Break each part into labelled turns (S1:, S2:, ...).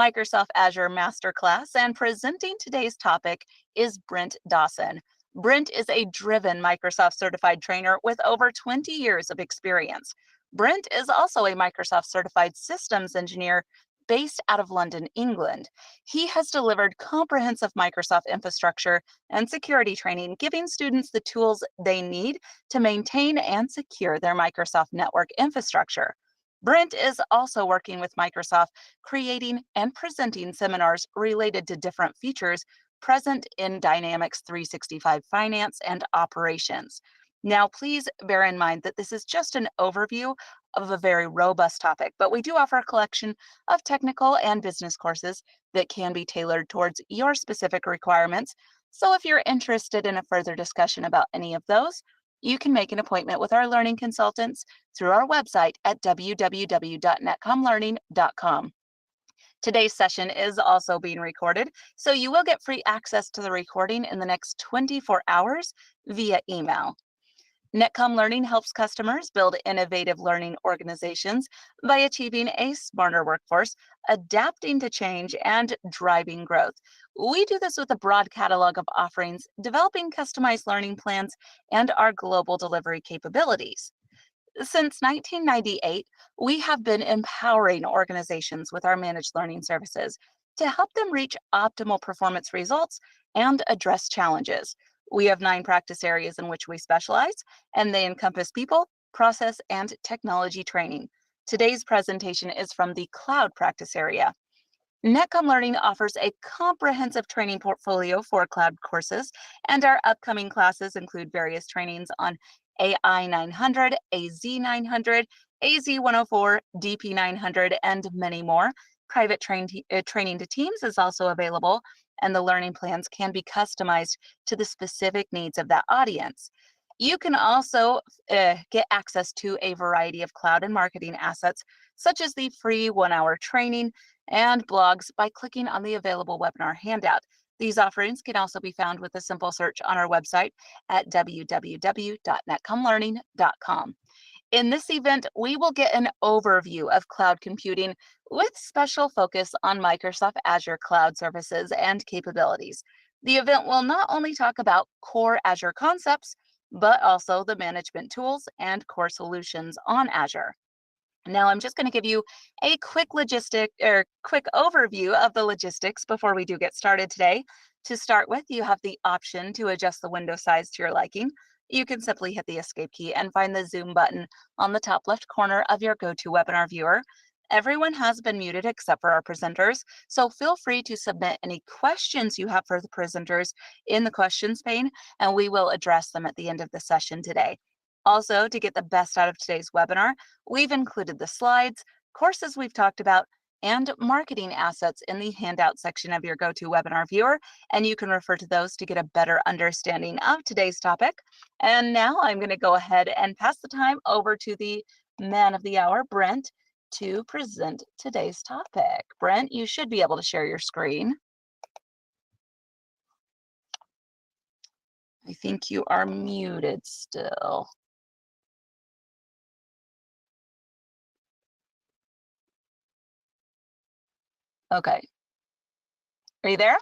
S1: Microsoft Azure Master Class, and presenting today's topic is Brent Dawson. Brent is a driven Microsoft certified trainer with over 20 years of experience. Brent is also a Microsoft certified systems engineer based out of London, England. He has delivered comprehensive Microsoft infrastructure and security training, giving students the tools they need to maintain and secure their Microsoft network infrastructure. Brent is also working with Microsoft, creating and presenting seminars related to different features present in Dynamics 365 Finance and Operations. Now, please bear in mind that this is just an overview of a very robust topic, but we do offer a collection of technical and business courses that can be tailored towards your specific requirements. So if you're interested in a further discussion about any of those, you can make an appointment with our learning consultants through our website at www.netcomlearning.com. Today's session is also being recorded, so you will get free access to the recording in the next 24 hours via email. Netcom Learning helps customers build innovative learning organizations by achieving a smarter workforce, adapting to change, and driving growth. We do this with a broad catalog of offerings, developing customized learning plans, and our global delivery capabilities. Since 1998, we have been empowering organizations with our managed learning services to help them reach optimal performance results and address challenges. We have 9 practice areas in which we specialize, and they encompass people, process, and technology training. Today's presentation is from the cloud practice area. Netcom Learning offers a comprehensive training portfolio for cloud courses, and our upcoming classes include various trainings on AI 900, AZ 900, AZ 104, DP 900, and many more. Private training to teams is also available, and the learning plans can be customized to the specific needs of that audience. You can also get access to a variety of cloud and marketing assets, such as the free 1-hour training and blogs by clicking on the available webinar handout. These offerings can also be found with a simple search on our website at www.netcomlearning.com. In this event, we will get an overview of cloud computing with special focus on Microsoft Azure cloud services and capabilities. The event will not only talk about core Azure concepts, but also the management tools and core solutions on Azure. Now, I'm just going to give you a quick overview of the logistics before we do get started today. To start with, you have the option to adjust the window size to your liking. You can simply hit the escape key and find the zoom button on the top left corner of your GoToWebinar viewer. Everyone has been muted except for our presenters, so feel free to submit any questions you have for the presenters in the questions pane, and we will address them at the end of the session today. Also, to get the best out of today's webinar, we've included the slides, courses we've talked about, and marketing assets in the handout section of your GoToWebinar viewer, and you can refer to those to get a better understanding of today's topic. And now I'm going to go ahead and pass the time over to the man of the hour, Brent, to present today's topic. Brent, you should be able to share your screen. I think you are muted still. Okay. Are you there?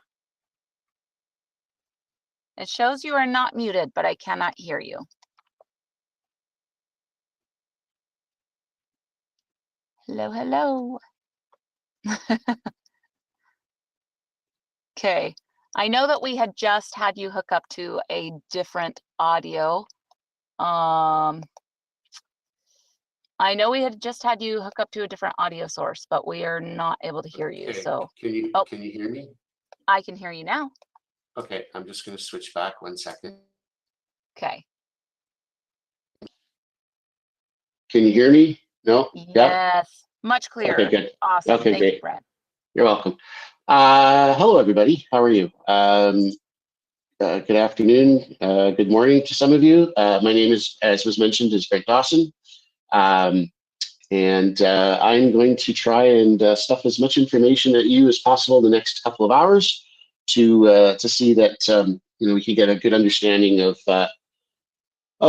S1: It shows you are not muted, but I cannot hear you. Hello, hello. Okay. I know that we had just had you hook up to a different audio. I know we had just had you hook up to a different audio source, but we are not able to hear you.
S2: Okay.
S1: So
S2: can you hear me?
S1: I can hear you now.
S2: Okay, I'm just going to switch back 1 second.
S1: Okay.
S2: Can you hear me? No?
S1: Yes,
S2: Yeah?
S1: much clearer.
S2: Okay, good.
S1: Awesome.
S2: Okay,
S1: Thank
S2: great.
S1: you, Brent.
S2: You're welcome. Hello, everybody. How are you? Good afternoon. Good morning to some of you. My name is, as was mentioned, is Brent Dawson. And I'm going to try and stuff as much information at you as possible in the next couple of hours to see that we can get a good understanding of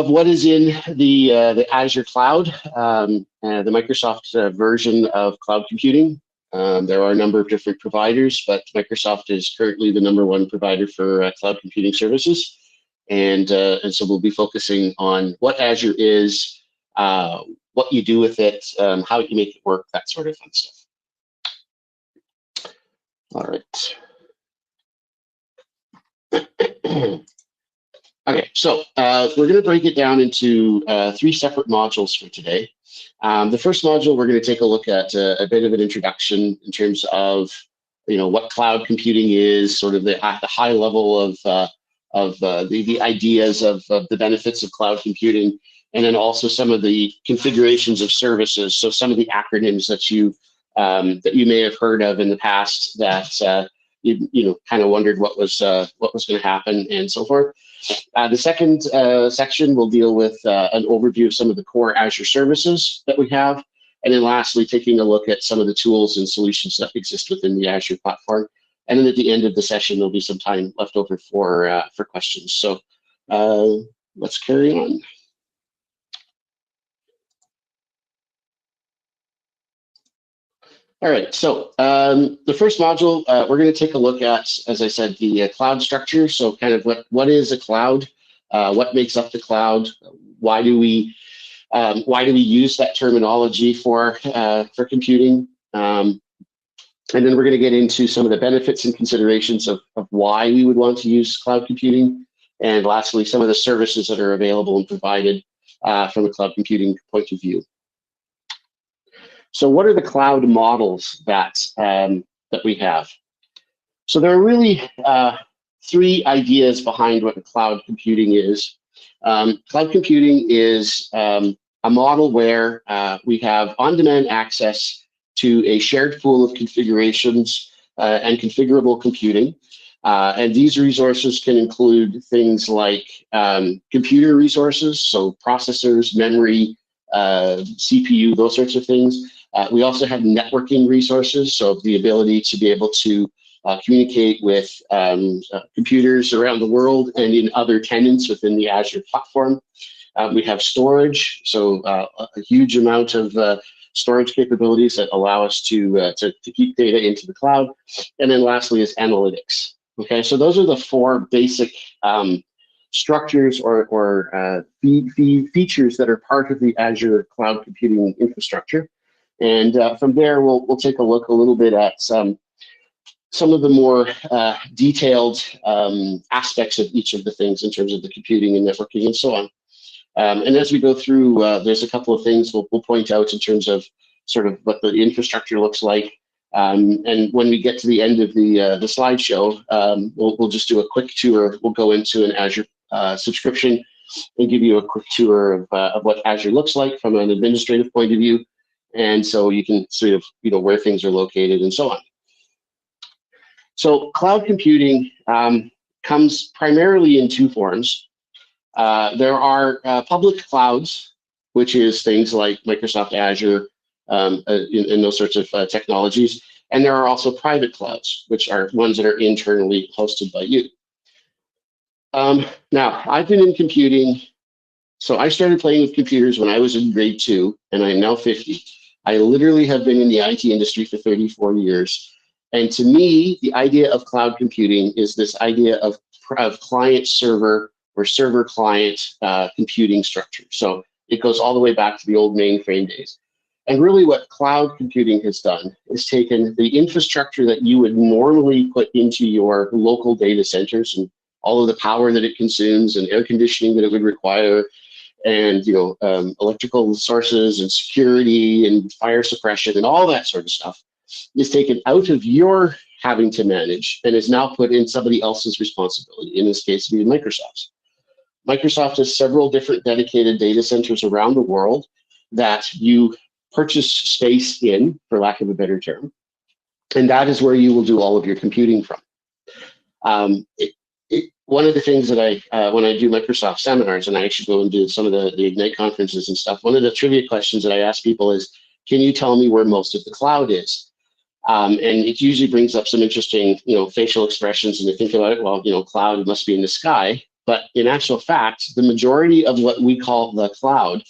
S2: what is in the Azure cloud, the Microsoft version of cloud computing. There are a number of different providers, but Microsoft is currently the #1 provider for cloud computing services. And so we'll be focusing on what Azure is, what you do with it, how you make it work, that sort of fun stuff. All right. Okay, so we're going to break it down into 3 separate modules for today. The first module, we're going to take a look at a bit of an introduction in terms of, what cloud computing is, sort of the high level of the ideas of the benefits of cloud computing, and then also some of the configurations of services. So some of the acronyms that you may have heard of in the past that you kind of wondered what was going to happen and so forth. The second section will deal with an overview of some of the core Azure services that we have. And then lastly, taking a look at some of the tools and solutions that exist within the Azure platform. And then at the end of the session, there'll be some time left over for questions. So let's carry on. All right, so the first module, we're going to take a look at, as I said, the cloud structure. So kind of what is a cloud? What makes up the cloud? Why do we use that terminology for computing? And then we're going to get into some of the benefits and considerations of why we would want to use cloud computing. And lastly, some of the services that are available and provided from a cloud computing point of view. So what are the cloud models that we have? So there are really 3 ideas behind what the cloud computing is. Cloud computing is a model where we have on-demand access to a shared pool of configurations and configurable computing. And these resources can include things like computer resources, so processors, memory, CPU, those sorts of things. We also have networking resources, so the ability to be able to communicate with computers around the world and in other tenants within the Azure platform. We have storage, so a huge amount of storage capabilities that allow us to keep data into the cloud. And then lastly is analytics. Okay, so those are the 4 basic structures or features that are part of the Azure cloud computing infrastructure. And from there, we'll take a look a little bit at some of the more detailed aspects of each of the things in terms of the computing and networking and so on. And as we go through, there's a couple of things we'll point out in terms of sort of what the infrastructure looks like. And when we get to the end of the slideshow, we'll just do a quick tour. We'll go into an Azure subscription and give you a quick tour of what Azure looks like from an administrative point of view. And so you can sort of, where things are located and so on. So cloud computing comes primarily in 2 forms. There are public clouds, which is things like Microsoft Azure and those sorts of technologies. And there are also private clouds, which are ones that are internally hosted by you. Now, I've been in computing. So I started playing with computers when I was in grade 2, and I'm now 50. I literally have been in the IT industry for 34 years. And to me, the idea of cloud computing is this idea of client server or server client computing structure. So it goes all the way back to the old mainframe days. And really what cloud computing has done is taken the infrastructure that you would normally put into your local data centers and all of the power that it consumes and air conditioning that it would require, and electrical sources and security and fire suppression and all that sort of stuff is taken out of your having to manage and is now put in somebody else's responsibility, in this case being Microsoft's. Microsoft has several different dedicated data centers around the world that you purchase space in, for lack of a better term, and that is where you will do all of your computing from. One of the things that when I do Microsoft seminars, and I actually go and do some of the Ignite conferences and stuff, one of the trivia questions that I ask people is, can you tell me where most of the cloud is? And it usually brings up some interesting, facial expressions, and they think about it, well, cloud must be in the sky. But in actual fact, the majority of what we call the cloud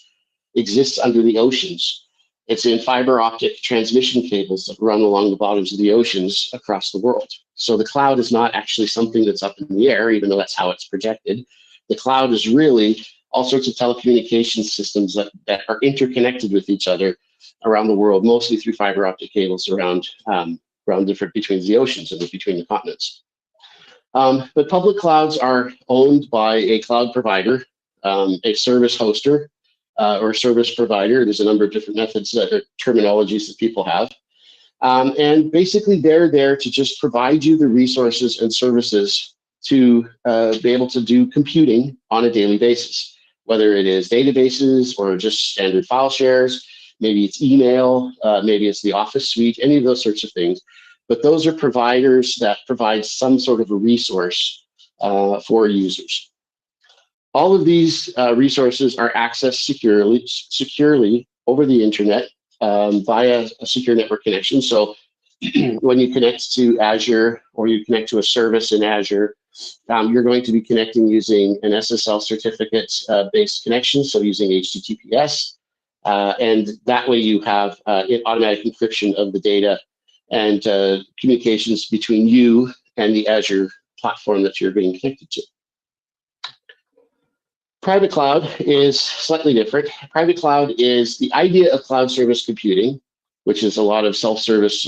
S2: exists under the oceans. It's in fiber optic transmission cables that run along the bottoms of the oceans across the world. So the cloud is not actually something that's up in the air, even though that's how it's projected. The cloud is really all sorts of telecommunications systems that are interconnected with each other around the world, mostly through fiber optic cables around different between the oceans and between the continents. But public clouds are owned by a cloud provider, a service hoster, or service provider. There's a number of different methods that are terminologies that people have. And basically, they're there to just provide you the resources and services to be able to do computing on a daily basis, whether it is databases or just standard file shares. Maybe it's email, maybe it's the Office suite, any of those sorts of things. But those are providers that provide some sort of a resource for users. All of these resources are accessed securely over the internet via a secure network connection. So when you connect to Azure or you connect to a service in Azure, you're going to be connecting using an SSL certificate-based connection, so using HTTPS. And that way you have automatic encryption of the data and communications between you and the Azure platform that you're being connected to. Private cloud is slightly different. Private cloud is the idea of cloud service computing, which is a lot of self-service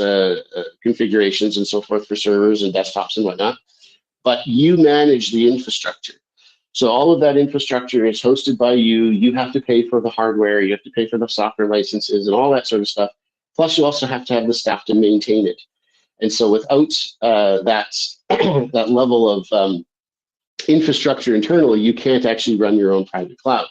S2: configurations and so forth for servers and desktops and whatnot. But you manage the infrastructure. So all of that infrastructure is hosted by you. You have to pay for the hardware. You have to pay for the software licenses and all that sort of stuff. Plus, you also have to have the staff to maintain it. And so without that level of infrastructure internally, you can't actually run your own private cloud.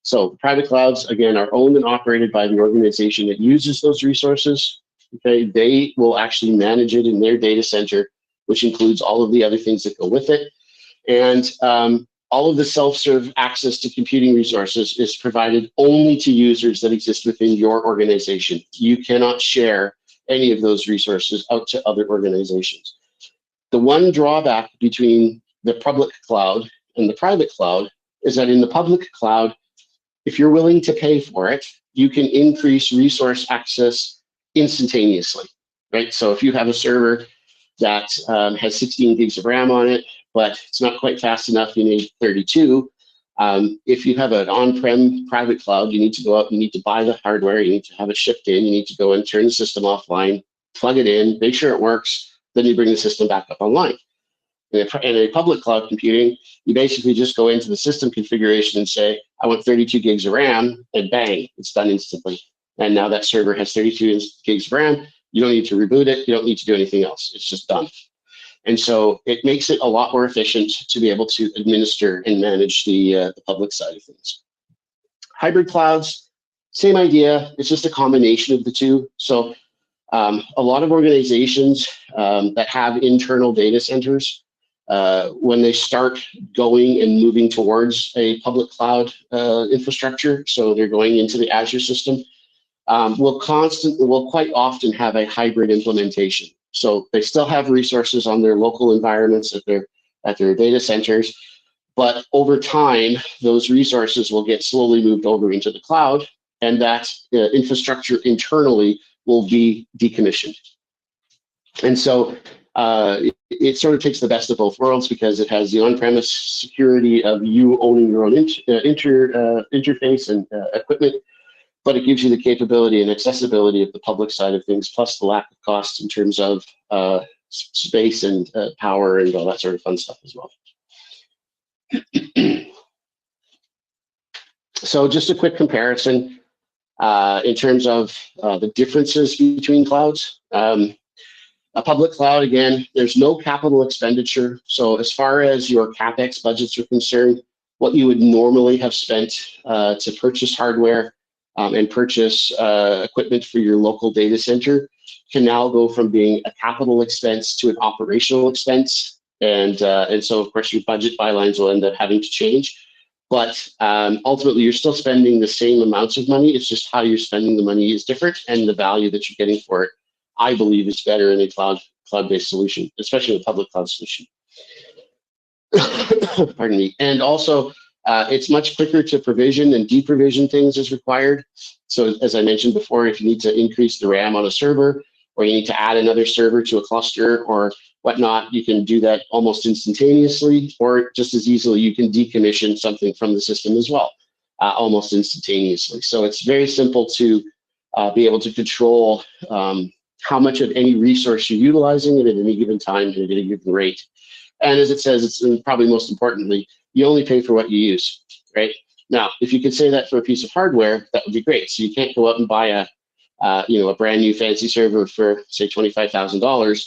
S2: So private clouds, again, are owned and operated by the organization that uses those resources. Okay, they will actually manage it in their data center, which includes all of the other things that go with it. And all of the self-serve access to computing resources is provided only to users that exist within your organization. You cannot share any of those resources out to other organizations. The one drawback between the public cloud and the private cloud is that in the public cloud, if you're willing to pay for it, you can increase resource access instantaneously, right? So if you have a server that has 16 gigs of RAM on it, but it's not quite fast enough, you need 32. If you have an on-prem private cloud, you need to go out, you need to buy the hardware, you need to have it shipped in, you need to go and turn the system offline, plug it in, make sure it works, then you bring the system back up online. In a public cloud computing, you basically just go into the system configuration and say, I want 32 gigs of RAM, and bang, it's done instantly. And now that server has 32 gigs of RAM. You don't need to reboot it. You don't need to do anything else. It's just done. And so it makes it a lot more efficient to be able to administer and manage the public side of things. Hybrid clouds, same idea. It's just a combination of the two. So a lot of organizations that have internal data centers, when they start going and moving towards a public cloud infrastructure, so they're going into the Azure system, will quite often have a hybrid implementation. So they still have resources on their local environments at their data centers, but over time, those resources will get slowly moved over into the cloud, and that infrastructure internally will be decommissioned. And so it sort of takes the best of both worlds, because it has the on-premise security of you owning your own interface and equipment, but it gives you the capability and accessibility of the public side of things, plus the lack of cost in terms of space and power and all that sort of fun stuff as well. So just a quick comparison in terms of the differences between clouds. A public cloud, again, there's no capital expenditure. So as far as your CapEx budgets are concerned, what you would normally have spent to purchase hardware and purchase equipment for your local data center can now go from being a capital expense to an operational expense. And so, of course, your budget bylines will end up having to change. But ultimately, you're still spending the same amounts of money. It's just how you're spending the money is different, and the value that you're getting for it, I believe, is better in a cloud-based solution, especially a public cloud solution. Pardon me. And also, It's much quicker to provision and deprovision things as required. So as I mentioned before, if you need to increase the RAM on a server, or you need to add another server to a cluster or whatnot, you can do that almost instantaneously, or just as easily, you can decommission something from the system as well, almost instantaneously. So it's very simple to be able to control how much of any resource you're utilizing at any given time and at any given rate. And as it says, it's probably most importantly, you only pay for what you use, right? Now, if you could say that for a piece of hardware, that would be great. So you can't go out and buy a brand new fancy server for say $25,000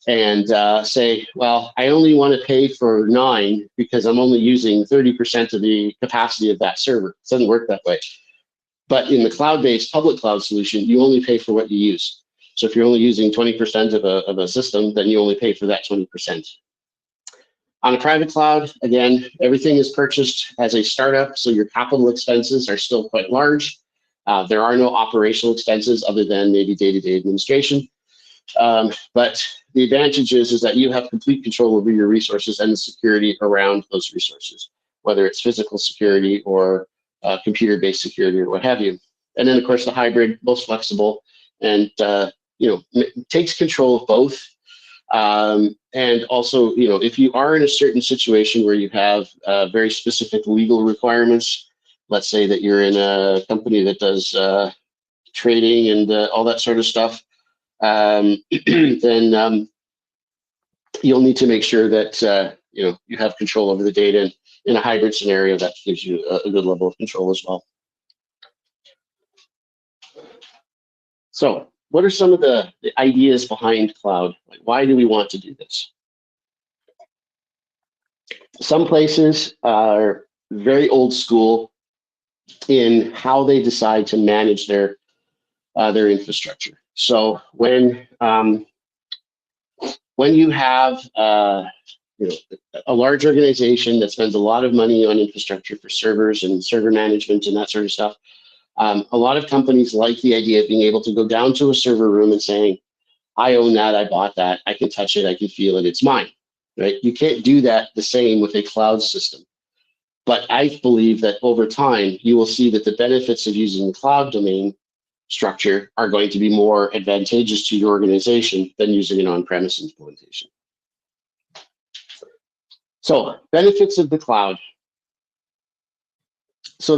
S2: and say, well, I only want to pay for 9 because I'm only using 30% of the capacity of that server. It doesn't work that way. But in the cloud-based public cloud solution, you only pay for what you use. So if you're only using 20% of a system, then you only pay for that 20%. On a private cloud, again, everything is purchased as a startup, so your capital expenses are still quite large. There are no operational expenses other than maybe day-to-day administration. But the advantage is that you have complete control over your resources and the security around those resources, whether it's physical security or computer-based security or what have you. And then, of course, the hybrid, most flexible, and takes control of both. And also, if you are in a certain situation where you have very specific legal requirements, let's say that you're in a company that does trading and all that sort of stuff, then you'll need to make sure that you have control over the data. And in a hybrid scenario, that gives you a good level of control as well. So, what are some of the ideas behind cloud? Like, why do we want to do this? Some places are very old school in how they decide to manage their infrastructure. So when you have a large organization that spends a lot of money on infrastructure for servers and server management and that sort of stuff, a lot of companies like the idea of being able to go down to a server room and saying, I own that, I bought that, I can touch it, I can feel it, it's mine, right? You can't do that the same with a cloud system. But I believe that over time, you will see that the benefits of using the cloud domain structure are going to be more advantageous to your organization than using an on-premise implementation. So, benefits of the cloud. So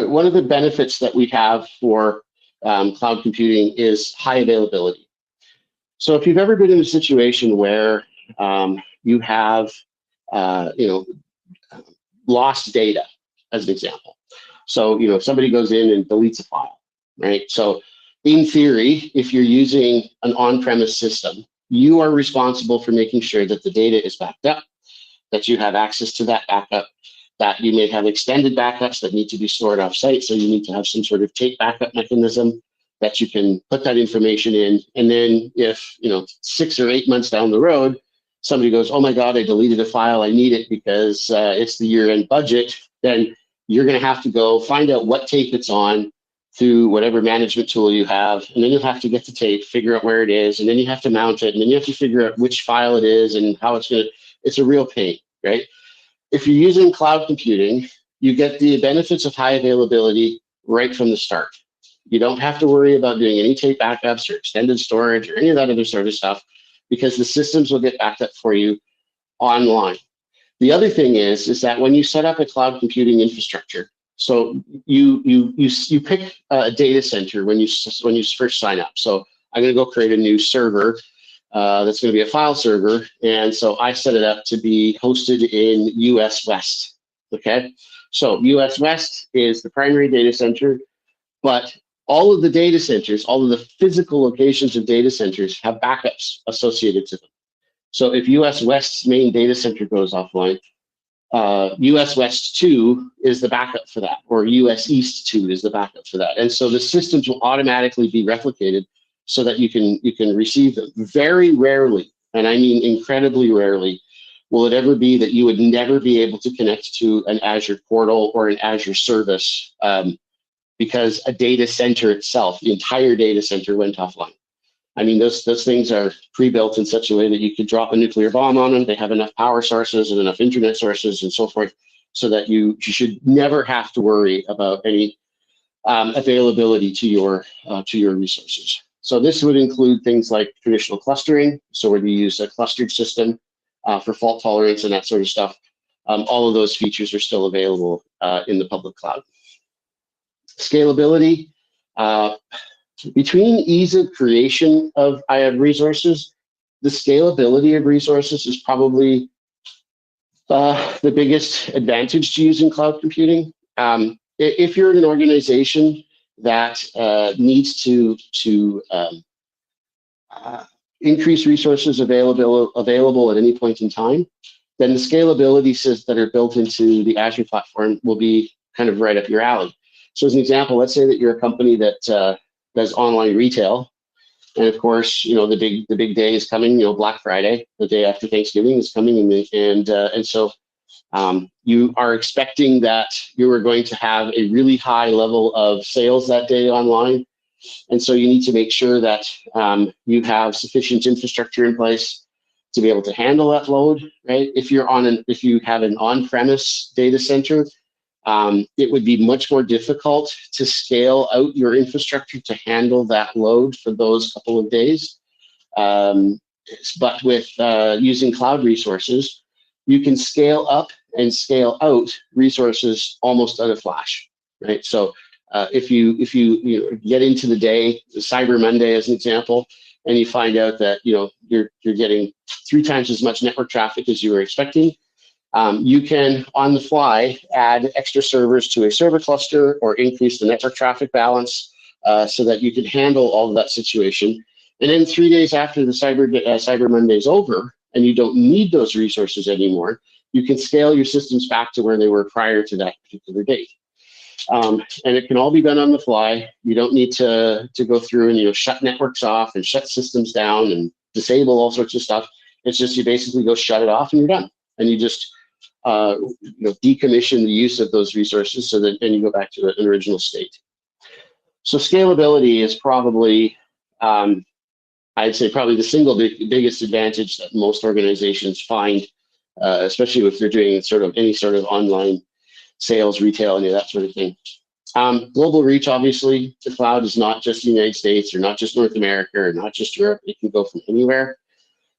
S2: one of the benefits that we have for cloud computing is high availability. So if you've ever been in a situation where you have lost data, as an example. So if somebody goes in and deletes a file, right? So in theory, if you're using an on-premise system, you are responsible for making sure that the data is backed up, that you have access to that backup, that you may have extended backups that need to be stored off-site, so you need to have some sort of tape backup mechanism that you can put that information in. And then if 6 or 8 months down the road, somebody goes, oh my God, I deleted a file, I need it because it's the year-end budget, then you're gonna have to go find out what tape it's on through whatever management tool you have, and then you'll have to get the tape, figure out where it is, and then you have to mount it, and then you have to figure out which file it is and how it's a real pain, right? If you're using cloud computing, you get the benefits of high availability right from the start. You don't have to worry about doing any tape backups or extended storage or any of that other sort of stuff, because the systems will get backed up for you online. The other thing is that when you set up a cloud computing infrastructure, so you pick a data center when you first sign up. So I'm going to go create a new server that's going to be a file server, and so I set it up to be hosted in US West. Okay, so US West is the primary data center, but all of the data centers, all of the physical locations of data centers have backups associated to them. So if US West's main data center goes offline, US West 2 is the backup for that, or US East 2 is the backup for that. And so the systems will automatically be replicated so that you can receive them. Very rarely, and I mean incredibly rarely, will it ever be that you would never be able to connect to an Azure portal or an Azure service because a data center itself, the entire data center, went offline. I mean, those things are pre-built in such a way that you could drop a nuclear bomb on them. They have enough power sources and enough internet sources and so forth, so that you should never have to worry about any availability to your resources. So this would include things like traditional clustering, so where you use a clustered system for fault tolerance and that sort of stuff. All of those features are still available in the public cloud. Scalability, between ease of creation of resources, the scalability of resources is probably the biggest advantage to using cloud computing. If you're in an organization that needs to increase resources available at any point in time, then the scalability that are built into the Azure platform will be kind of right up your alley. So as an example, let's say that you're a company that does online retail, and of course, the big day is coming. Black Friday, the day after Thanksgiving, is coming, and so you are expecting that you are going to have a really high level of sales that day online, and so you need to make sure that you have sufficient infrastructure in place to be able to handle that load. Right? If you have an on-premise data center, it would be much more difficult to scale out your infrastructure to handle that load for those couple of days. But with using cloud resources, you can scale up and scale out resources almost at a flash, right? So if you get into the day, Cyber Monday as an example, and you find out that you're getting 3 times as much network traffic as you were expecting, you can, on the fly, add extra servers to a server cluster or increase the network traffic balance so that you can handle all of that situation. And then 3 days after the Cyber Monday is over and you don't need those resources anymore, you can scale your systems back to where they were prior to that particular date. And it can all be done on the fly. You don't need to go through and shut networks off and shut systems down and disable all sorts of stuff. It's just you basically go shut it off and you're done. And you just decommission the use of those resources so that then you go back to an original state. So scalability is probably, I'd say, probably the single biggest advantage that most organizations find, especially if they're doing any sort of online sales, retail, any of that sort of thing. Global reach, obviously, the cloud is not just the United States or not just North America or not just Europe. It can go from anywhere,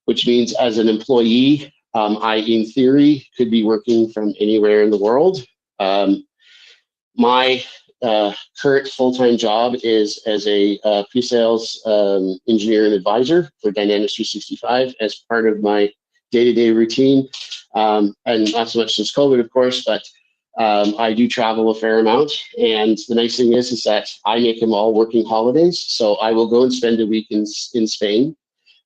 S2: which means as an employee, I, in theory, could be working from anywhere in the world. My current full-time job is as a pre-sales engineer and advisor for Dynamics 365 as part of my day-to-day routine. And not so much since COVID, of course, but I do travel a fair amount. And the nice thing is that I make them all working holidays. So I will go and spend a week in Spain.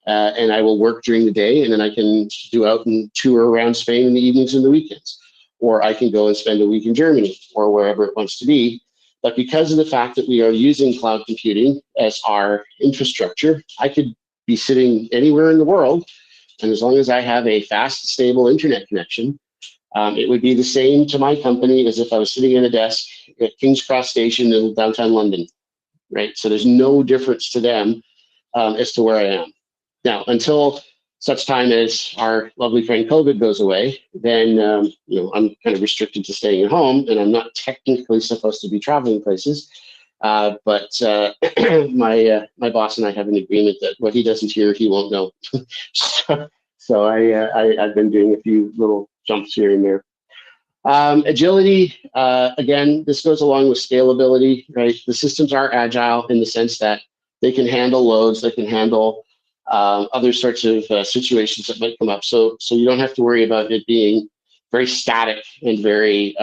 S2: And I will work during the day, and then I can do out and tour around Spain in the evenings and the weekends. Or I can go and spend a week in Germany or wherever it wants to be. But because of the fact that we are using cloud computing as our infrastructure, I could be sitting anywhere in the world. And as long as I have a fast, stable internet connection, it would be the same to my company as if I was sitting at a desk at King's Cross Station in downtown London, right? So there's no difference to them as to where I am. Now, until such time as our lovely friend COVID goes away, then I'm kind of restricted to staying at home, and I'm not technically supposed to be traveling places. But my boss and I have an agreement that what he doesn't hear, he won't know. So I've been doing a few little jumps here and there. Agility, again, this goes along with scalability, right? The systems are agile in the sense that they can handle loads, they can handle other sorts of situations that might come up. So you don't have to worry about it being very static and very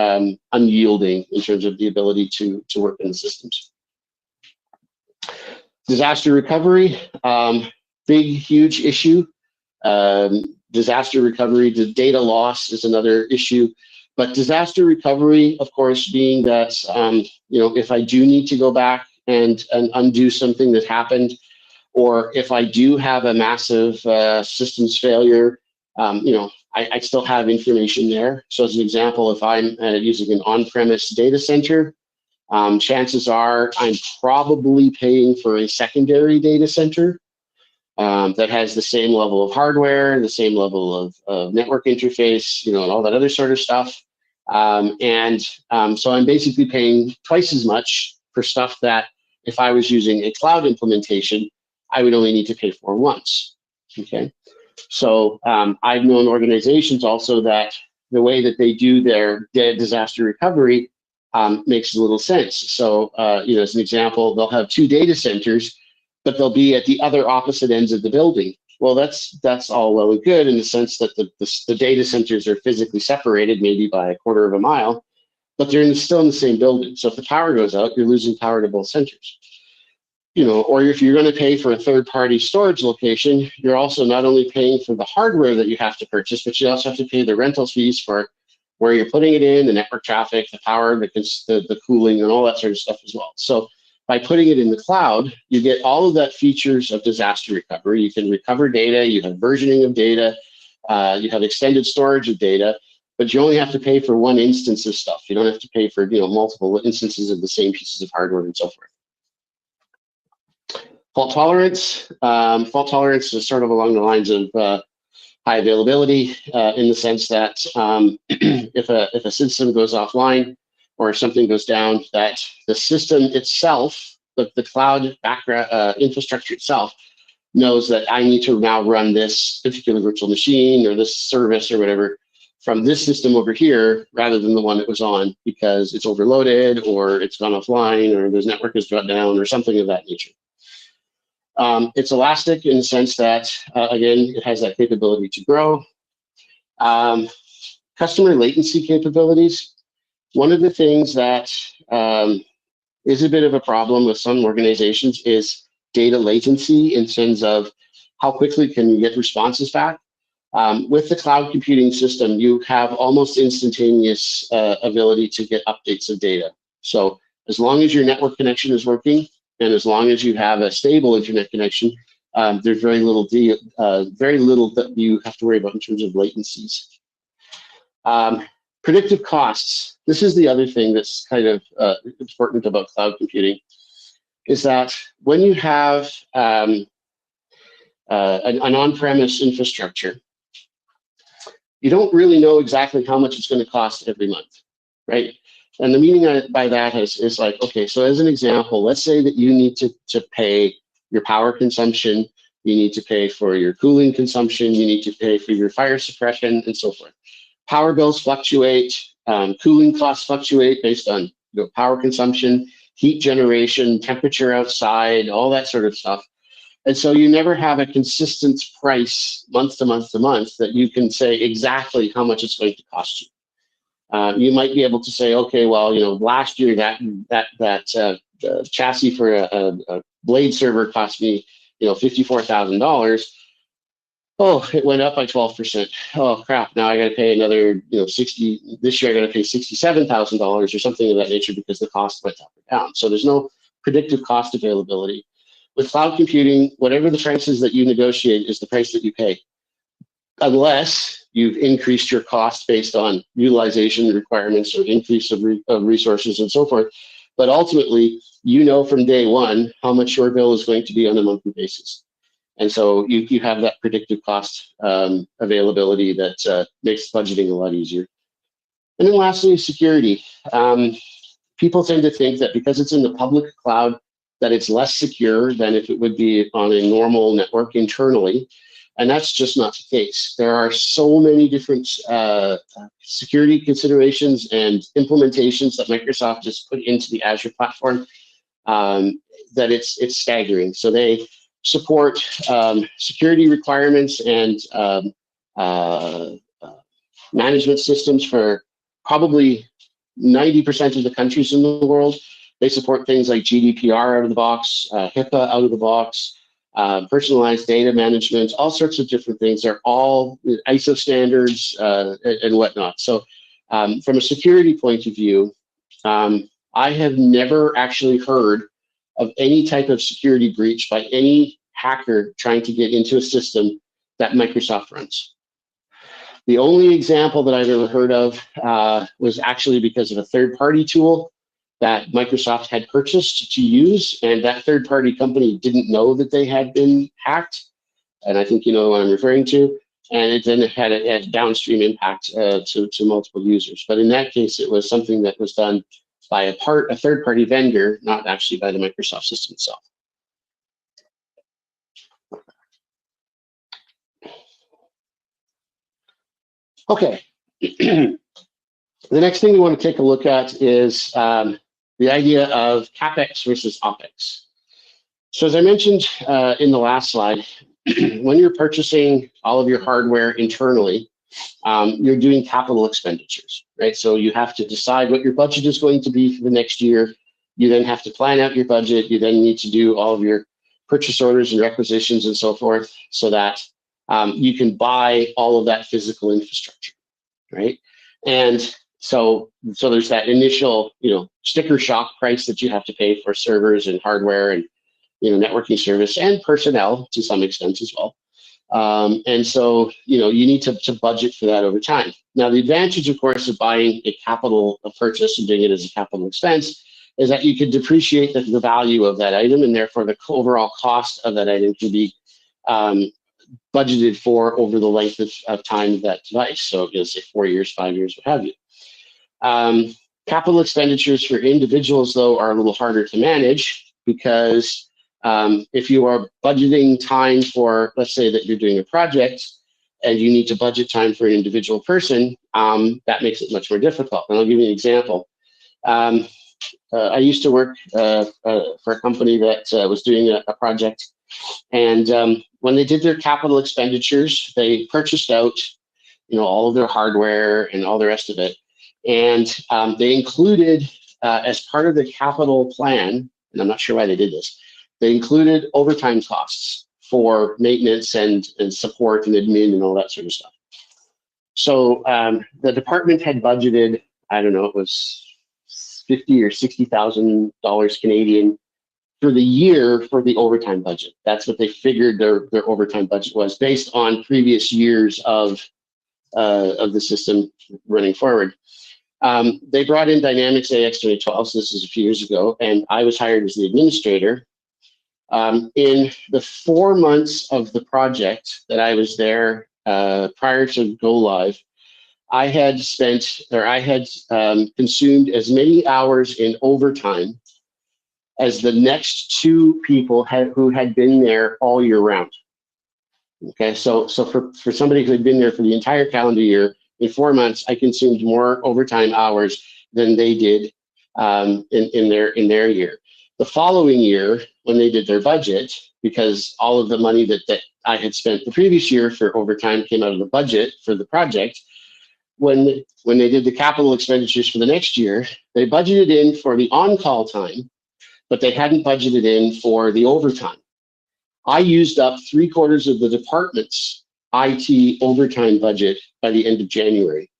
S2: unyielding in terms of the ability to work in the systems. Disaster recovery, big, huge issue. Disaster recovery, the data loss is another issue. But disaster recovery, of course, being that, if I do need to go back and undo something that happened, or if I do have a massive systems failure, I still have information there. So as an example, if I'm using an on-premise data center, chances are I'm probably paying for a secondary data center that has the same level of hardware, the same level of network interface, and all that other sort of stuff. So I'm basically paying twice as much for stuff that if I was using a cloud implementation, I would only need to pay for once. Okay. So I've known organizations also that the way that they do their disaster recovery makes a little sense. So, as an example, they'll have 2 data centers, but they'll be at the other opposite ends of the building. Well, that's all well and good in the sense that the data centers are physically separated, maybe by a quarter of a mile, but they're still in the same building. So if the power goes out, you're losing power to both centers. Or if you're going to pay for a third-party storage location, you're also not only paying for the hardware that you have to purchase, but you also have to pay the rental fees for where you're putting it in, the network traffic, the power, the cooling, and all that sort of stuff as well. So by putting it in the cloud, you get all of that features of disaster recovery. You can recover data, you have versioning of data, you have extended storage of data, but you only have to pay for one instance of stuff. You don't have to pay for multiple instances of the same pieces of hardware and so forth. Fault tolerance. Fault tolerance is sort of along the lines of high availability in the sense that if a system goes offline or if something goes down, that the system itself, the cloud background infrastructure itself, knows that I need to now run this particular virtual machine or this service or whatever from this system over here rather than the one that was on because it's overloaded or it's gone offline or the network has got down or something of that nature. It's elastic in the sense that, again, it has that capability to grow. Customer latency capabilities. One of the things that is a bit of a problem with some organizations is data latency in terms of how quickly can you get responses back. With the cloud computing system, you have almost instantaneous ability to get updates of data. So as long as your network connection is working, and as long as you have a stable internet connection, there's very little that you have to worry about in terms of latencies. Predictive costs. This is the other thing that's kind of important about cloud computing, is that when you have an on-premise infrastructure, you don't really know exactly how much it's going to cost every month, right? And the meaning by that is like, okay, so as an example, let's say that you need to pay your power consumption, you need to pay for your cooling consumption, you need to pay for your fire suppression, and so forth. Power bills fluctuate, cooling costs fluctuate based on power consumption, heat generation, temperature outside, all that sort of stuff. And so you never have a consistent price month to month to month that you can say exactly how much it's going to cost you. You might be able to say, okay, well, last year that chassis for a blade server cost me, $54,000. Oh, it went up by 12%. Oh crap! Now I got to pay another, 60. This year I got to pay $67,000 or something of that nature because the cost went up or down. So there's no predictive cost availability. With cloud computing, whatever the price is that you negotiate is the price that you pay, unless you've increased your cost based on utilization requirements or increase of resources and so forth. But ultimately, from day one how much your bill is going to be on a monthly basis. And so you have that predictive cost availability that makes budgeting a lot easier. And then lastly, security. People tend to think that because it's in the public cloud, that it's less secure than if it would be on a normal network internally. And that's just not the case. There are so many different security considerations and implementations that Microsoft has put into the Azure platform that it's staggering. So they support security requirements and management systems for probably 90% of the countries in the world. They support things like GDPR out of the box, HIPAA out of the box, personalized data management, all sorts of different things. They're all ISO standards and whatnot. So from a security point of view, I have never actually heard of any type of security breach by any hacker trying to get into a system that Microsoft runs. The only example that I've ever heard of was actually because of a third-party tool that Microsoft had purchased to use, and that third-party company didn't know that they had been hacked. And I think you know what I'm referring to. and it then had a downstream impact to multiple users. But in that case, it was something that was done by a third-party vendor, not actually by the Microsoft system itself. Okay. The next thing we want to take a look at is the idea of CapEx versus OpEx. So as I mentioned in the last slide, when you're purchasing all of your hardware internally, you're doing capital expenditures, right? So you have to decide what your budget is going to be for the next year. You then have to plan out your budget. You then need to do all of your purchase orders and requisitions and so forth, so that you can buy all of that physical infrastructure, right? And so there's that initial, sticker shock price that you have to pay for servers and hardware and, networking service and personnel to some extent as well. And so, you need to budget for that over time. Now, the advantage, of course, of buying a capital purchase and doing it as a capital expense is that you can depreciate the value of that item, and therefore the overall cost of that item can be budgeted for over the length of time of that device. So, say 4 years, 5 years, what have you. Capital expenditures for individuals, though, are a little harder to manage because if you are budgeting time for, let's say that you're doing a project and you need to budget time for an individual person, that makes it much more difficult. And I'll give you an example. I used to work for a company that was doing a project, and when they did their capital expenditures, they purchased out, all of their hardware and all the rest of it, and they included as part of the capital plan, and I'm not sure why they did this, they included overtime costs for maintenance and support and admin and all that sort of stuff. So the department had budgeted, I don't know, it was $50,000 or $60,000 Canadian for the year for the overtime budget. That's what they figured their overtime budget was based on previous years of the system running forward. They brought in Dynamics AX 2012, so this is a few years ago, and I was hired as the administrator. In the 4 months of the project that I was there prior to go live, I had consumed as many hours in overtime as the next two people who had been there all year round. Okay, so for somebody who had been there for the entire calendar year, in 4 months, I consumed more overtime hours than they did in their year. The following year, when they did their budget, because all of the money that I had spent the previous year for overtime came out of the budget for the project, when they did the capital expenditures for the next year, they budgeted in for the on-call time, but they hadn't budgeted in for the overtime. I used up 3/4 of the department's IT overtime budget by the end of January.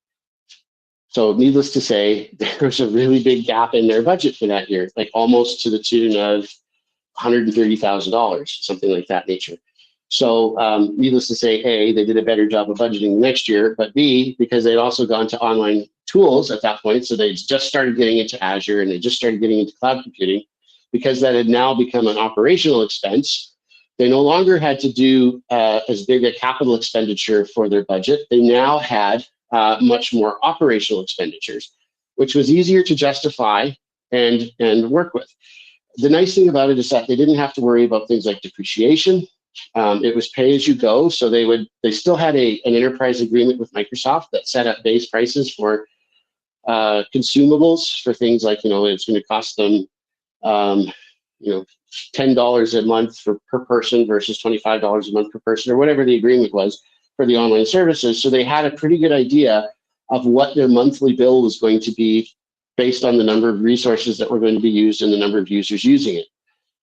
S2: So needless to say, there was a really big gap in their budget for that year, like almost to the tune of $130,000, something like that nature. So needless to say, A, they did a better job of budgeting next year, but B, because they'd also gone to online tools at that point, so they just started getting into Azure and they just started getting into cloud computing, because that had now become an operational expense. They no longer had to do as big a capital expenditure for their budget. They now had much more operational expenditures, which was easier to justify and work with. The nice thing about it is that they didn't have to worry about things like depreciation. It was pay as you go, so they still had an enterprise agreement with Microsoft that set up base prices for consumables for things like, it's going to cost them $10 a month per person versus $25 a month per person, or whatever the agreement was for the online services. So they had a pretty good idea of what their monthly bill was going to be based on the number of resources that were going to be used and the number of users using it.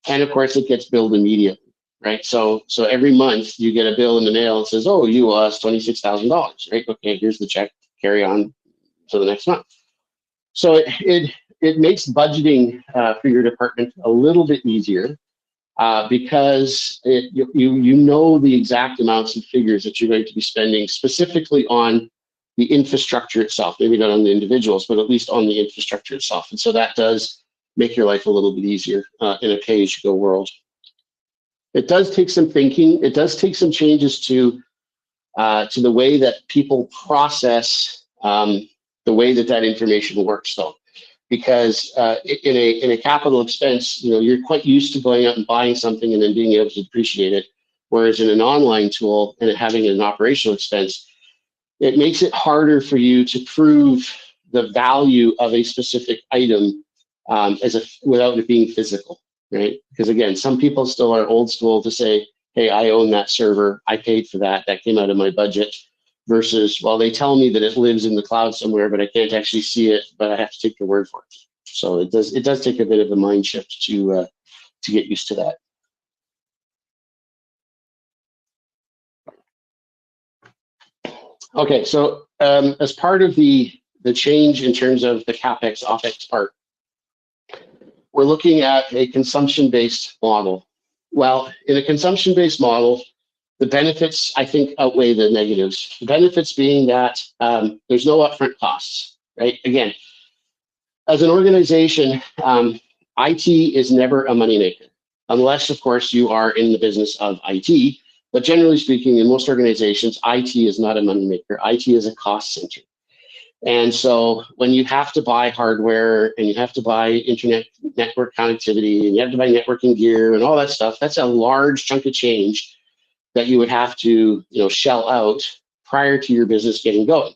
S2: And of course, it gets billed immediately, right? So every month you get a bill in the mail that says, oh, you owe us $26,000, right? Okay, here's the check, carry on to the next month. So it makes budgeting for your department a little bit easier because you know the exact amounts and figures that you're going to be spending specifically on the infrastructure itself, maybe not on the individuals, but at least on the infrastructure itself. And so that does make your life a little bit easier in a pay-as-you-go world. It does take some thinking. It does take some changes to to the way that people process the way that that information works, though. Because in a capital expense, you're quite used to going out and buying something and then being able to depreciate it. Whereas in an online tool and having an operational expense, it makes it harder for you to prove the value of a specific item without it being physical, right? Because again, some people still are old school to say, hey, I own that server, I paid for that, that came out of my budget, versus, well, they tell me that it lives in the cloud somewhere, but I can't actually see it, but I have to take your word for it. So it does take a bit of a mind shift to get used to that. Okay, so as part of the change in terms of the CapEx, OpEx part, we're looking at a consumption-based model. Well, in a consumption-based model, the benefits, I think, outweigh the negatives. The benefits being that there's no upfront costs, right? Again, as an organization, IT is never a moneymaker, unless, of course, you are in the business of IT. But generally speaking, in most organizations, IT is not a moneymaker. IT is a cost center. And so when you have to buy hardware and you have to buy internet network connectivity and you have to buy networking gear and all that stuff, that's a large chunk of change that you would have to shell out prior to your business getting going.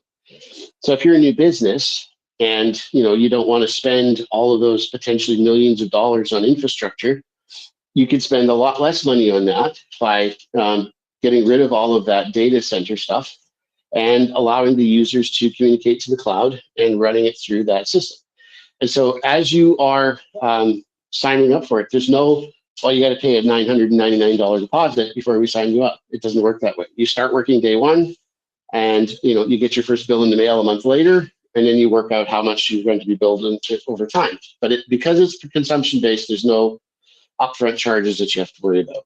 S2: So if you're a new business and you don't want to spend all of those potentially millions of dollars on infrastructure, you could spend a lot less money on that by getting rid of all of that data center stuff and allowing the users to communicate to the cloud and running it through that system. And so as you are signing up for it, there's no, well, you got to pay a $999 deposit before we sign you up. It doesn't work that way. You start working day one and you get your first bill in the mail a month later, and then you work out how much you're going to be billed over time. But because it's consumption based, there's no upfront charges that you have to worry about.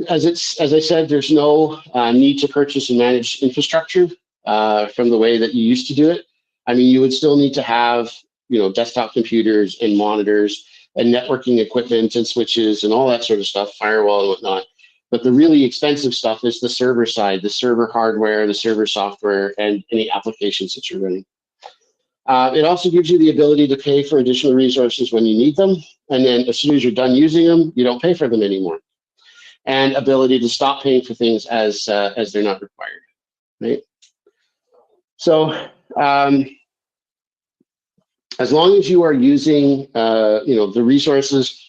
S2: As I said, there's no need to purchase and manage infrastructure from the way that you used to do it. I mean, you would still need to have, desktop computers and monitors and networking equipment and switches and all that sort of stuff, firewall and whatnot. But the really expensive stuff is the server side, the server hardware, the server software, and any applications that you're running. It also gives you the ability to pay for additional resources when you need them. And then as soon as you're done using them, you don't pay for them anymore. And ability to stop paying for things as they're not required, right? So as long as you are using the resources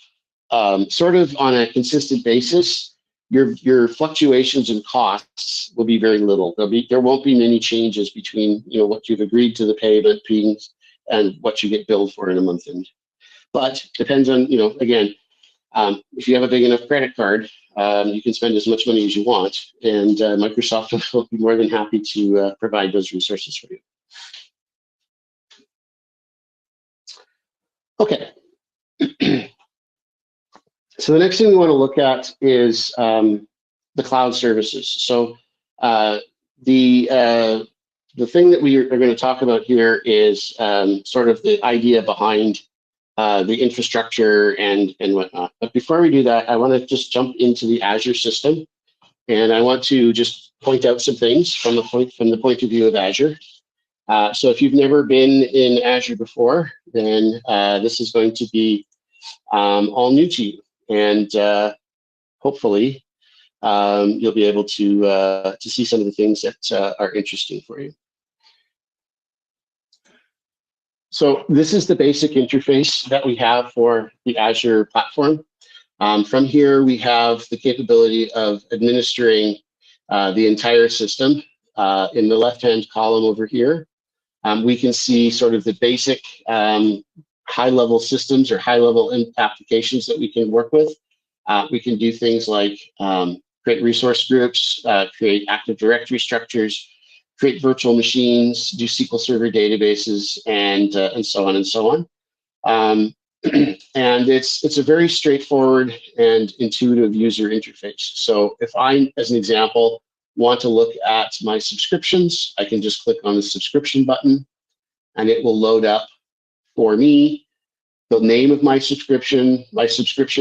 S2: sort of on a consistent basis, your fluctuations in costs will be very little. There won't be many changes between what you've agreed to the payment fees and what you get billed for in a month end. But depends on again, if you have a big enough credit card, you can spend as much money as you want, and Microsoft will be more than happy to provide those resources for you. Okay. So the next thing we want to look at is the cloud services. So the thing that we are going to talk about here is sort of the idea behind the infrastructure and whatnot. But before we do that, I want to just jump into the Azure system, and I want to just point out some things from the point of view of Azure. So if you've never been in Azure before, then this is going to be all new to you, and hopefully you'll be able to see some of the things that are interesting for you. So this is the basic interface that we have for the Azure platform. From here, we have the capability of administering the entire system. In the left-hand column over here, we can see sort of the basic high-level systems or high-level applications that we can work with. We can do things like create resource groups, create Active Directory structures, create virtual machines, do SQL Server databases, and so on and so on. And it's a very straightforward and intuitive user interface. So if I, as an example, want to look at my subscriptions, I can just click on the subscription button, and it will load up for me the name of my subscription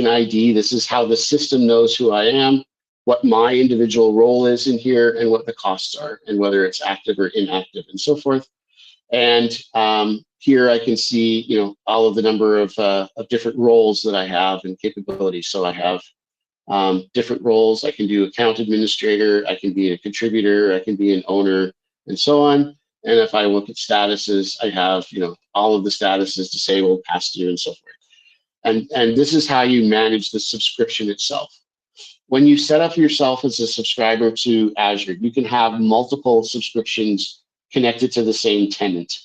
S2: ID. This is how the system knows who I am. what my individual role is in here, and what the costs are, and whether it's active or inactive, and so forth. And here I can see, all of the number of different roles that I have and capabilities. So I have different roles. I can do account administrator, I can be a contributor, I can be an owner, and so on. And if I look at statuses, I have, all of the statuses: disabled, past due, and so forth. And this is how you manage the subscription itself. When you set up yourself as a subscriber to Azure, you can have multiple subscriptions connected to the same tenant.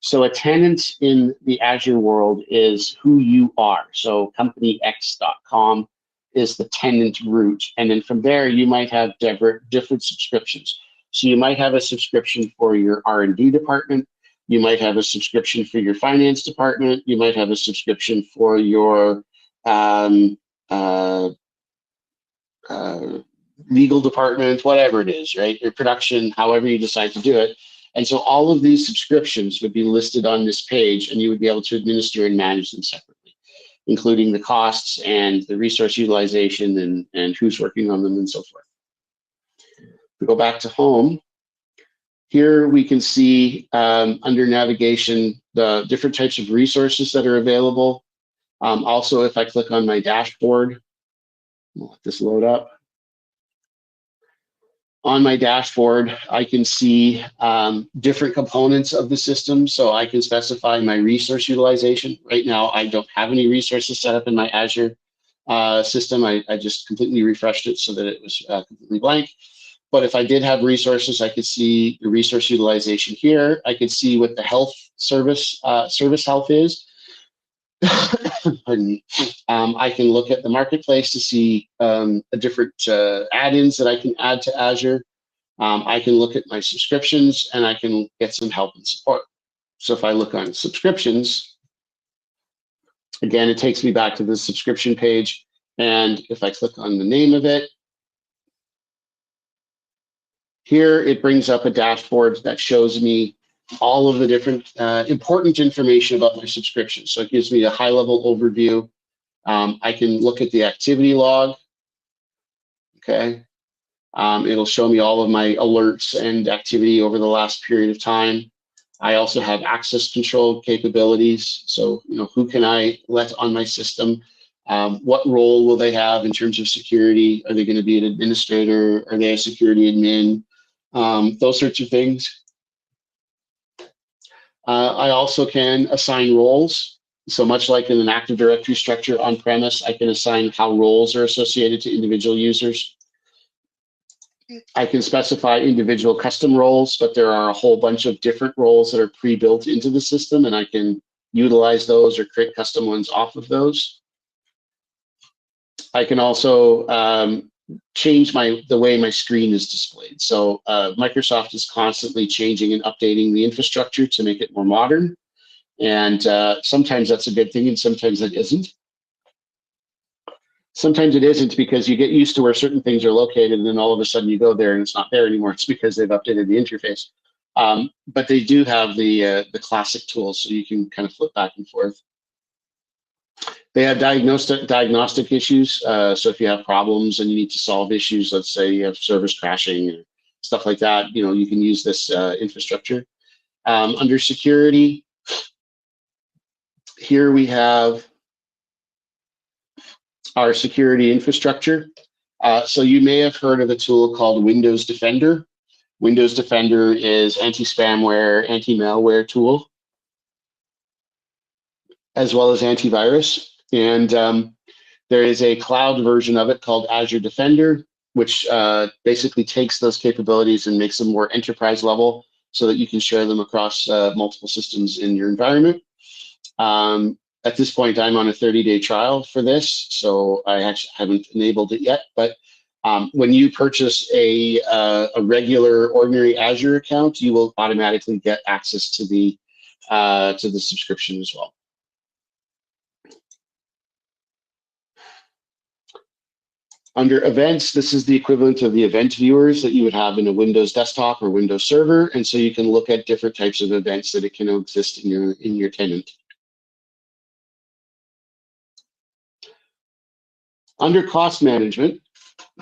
S2: So a tenant in the Azure world is who you are. So companyx.com is the tenant root. And then from there, you might have different subscriptions. So you might have a subscription for your R&D department. You might have a subscription for your finance department. You might have a subscription for your legal department, whatever it is, right? Your production, however you decide to do it. And so all of these subscriptions would be listed on this page, and you would be able to administer and manage them separately, including the costs and the resource utilization and who's working on them and so forth. If we go back to home, here we can see under navigation the different types of resources that are available. Also, if I click on my dashboard, I'll let this load up. On my dashboard, I can see different components of the system. So I can specify my resource utilization. Right now, I don't have any resources set up in my Azure system. I just completely refreshed it so that it was completely blank. But if I did have resources, I could see the resource utilization here. I could see what the health service health is. Pardon me. I can look at the marketplace to see different add-ins that I can add to Azure. I can look at my subscriptions, and I can get some help and support. So if I look on subscriptions, again, it takes me back to the subscription page. And if I click on the name of it, here it brings up a dashboard that shows me all of the different important information about my subscription. So it gives me a high-level overview. I can look at the activity log. Okay. It'll show me all of my alerts and activity over the last period of time. I also have access control capabilities. So, who can I let on my system? What role will they have in terms of security? Are they going to be an administrator? Are they a security admin? Those sorts of things. I also can assign roles. So much like in an Active Directory structure on-premise, I can assign how roles are associated to individual users. I can specify individual custom roles, but there are a whole bunch of different roles that are pre-built into the system, and I can utilize those or create custom ones off of those. I can also change the way my screen is displayed. So Microsoft is constantly changing and updating the infrastructure to make it more modern. And sometimes that's a good thing, and sometimes it isn't. Sometimes it isn't because you get used to where certain things are located, and then all of a sudden you go there and it's not there anymore. It's because they've updated the interface. But they do have the classic tools, so you can kind of flip back and forth. They have diagnostic issues. So if you have problems and you need to solve issues, let's say you have servers crashing or stuff like that, you can use this infrastructure. Under security, here we have our security infrastructure. So you may have heard of a tool called Windows Defender. Windows Defender is anti-spamware, anti-malware tool, as well as antivirus. And there is a cloud version of it called Azure Defender, which basically takes those capabilities and makes them more enterprise level so that you can share them across multiple systems in your environment. At this point, I'm on a 30-day trial for this, so I actually haven't enabled it yet. But when you purchase a regular, ordinary Azure account, you will automatically get access to the subscription as well. Under events, this is the equivalent of the event viewers that you would have in a Windows desktop or Windows server, and so you can look at different types of events that it can exist in your tenant. Under cost management,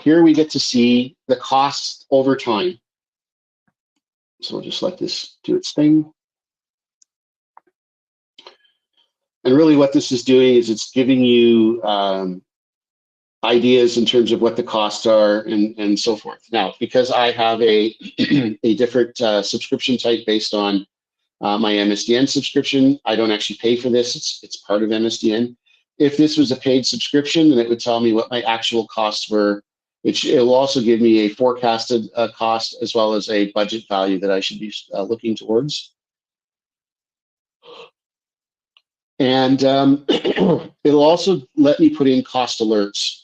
S2: here we get to see the costs over time. So we'll just let this do its thing. And really what this is doing is it's giving you ideas in terms of what the costs are and so forth. Now, because I have a, a different subscription type based on my MSDN subscription, I don't actually pay for this. It's part of MSDN. If this was a paid subscription, then it would tell me what my actual costs were. It will also give me a forecasted cost as well as a budget value that I should be looking towards. And it'll also let me put in cost alerts.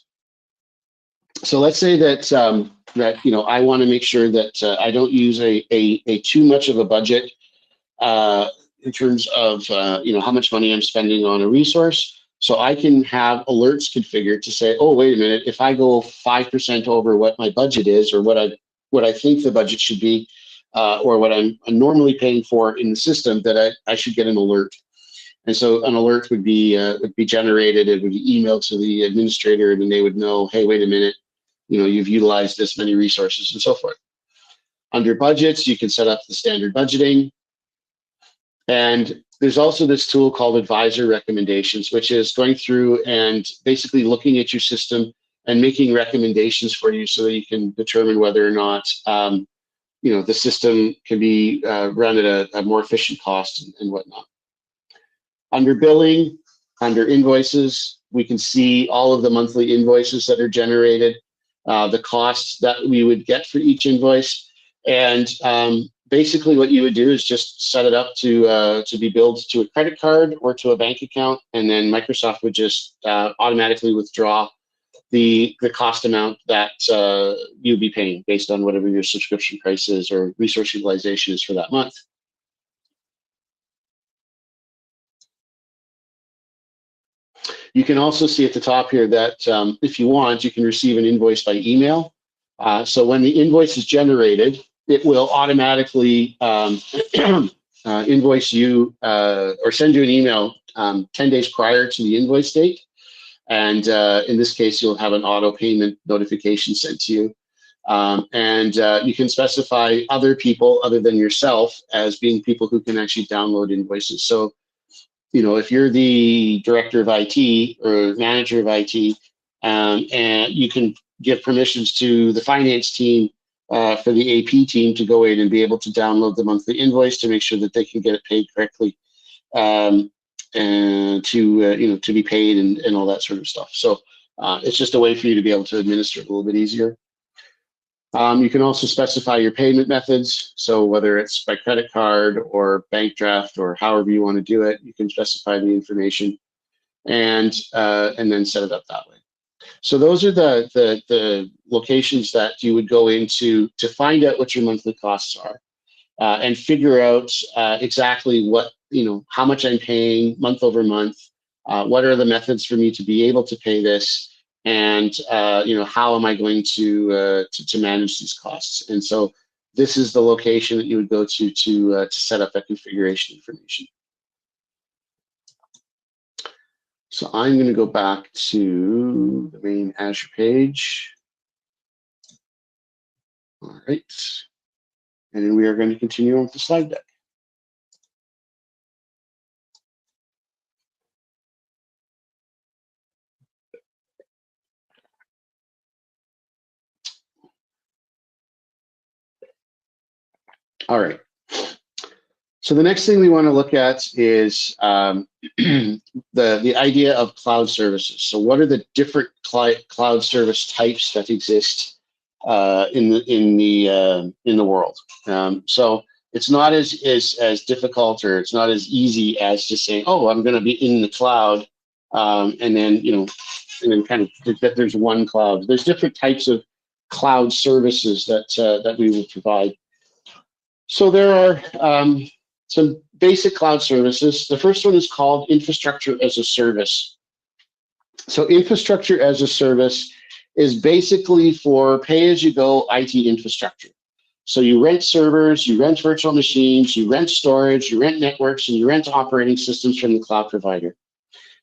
S2: So let's say that that I want to make sure that I don't use a too much of a budget in terms of how much money I'm spending on a resource. So I can have alerts configured to say, oh, wait a minute, if I go 5% over what my budget is, or what I think the budget should be, or what I'm normally paying for in the system, that I should get an alert. And so an alert would be generated. It would be emailed to the administrator, and then they would know, hey, wait a minute, you've utilized this many resources and so forth. Under budgets, you can set up the standard budgeting. And there's also this tool called Advisor Recommendations, which is going through and basically looking at your system and making recommendations for you so that you can determine whether or not the system can be run at a more efficient cost and whatnot. Under billing, under invoices, we can see all of the monthly invoices that are generated, the costs that we would get for each invoice. And basically what you would do is just set it up to be billed to a credit card or to a bank account, and then Microsoft would just automatically withdraw the cost amount that you'd be paying based on whatever your subscription price is or resource utilization is for that month. You can also see at the top here that if you want, you can receive an invoice by email. So when the invoice is generated, it will automatically invoice you or send you an email 10 days prior to the invoice date. And in this case, you'll have an auto payment notification sent to you. And you can specify other people other than yourself as being people who can actually download invoices. So if you're the director of IT or manager of IT, and you can give permissions to the finance team for the AP team to go in and be able to download the monthly invoice to make sure that they can get it paid correctly, and to be paid and all that sort of stuff. So it's just a way for you to be able to administer it a little bit easier. You can also specify your payment methods. So whether it's by credit card or bank draft or however you want to do it, you can specify the information and then set it up that way. So those are the locations that you would go into to find out what your monthly costs are and figure out exactly what, how much I'm paying month over month. What are the methods for me to be able to pay this? And how am I going to manage these costs? And so this is the location that you would go to set up that configuration information. So I'm going to go back to the main Azure page. All right, and then we are going to continue on with the slide deck. All right. So the next thing we want to look at is the idea of cloud services. So what are the different cloud service types that exist in the world? So it's not as difficult, or it's not as easy as just saying, oh, I'm going to be in the cloud, and then kind of that there's one cloud. There's different types of cloud services that we will provide. So there are some basic cloud services. The first one is called Infrastructure as a Service. So Infrastructure as a Service is basically for pay-as-you-go IT infrastructure. So you rent servers, you rent virtual machines, you rent storage, you rent networks, and you rent operating systems from the cloud provider.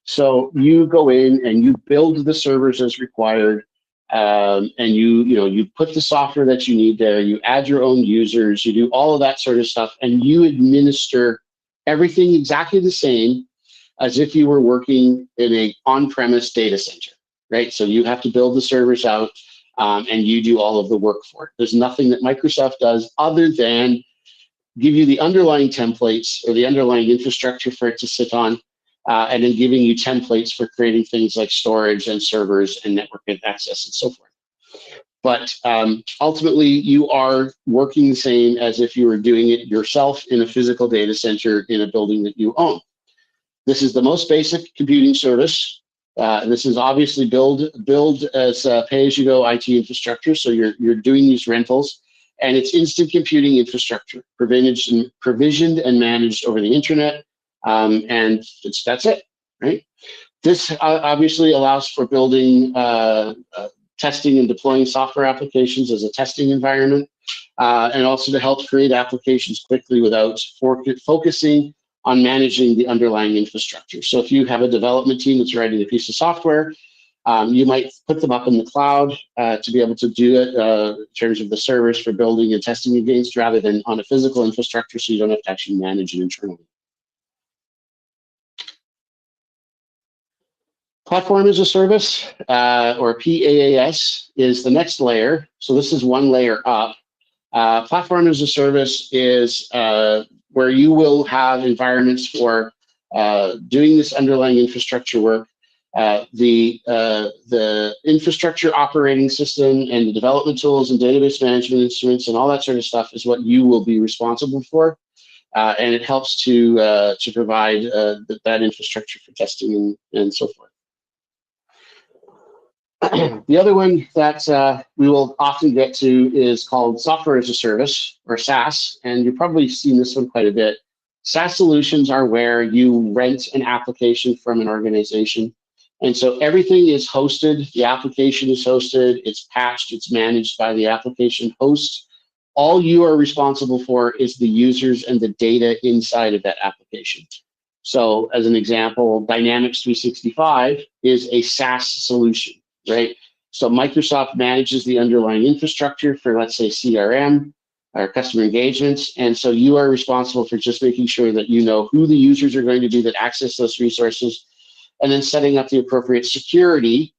S2: So you go in and you build the servers as required. and you put the software that you need there, you add your own users, you do all of that sort of stuff, and you administer everything exactly the same as if you were working in a on-premise data center, right? So you have to build the servers out, and you do all of the work for it. There's nothing that Microsoft does other than give you the underlying templates or the underlying infrastructure for it to sit on, and then giving you templates for creating things like storage and servers and network access and so forth. But ultimately, you are working the same as if you were doing it yourself in a physical data center in a building that you own. This is the most basic computing service. This is obviously build as pay-as-you-go IT infrastructure. So you're doing these rentals, and it's instant computing infrastructure, provisioned and managed over the internet, and that's it, right? This obviously allows for building, testing and deploying software applications as a testing environment, and also to help create applications quickly without focusing on managing the underlying infrastructure. So if you have a development team that's writing a piece of software, you might put them up in the cloud to be able to do it in terms of the servers for building and testing against, rather than on a physical infrastructure, so you don't have to actually manage it internally. Platform as a service, or PaaS, is the next layer. So this is one layer up. Platform as a service is where you will have environments for doing this underlying infrastructure work. The infrastructure operating system and the development tools and database management instruments and all that sort of stuff is what you will be responsible for. And it helps to provide that infrastructure for testing and so forth. The other one that we will often get to is called software as a service, or SaaS, and you've probably seen this one quite a bit. SaaS solutions are where you rent an application from an organization, and so everything is hosted, the application is hosted, it's patched, it's managed by the application host. All you are responsible for is the users and the data inside of that application. So as an example, Dynamics 365 is a SaaS solution, right? So Microsoft manages the underlying infrastructure for, let's say, CRM or customer engagements. And so you are responsible for just making sure that you know who the users are going to be that access those resources, and then setting up the appropriate security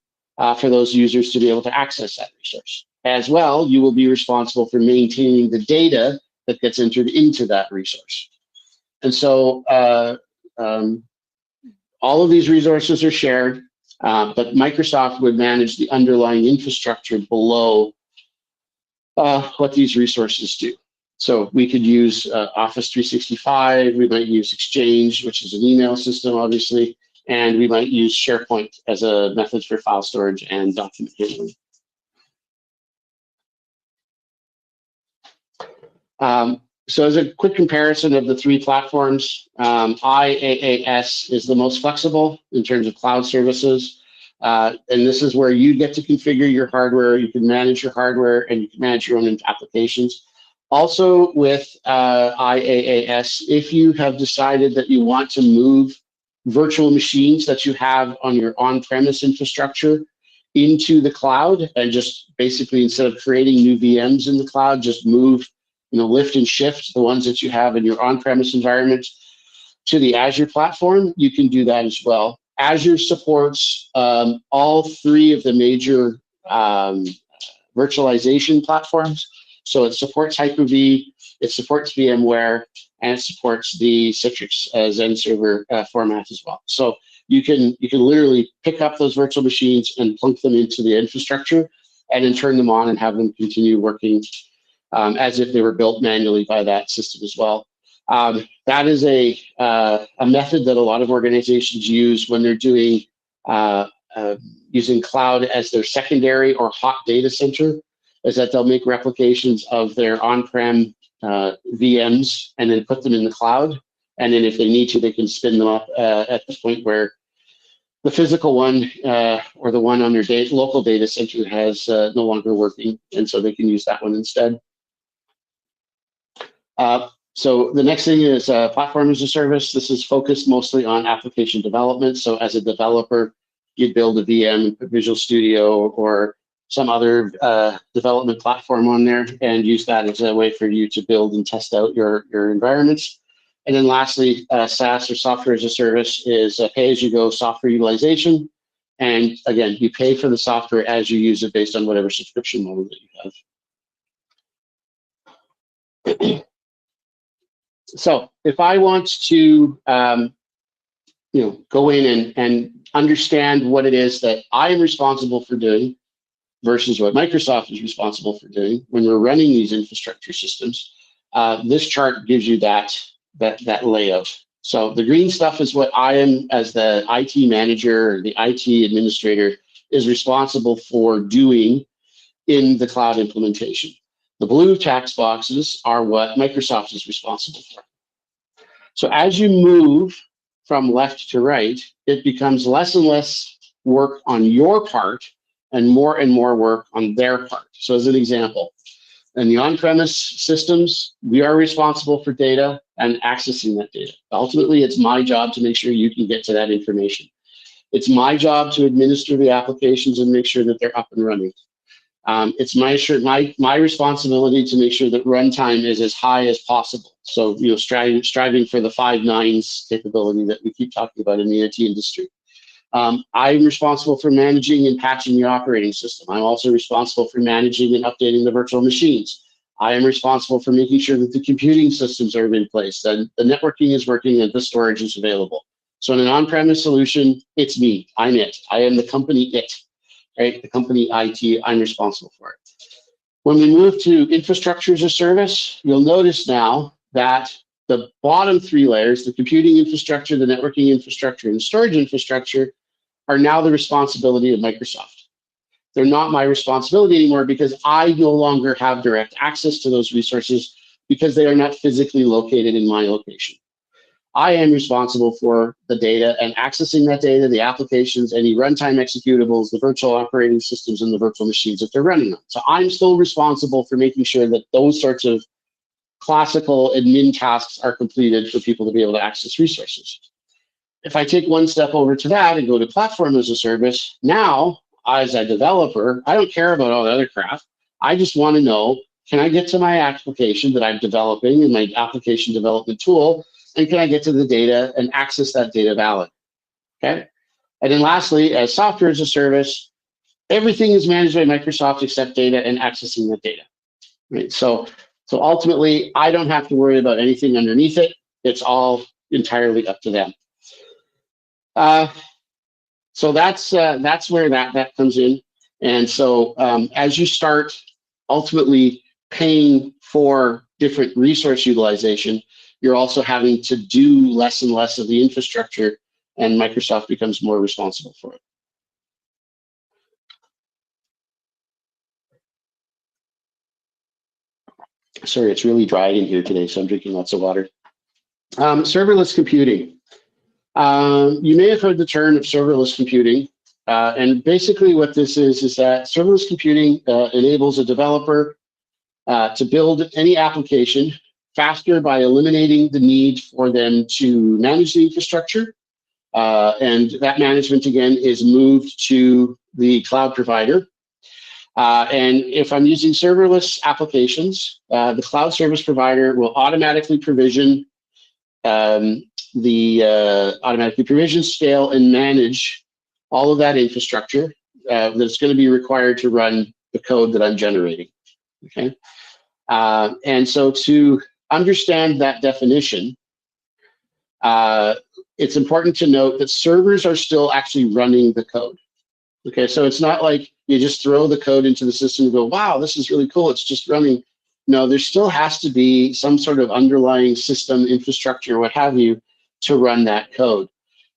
S2: for those users to be able to access that resource. As well, you will be responsible for maintaining the data that gets entered into that resource. And so all of these resources are shared. But Microsoft would manage the underlying infrastructure below what these resources do. So we could use Office 365, we might use Exchange, which is an email system, obviously, and we might use SharePoint as a method for file storage and document handling. So as a quick comparison of the three platforms, IaaS is the most flexible in terms of cloud services. And this is where you get to configure your hardware, you can manage your hardware, and you can manage your own applications. Also with IaaS, if you have decided that you want to move virtual machines that you have on your on-premise infrastructure into the cloud, and just basically, instead of creating new VMs in the cloud, just move, lift and shift the ones that you have in your on-premise environment to the Azure platform, you can do that as well. Azure supports all three of the major virtualization platforms. So it supports Hyper-V, it supports VMware, and it supports the Citrix Xen server format as well. So you can literally pick up those virtual machines and plunk them into the infrastructure, and then turn them on and have them continue working as if they were built manually by that system as well. That is a method that a lot of organizations use when they're doing using cloud as their secondary or hot data center, is that they'll make replications of their on-prem VMs and then put them in the cloud. And then if they need to, they can spin them up at the point where the physical one or the one on their local data center has no longer working, and so they can use that one instead. So the next thing is platform as a service. This is focused mostly on application development. So as a developer, you'd build a VM in Visual Studio or some other development platform on there and use that as a way for you to build and test out your environments. And then lastly, SaaS or software as a service is a pay-as-you-go software utilization. And again, you pay for the software as you use it based on whatever subscription model that you have. So if I want to go in and understand what it is that I am responsible for doing versus what Microsoft is responsible for doing when we're running these infrastructure systems, this chart gives you that layout. So the green stuff is what I am, as the IT manager or the IT administrator, is responsible for doing in the cloud implementation. The blue tax boxes are what Microsoft is responsible for. So as you move from left to right, it becomes less and less work on your part and more work on their part. So as an example, in the on-premise systems, we are responsible for data and accessing that data. Ultimately, it's my job to make sure you can get to that information. It's my job to administer the applications and make sure that they're up and running. It's my responsibility to make sure that runtime is as high as possible. So, striving for the 5 nines capability that we keep talking about in the IT industry. I'm responsible for managing and patching the operating system. I'm also responsible for managing and updating the virtual machines. I am responsible for making sure that the computing systems are in place, that the networking is working, and the storage is available. So in an on-premise solution, it's me. I'm it. I am the company it, right? The company IT, I'm responsible for it. When we move to infrastructure as a service, you'll notice now that the bottom 3 layers, the computing infrastructure, the networking infrastructure, and the storage infrastructure, are now the responsibility of Microsoft. They're not my responsibility anymore because I no longer have direct access to those resources because they are not physically located in my location. I am responsible for the data and accessing that data, the applications, any runtime executables, the virtual operating systems, and the virtual machines that they're running on. So I'm still responsible for making sure that those sorts of classical admin tasks are completed for people to be able to access resources. If I take one step over to that and go to platform as a service, now as a developer, I don't care about all the other crap. I just want to know, can I get to my application that I'm developing in my application development tool, and can I get to the data and access that data valid? Okay. And then lastly, as software as a service, everything is managed by Microsoft except data and accessing that data. Right. So ultimately, I don't have to worry about anything underneath it. It's all entirely up to them. So that's where that comes in. And so as you start ultimately paying for different resource utilization, you're also having to do less and less of the infrastructure, and Microsoft becomes more responsible for it. Sorry, it's really dry in here today, so I'm drinking lots of water. Serverless computing. You may have heard the term of serverless computing, and basically what this is that serverless computing enables a developer to build any application faster by eliminating the need for them to manage the infrastructure, and that management again is moved to the cloud provider. And if I'm using serverless applications, the cloud service provider will automatically provision scale, and manage all of that infrastructure that's going to be required to run the code that I'm generating. Okay, and so to understand that definition, it's important to note that servers are still actually running the code. Okay, so it's not like you just throw the code into the system and go, wow, this is really cool, it's just running. No, there still has to be some sort of underlying system, infrastructure, what have you, to run that code.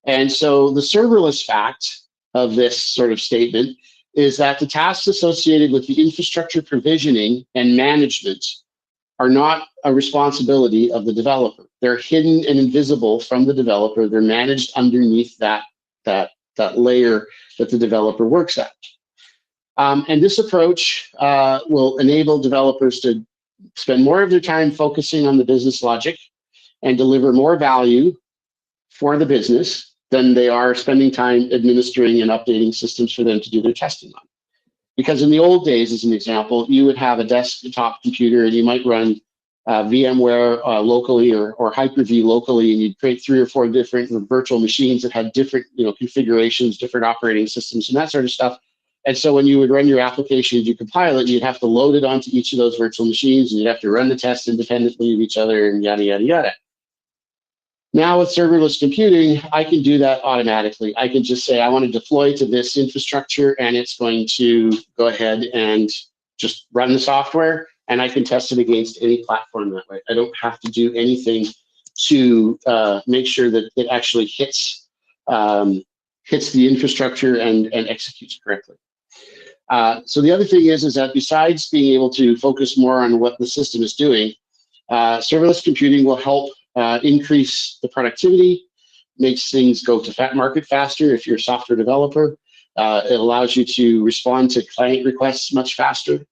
S2: And so the serverless fact of this sort of statement is that the tasks associated with the infrastructure provisioning and management are not a responsibility of the developer. They're hidden and invisible from the developer. They're managed underneath that layer that the developer works at. And this approach will enable developers to spend more of their time focusing on the business logic and deliver more value for the business than they are spending time administering and updating systems for them to do their testing on. Because in the old days, as an example, you would have a desktop computer and you might run VMware locally or Hyper-V locally, and you'd create 3 or 4 different virtual machines that had different configurations, different operating systems, and that sort of stuff. And so when you would run your application, you compile it, you'd have to load it onto each of those virtual machines, and you'd have to run the tests independently of each other, and yada, yada, yada. Now with serverless computing, I can do that automatically. I can just say, I want to deploy to this infrastructure, and it's going to go ahead and just run the software, and I can test it against any platform that way. I don't have to do anything to make sure that it actually hits the infrastructure and executes correctly. So the other thing is that besides being able to focus more on what the system is doing, serverless computing will help increase the productivity, makes things go to market faster if you're a software developer. It allows you to respond to client requests much faster.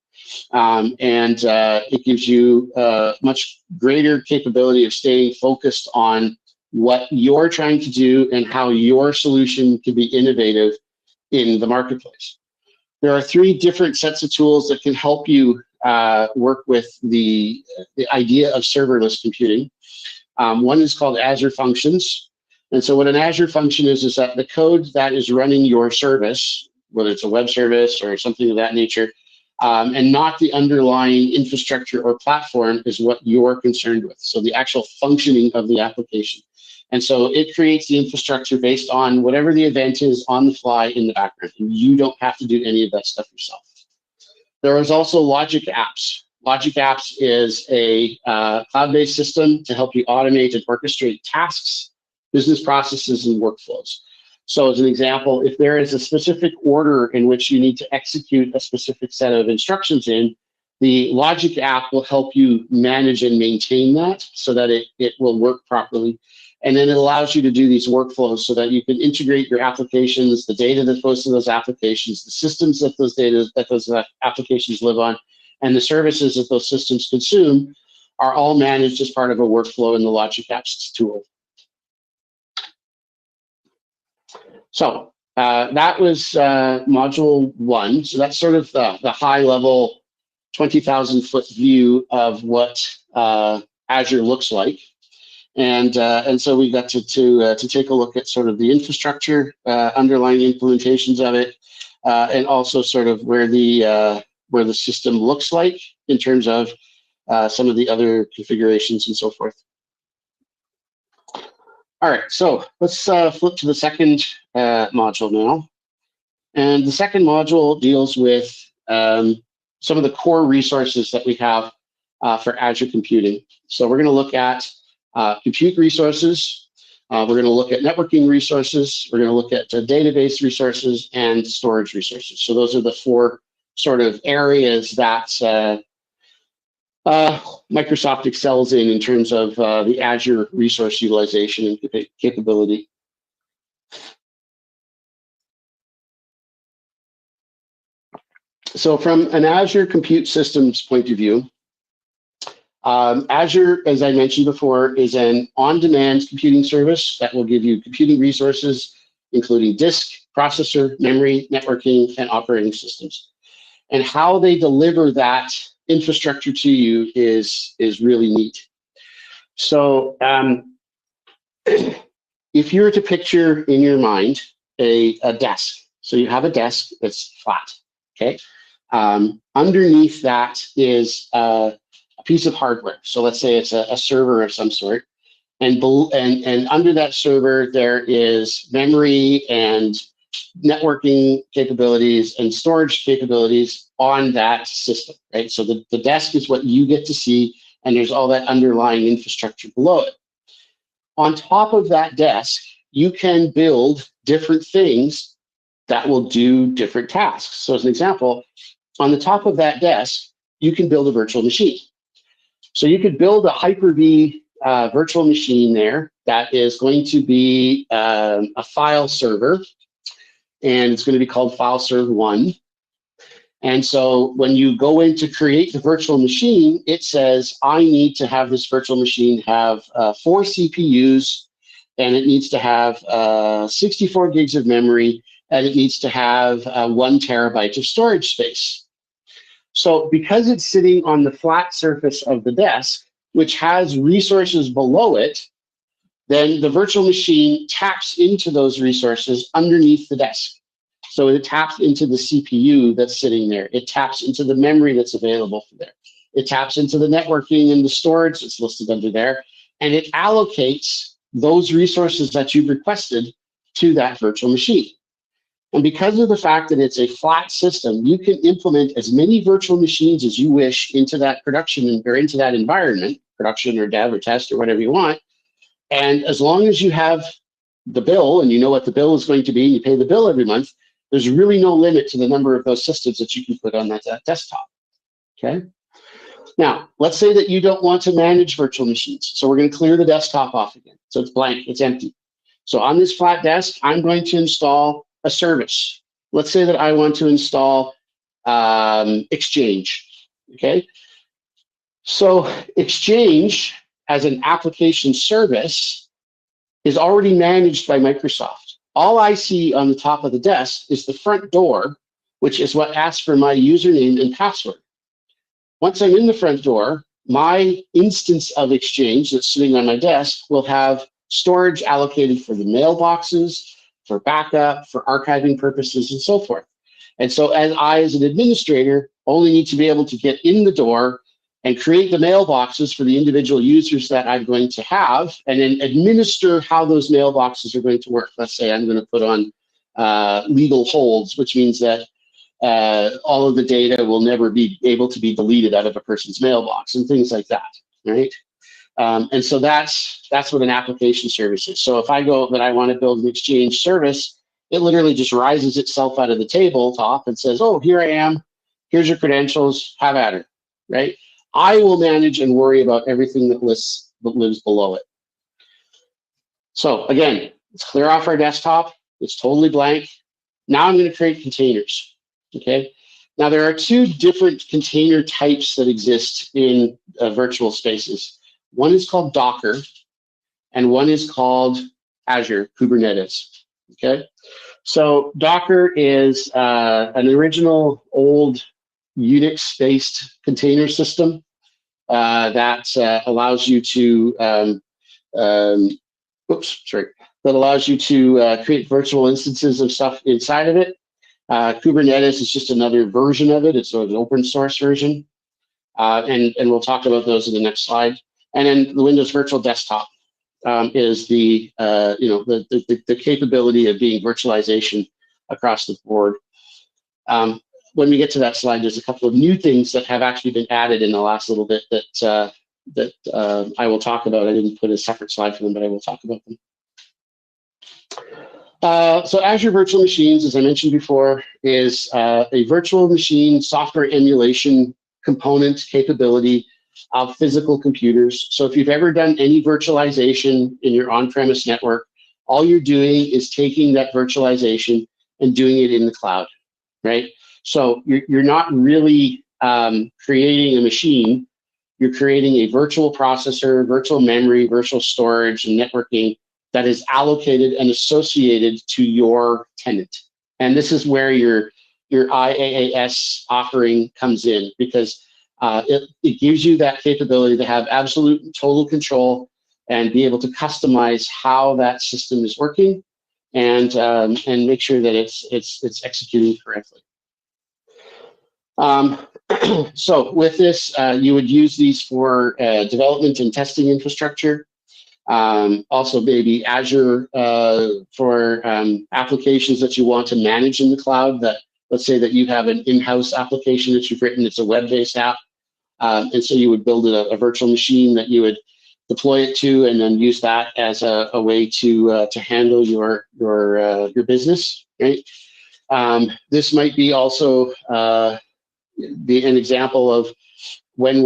S2: And it gives you much greater capability of staying focused on what you're trying to do and how your solution can be innovative in the marketplace. There are 3 different sets of tools that can help you work with the idea of serverless computing. One is called Azure Functions. And so what an Azure function is that the code that is running your service, whether it's a web service or something of that nature, and not the underlying infrastructure or platform, is what you're concerned with. So the actual functioning of the application. And so it creates the infrastructure based on whatever the event is on the fly in the background. And you don't have to do any of that stuff yourself. There is also Logic Apps. Logic Apps is a cloud-based system to help you automate and orchestrate tasks, business processes, and workflows. So as an example, if there is a specific order in which you need to execute a specific set of instructions in, the Logic app will help you manage and maintain that so that it will work properly. And then it allows you to do these workflows so that you can integrate your applications, the data that goes to those applications, the systems that those applications live on, and the services that those systems consume are all managed as part of a workflow in the Logic Apps tool. So that was module 1. So that's sort of the high level 20,000-foot view of what Azure looks like. And so we got to take a look at sort of the infrastructure, underlying implementations of it, and also sort of where the system looks like in terms of some of the other configurations and so forth. All right, so let's flip to the second module now. And the second module deals with some of the core resources that we have for Azure computing. So we're going to look at compute resources. We're going to look at networking resources. We're going to look at database resources and storage resources. So those are the 4 sort of areas that Microsoft excels in terms of the Azure resource utilization and capability. So from an Azure compute systems point of view, Azure, as I mentioned before, is an on-demand computing service that will give you computing resources, including disk, processor, memory, networking, and operating systems. And how they deliver that infrastructure to you is really neat. So if you were to picture in your mind a desk, so you have a desk that's flat, okay? Underneath that is a piece of hardware. So let's say it's a server of some sort. And under that server, there is memory and networking capabilities and storage capabilities on that system, right? So the desk is what you get to see, and there's all that underlying infrastructure below it. On top of that desk, you can build different things that will do different tasks. So as an example, on the top of that desk, you can build a virtual machine. So you could build a Hyper-V virtual machine there that is going to be a file server, and it's going to be called FileServe1. And so when you go in to create the virtual machine, it says, I need to have this virtual machine have 4 CPUs, and it needs to have 64 gigs of memory, and it needs to have 1 terabyte of storage space. So because it's sitting on the flat surface of the desk, which has resources below it, then the virtual machine taps into those resources underneath the desk. So it taps into the CPU that's sitting there. It taps into the memory that's available for there. It taps into the networking and the storage that's listed under there, and it allocates those resources that you've requested to that virtual machine. And because of the fact that it's a flat system, you can implement as many virtual machines as you wish into that production or into that environment, production or dev or test or whatever you want. And as long as you have the bill and you know what the bill is going to be, and you pay the bill every month, there's really no limit to the number of those systems that you can put on that desktop, okay? Now, let's say that you don't want to manage virtual machines. So we're going to clear the desktop off again. So it's blank, it's empty. So on this flat desk, I'm going to install a service. Let's say that I want to install Exchange, okay? So Exchange as an application service is already managed by Microsoft. All I see on the top of the desk is the front door, which is what asks for my username and password. Once I'm in the front door, my instance of Exchange that's sitting on my desk will have storage allocated for the mailboxes, for backup, for archiving purposes, and so forth. And so as an administrator, only need to be able to get in the door and create the mailboxes for the individual users that I'm going to have, and then administer how those mailboxes are going to work. Let's say I'm going to put on legal holds, which means that all of the data will never be able to be deleted out of a person's mailbox and things like that, right? And so that's what an application service is. So if I go that I want to build an Exchange service, it literally just rises itself out of the tabletop and says, oh, here I am, here's your credentials, have at it, right? I will manage and worry about everything that lives below it. So again, let's clear off our desktop. It's totally blank. Now I'm going to create containers, okay? Now there are 2 different container types that exist in virtual spaces. One is called Docker, and one is called Azure Kubernetes, okay? So Docker is an original old Unix-based container system that allows you to that allows you to create virtual instances of stuff inside of it. Kubernetes is just another version of it. It's an open source version, and we'll talk about those in the next slide. And then the Windows Virtual Desktop is the the capability of being virtualization across the board. When we get to that slide, there's a couple of new things that have actually been added in the last little bit that I will talk about. I didn't put a separate slide for them, but I will talk about them. So Azure Virtual Machines, as I mentioned before, is a virtual machine software emulation component capability of physical computers. So if you've ever done any virtualization in your on-premise network, all you're doing is taking that virtualization and doing it in the cloud, right? So you're not really creating a machine. You're creating a virtual processor, virtual memory, virtual storage, and networking that is allocated and associated to your tenant. And this is where your IaaS offering comes in, because it gives you that capability to have absolute and total control and be able to customize how that system is working and make sure that it's executing correctly. So with this, you would use these for development and testing infrastructure. Also maybe Azure for applications that you want to manage in the cloud. That, let's say that you have an in-house application that you've written, it's a web-based app. And so you would build a virtual machine that you would deploy it to, and then use that as a way to handle your business, right? This might be also be an example of when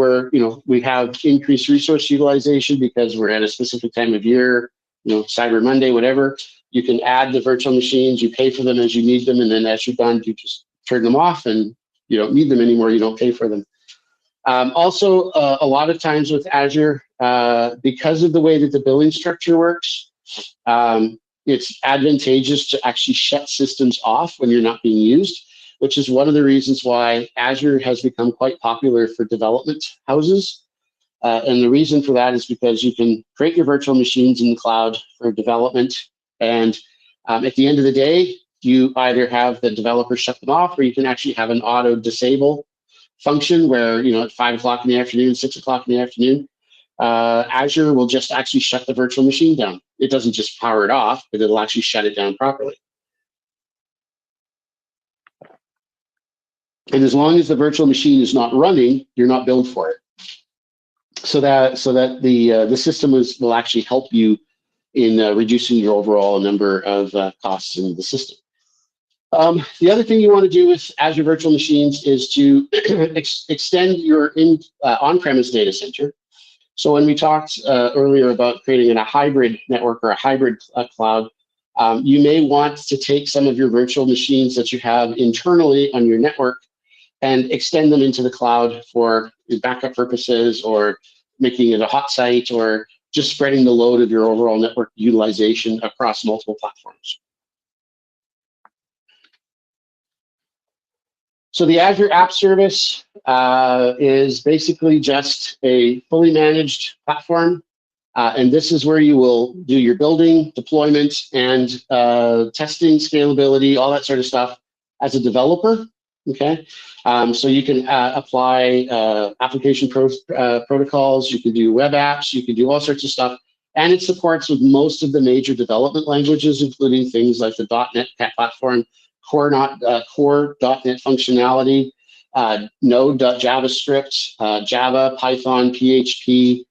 S2: we have increased resource utilization because we're at a specific time of year, Cyber Monday, whatever. You can add the virtual machines, you pay for them as you need them, and then as you're done, you just turn them off and you don't need them anymore, you don't pay for them. Also, a lot of times with Azure, because of the way that the billing structure works, it's advantageous to actually shut systems off when you're not being used, which is one of the reasons why Azure has become quite popular for development houses. And the reason for that is because you can create your virtual machines in the cloud for development. And at the end of the day, you either have the developer shut them off, or you can actually have an auto disable function where, at 5 o'clock in the afternoon, 6 o'clock in the afternoon, Azure will just actually shut the virtual machine down. It doesn't just power it off, but it'll actually shut it down properly. And as long as the virtual machine is not running, you're not billed for it. So that the system will actually help you in reducing your overall number of costs in the system. The other thing you want to do with Azure Virtual Machines is to extend your on-premise data center. So when we talked earlier about creating a hybrid network or a hybrid cloud, you may want to take some of your virtual machines that you have internally on your network and extend them into the cloud for backup purposes, or making it a hot site, or just spreading the load of your overall network utilization across multiple platforms. So the Azure App Service is basically just a fully managed platform. And this is where you will do your building, deployment, and testing, scalability, all that sort of stuff as a developer. Okay, so you can apply application protocols, you can do web apps, you can do all sorts of stuff. And it supports with most of the major development languages, including things like the .NET platform, core .NET functionality, Node.JavaScript, Java, Python, PHP,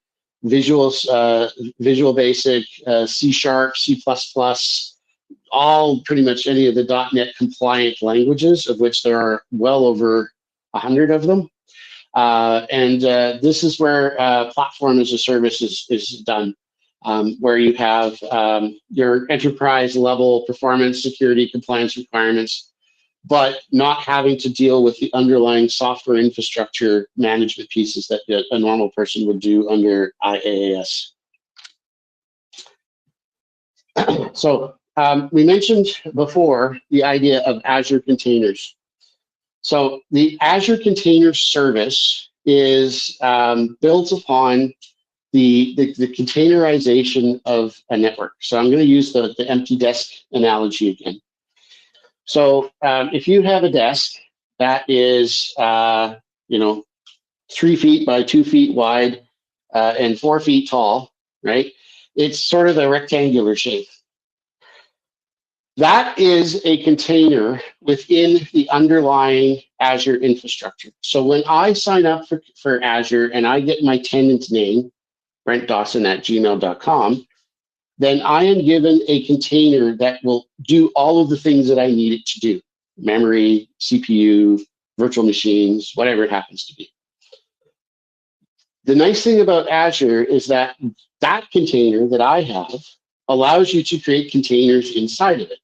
S2: Visual Basic, C#, C++, all pretty much any of the .NET compliant languages, of which there are well over 100 of them. This is where platform as a service is done, where you have your enterprise level performance, security, compliance requirements, but not having to deal with the underlying software infrastructure management pieces that a normal person would do under IaaS. So we mentioned before the idea of Azure containers. So the Azure Container Service is built upon the containerization of a network. So I'm going to use the empty desk analogy again. So if you have a desk that is 3 feet by 2 feet wide and 4 feet tall, right? It's sort of a rectangular shape. That is a container within the underlying Azure infrastructure. So when I sign up for Azure and I get my tenant name, Brent Dawson at gmail.com, then I am given a container that will do all of the things that I need it to do: memory, CPU, virtual machines, whatever it happens to be. The nice thing about Azure is that that container that I have allows you to create containers inside of it.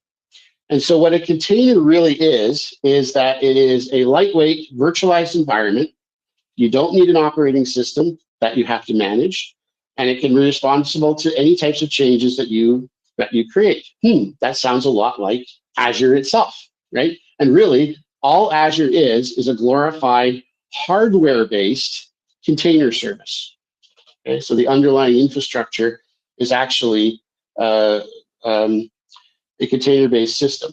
S2: And so what a container really is that it is a lightweight virtualized environment. You don't need an operating system that you have to manage, and it can be responsible to any types of changes that you create. That sounds a lot like Azure itself, right? And really, all Azure is a glorified hardware-based container service. Okay, so the underlying infrastructure is actually a container-based system.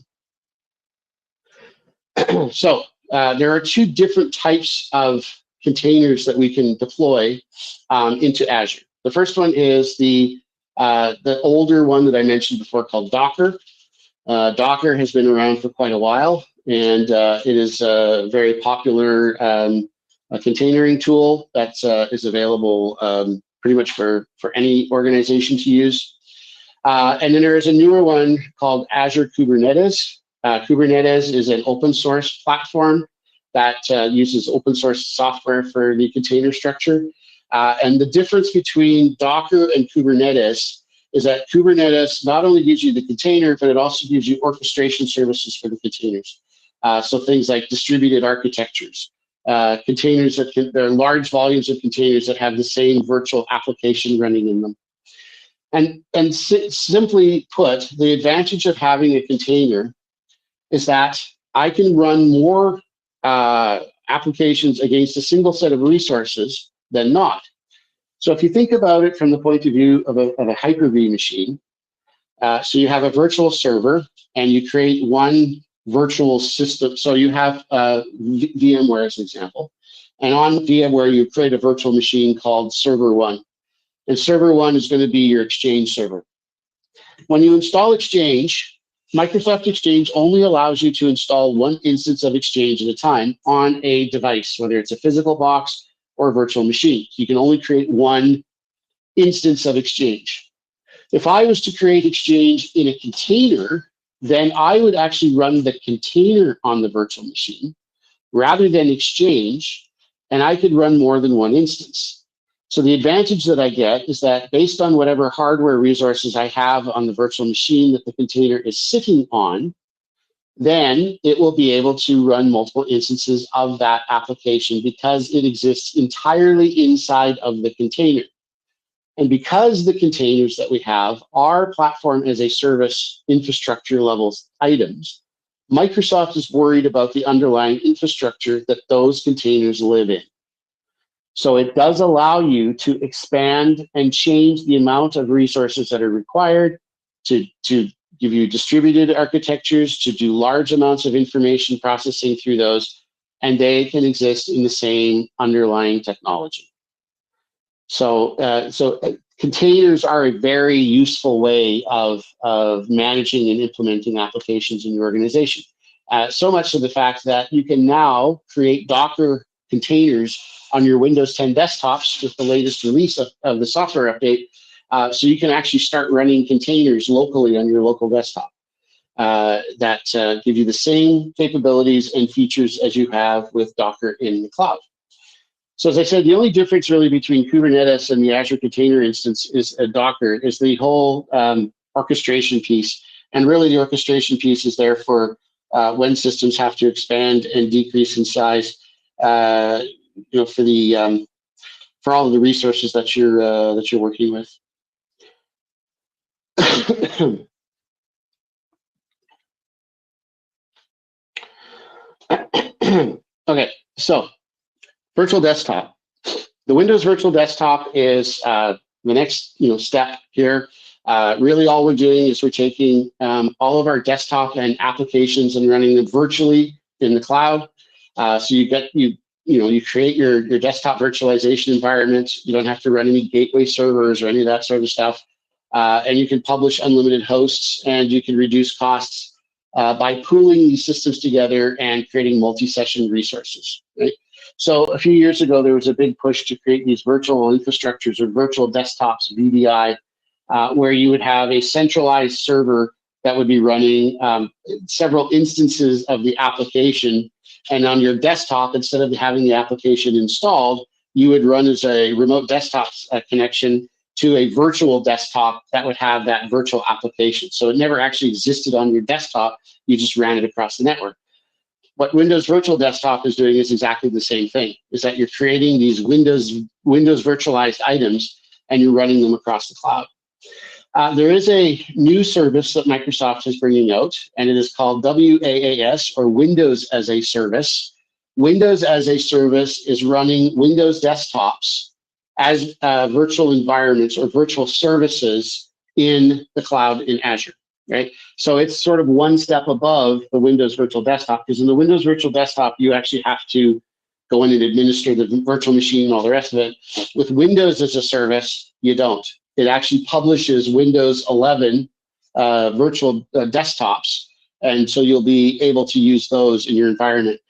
S2: So there are 2 different types of containers that we can deploy into Azure. The first one is the older one that I mentioned before, called Docker. Docker has been around for quite a while, and it is a very popular containering tool that is available pretty much for any organization to use. And then there is a newer one called Azure Kubernetes. Kubernetes is an open source platform that uses open source software for the container structure. And the difference between Docker and Kubernetes is that Kubernetes not only gives you the container, but it also gives you orchestration services for the containers. So things like distributed architectures, containers there are large volumes of containers that have the same virtual application running in them. And simply put, the advantage of having a container is that I can run more applications against a single set of resources than not. So if you think about it from the point of view of a Hyper-V machine, so you have a virtual server and you create one virtual system. So you have VMware as an example. And on VMware, you create a virtual machine called Server 1. And Server 1 is going to be your Exchange server. When you install Exchange, Microsoft Exchange only allows you to install one instance of Exchange at a time on a device, whether it's a physical box or a virtual machine. You can only create one instance of Exchange. If I was to create Exchange in a container, then I would actually run the container on the virtual machine rather than Exchange, and I could run more than one instance. So the advantage that I get is that based on whatever hardware resources I have on the virtual machine that the container is sitting on, then it will be able to run multiple instances of that application because it exists entirely inside of the container. And because the containers that we have are platform as a service infrastructure level items, Microsoft is worried about the underlying infrastructure that those containers live in. So it does allow you to expand and change the amount of resources that are required to give you distributed architectures, to do large amounts of information processing through those, and they can exist in the same underlying technology. So containers are a very useful way of managing and implementing applications in your organization. So much to the fact that you can now create Docker containers on your Windows 10 desktops with the latest release of the software update. So you can actually start running containers locally on your local desktop that give you the same capabilities and features as you have with Docker in the cloud. So as I said, the only difference really between Kubernetes and the Azure Container Instance is Docker is the whole orchestration piece. And really the orchestration piece is there for when systems have to expand and decrease in size, for all of the resources that you're working with. Okay, so virtual desktop. The Windows Virtual Desktop is the next step here. Really, all we're doing is we're taking all of our desktop and applications and running them virtually in the cloud. So you create your desktop virtualization environment. You don't have to run any gateway servers or any of that sort of stuff. And you can publish unlimited hosts, and you can reduce costs by pooling these systems together and creating multi-session resources. Right? So a few years ago, there was a big push to create these virtual infrastructures or virtual desktops, VDI, where you would have a centralized server that would be running several instances of the application. And on your desktop, instead of having the application installed, you would run as a remote desktop connection to a virtual desktop that would have that virtual application. So it never actually existed on your desktop. You just ran it across the network. What Windows Virtual Desktop is doing is exactly the same thing, is that you're creating these Windows virtualized items and you're running them across the cloud. There is a new service that Microsoft is bringing out, and it is called WAAS, or Windows as a Service. Windows as a Service is running Windows desktops as virtual environments or virtual services in the cloud in Azure. Right? So it's sort of one step above the Windows Virtual Desktop, because in the Windows Virtual Desktop, you actually have to go in and administer the virtual machine and all the rest of it. With Windows as a service, you don't. It actually publishes Windows 11 virtual desktops, and so you'll be able to use those in your environment.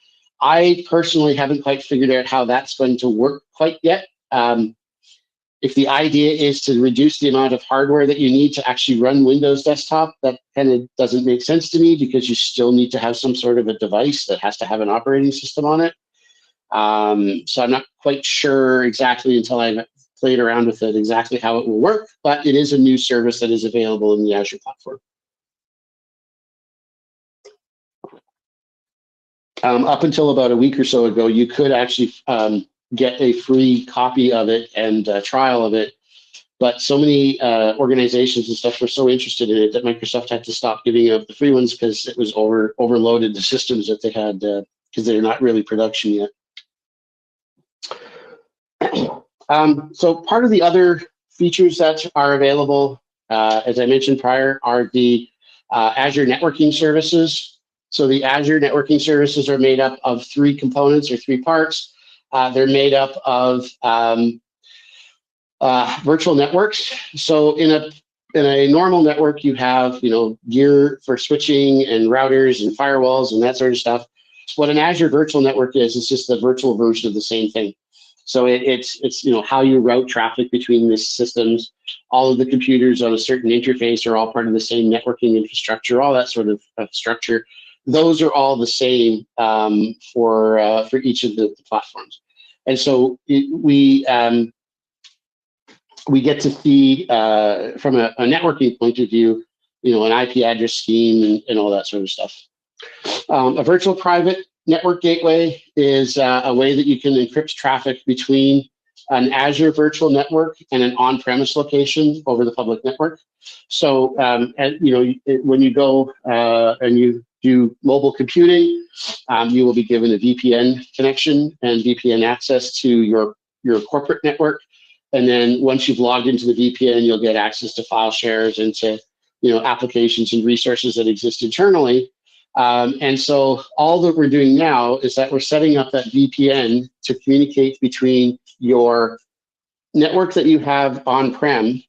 S2: I personally haven't quite figured out how that's going to work quite yet. If the idea is to reduce the amount of hardware that you need to actually run Windows Desktop, that kind of doesn't make sense to me, because you still need to have some sort of a device that has to have an operating system on it. So I'm not quite sure exactly, until I've played around with it, exactly how it will work, but it is a new service that is available in the Azure platform. Up until about a week or so ago, you could actually get a free copy of it and a trial of it but so many organizations and stuff were so interested in it that Microsoft had to stop giving out the free ones because it was overloaded the systems that they had because they're not really production yet. So part of the other features that are available, as I mentioned prior, are the Azure networking services. So the Azure networking services are made up of 3 components or 3 parts. They're made up of virtual networks. So in a normal network, you have gear for switching and routers and firewalls and that sort of stuff. What an Azure virtual network is just the virtual version of the same thing. So it's how you route traffic between these systems. All of the computers on a certain interface are all part of the same networking infrastructure, all that sort of structure. Those are all the same for each of the platforms. And so we get to see from a networking point of view, an IP address scheme and all that sort of stuff. A virtual private network gateway is a way that you can encrypt traffic between an Azure virtual network and an on-premise location over the public network. So, when you go and you do mobile computing, you will be given a VPN connection and VPN access to your corporate network. And then once you've logged into the VPN, you'll get access to file shares and to applications and resources that exist internally. And so all that we're doing now is that we're setting up that VPN to communicate between your network that you have on-prem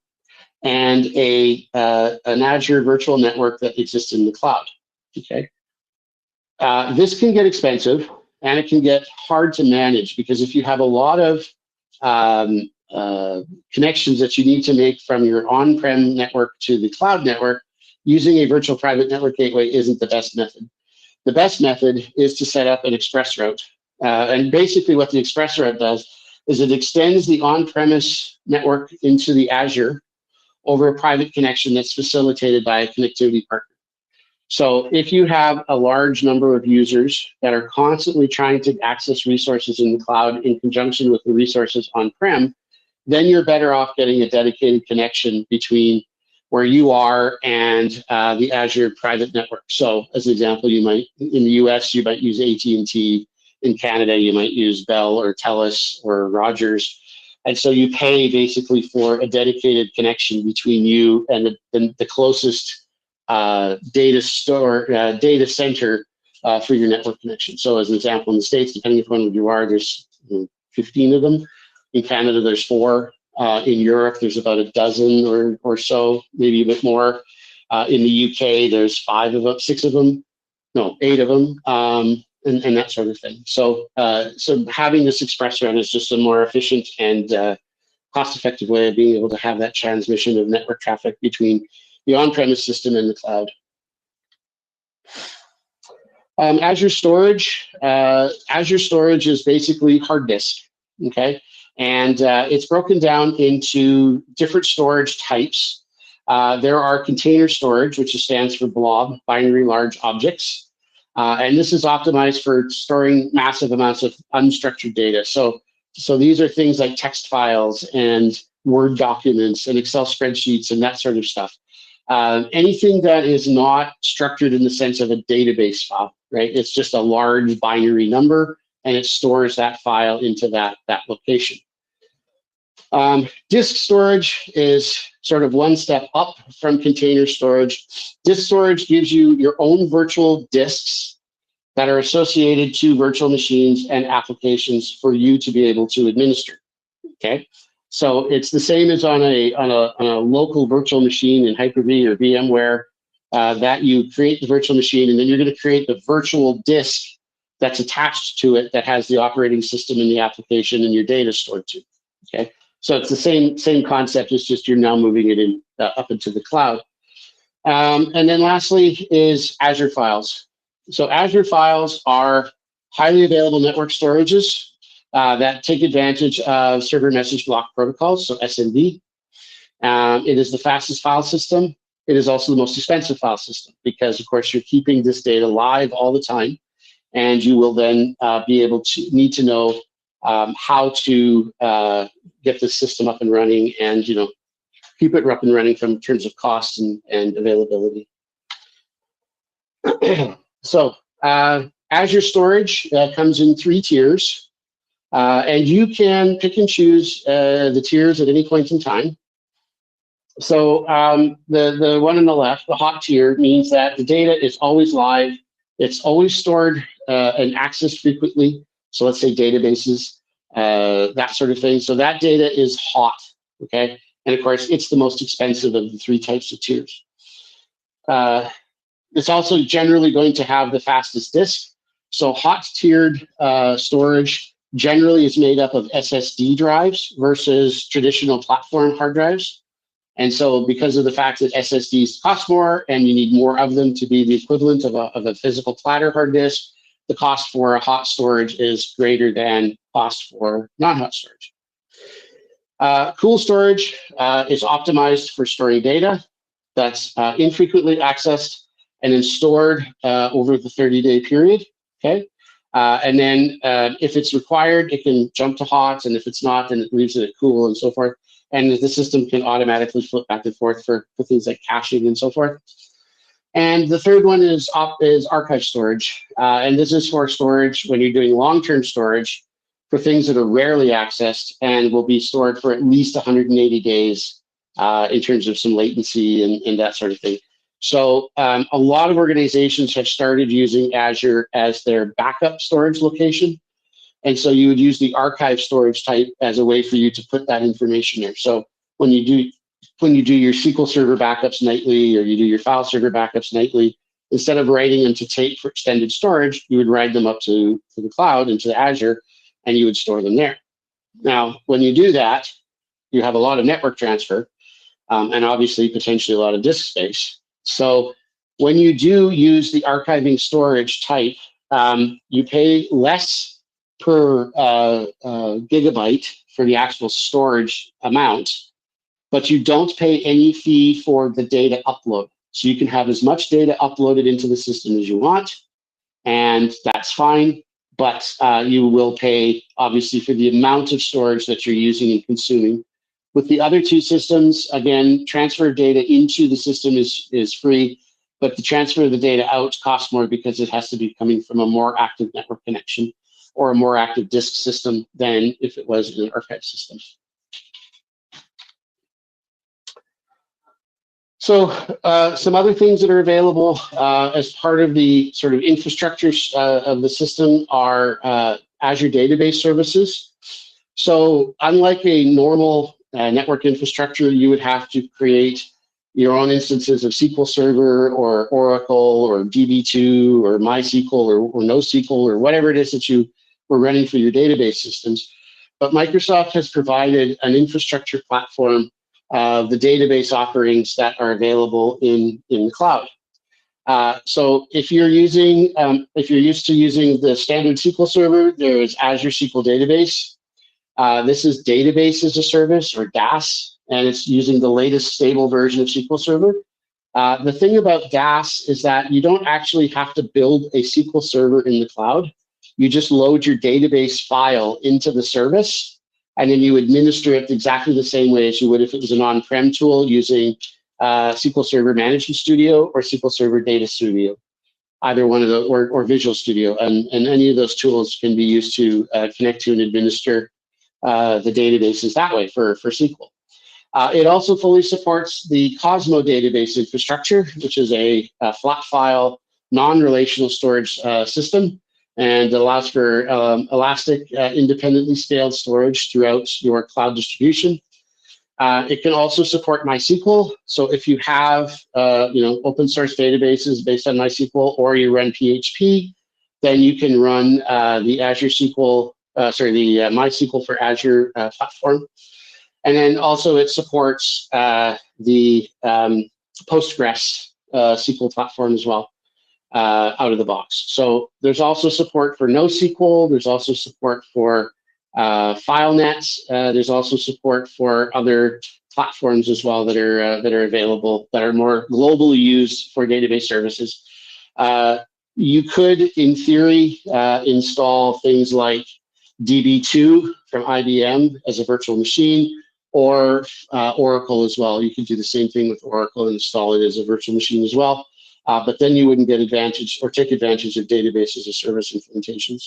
S2: and an Azure virtual network that exists in the cloud. Okay. This can get expensive and it can get hard to manage because if you have a lot of connections that you need to make from your on-prem network to the cloud network, using a virtual private network gateway isn't the best method. The best method is to set up an express route. And basically what the express route does is it extends the on-premise network into the Azure over a private connection that's facilitated by a connectivity partner. So if you have a large number of users that are constantly trying to access resources in the cloud in conjunction with the resources on-prem, then you're better off getting a dedicated connection between where you are and the Azure private network. So as an example, you might, in the US, you might use AT&T. In Canada, you might use Bell or TELUS or Rogers. And so you pay basically for a dedicated connection between you and the closest data center for your network connection. So as an example, in the States, depending upon where you are, there's 15 of them. In Canada, there's 4. In Europe, there's about a dozen or so, maybe a bit more. In the UK, there's 8 of them, and that sort of thing. So, so having this express route is just a more efficient and cost-effective way of being able to have that transmission of network traffic between the on-premise system and the cloud. Azure Storage. Azure Storage is basically hard disk, okay? And it's broken down into different storage types. There are container storage, which stands for blob, binary large objects. And this is optimized for storing massive amounts of unstructured data. So these are things like text files and Word documents and Excel spreadsheets and that sort of stuff. Anything that is not structured in the sense of a database file, right? It's just a large binary number and it stores that file into that location. Disk storage is sort of one step up from container storage. Disk storage gives you your own virtual disks that are associated to virtual machines and applications for you to be able to administer. Okay, so it's the same as on a local virtual machine in Hyper-V or VMware that you create the virtual machine and then you're going to create the virtual disk that's attached to it that has the operating system and the application and your data stored to. Okay. So it's the same concept, it's just you're now moving it in up into the cloud. And then lastly is Azure Files. So Azure Files are highly available network storages that take advantage of server message block protocols, so SMB. It is the fastest file system. It is also the most expensive file system because, of course, you're keeping this data live all the time, and you will then need to know how to get the system up and running and keep it up and running from terms of cost and availability. So Azure Storage comes in 3 tiers, and you can pick and choose the tiers at any point in time. So the one on the left, the hot tier, means that the data is always live. It's always stored and accessed frequently. So let's say databases, that sort of thing. So that data is hot, okay? And of course, it's the most expensive of the 3 types of tiers. It's also generally going to have the fastest disk. So hot tiered storage generally is made up of SSD drives versus traditional platform hard drives. And so because of the fact that SSDs cost more and you need more of them to be the equivalent of a physical platter hard disk, the cost for a hot storage is greater than cost for non-hot storage. Cool storage is optimized for storing data that's infrequently accessed and then stored over the 30-day period, okay? And then if it's required, it can jump to hot, and if it's not, then it leaves it at cool and so forth. And the system can automatically flip back and forth for things like caching and so forth. And the third one is archive storage. And this is for storage when you're doing long-term storage for things that are rarely accessed and will be stored for at least 180 days in terms of some latency and that sort of thing. So a lot of organizations have started using Azure as their backup storage location. And so you would use the archive storage type as a way for you to put that information there. So when you do your SQL Server backups nightly, or you do your file server backups nightly, instead of writing them to tape for extended storage, you would write them up to the cloud, into Azure, and you would store them there. Now, when you do that, you have a lot of network transfer, and obviously potentially a lot of disk space. So when you do use the archiving storage type, you pay less per gigabyte for the actual storage amount, but you don't pay any fee for the data upload. So you can have as much data uploaded into the system as you want, and that's fine, but you will pay, obviously, for the amount of storage that you're using and consuming. With the other 2 systems, again, transfer of data into the system is free, but the transfer of the data out costs more because it has to be coming from a more active network connection or a more active disk system than if it was an archive system. So some other things that are available as part of the sort of infrastructure of the system are Azure database services. So unlike a normal network infrastructure, you would have to create your own instances of SQL Server or Oracle or DB2 or MySQL or NoSQL or whatever it is that you were running for your database systems. But Microsoft has provided an infrastructure platform of the database offerings that are available in the cloud. So if you're used to using the standard SQL Server, there is Azure SQL Database. This is Database as a Service, or DAS, and it's using the latest stable version of SQL Server. The thing about DAS is that you don't actually have to build a SQL Server in the cloud. You just load your database file into the service, and then you administer it exactly the same way as you would if it was an on-prem tool using SQL Server Management Studio or SQL Server Data Studio, either one of those, or Visual Studio. And any of those tools can be used to connect to and administer the databases that way for SQL. It also fully supports the Cosmo database infrastructure, which is a flat file, non-relational storage system, and allows for elastic, independently scaled storage throughout your cloud distribution. It can also support MySQL. So if you have open source databases based on MySQL, or you run PHP, then you can run the Azure SQL, the MySQL for Azure platform. And then also it supports the Postgres SQL platform as well out of the box. So there's also support for NoSQL. There's also support for FileNet. There's also support for other platforms as well that are available, that are more globally used for database services. You could, in theory, install things like DB2 from IBM as a virtual machine, or Oracle as well. You can do the same thing with Oracle and install it as a virtual machine as well. But then you wouldn't get advantage or take advantage of database as a service implementations.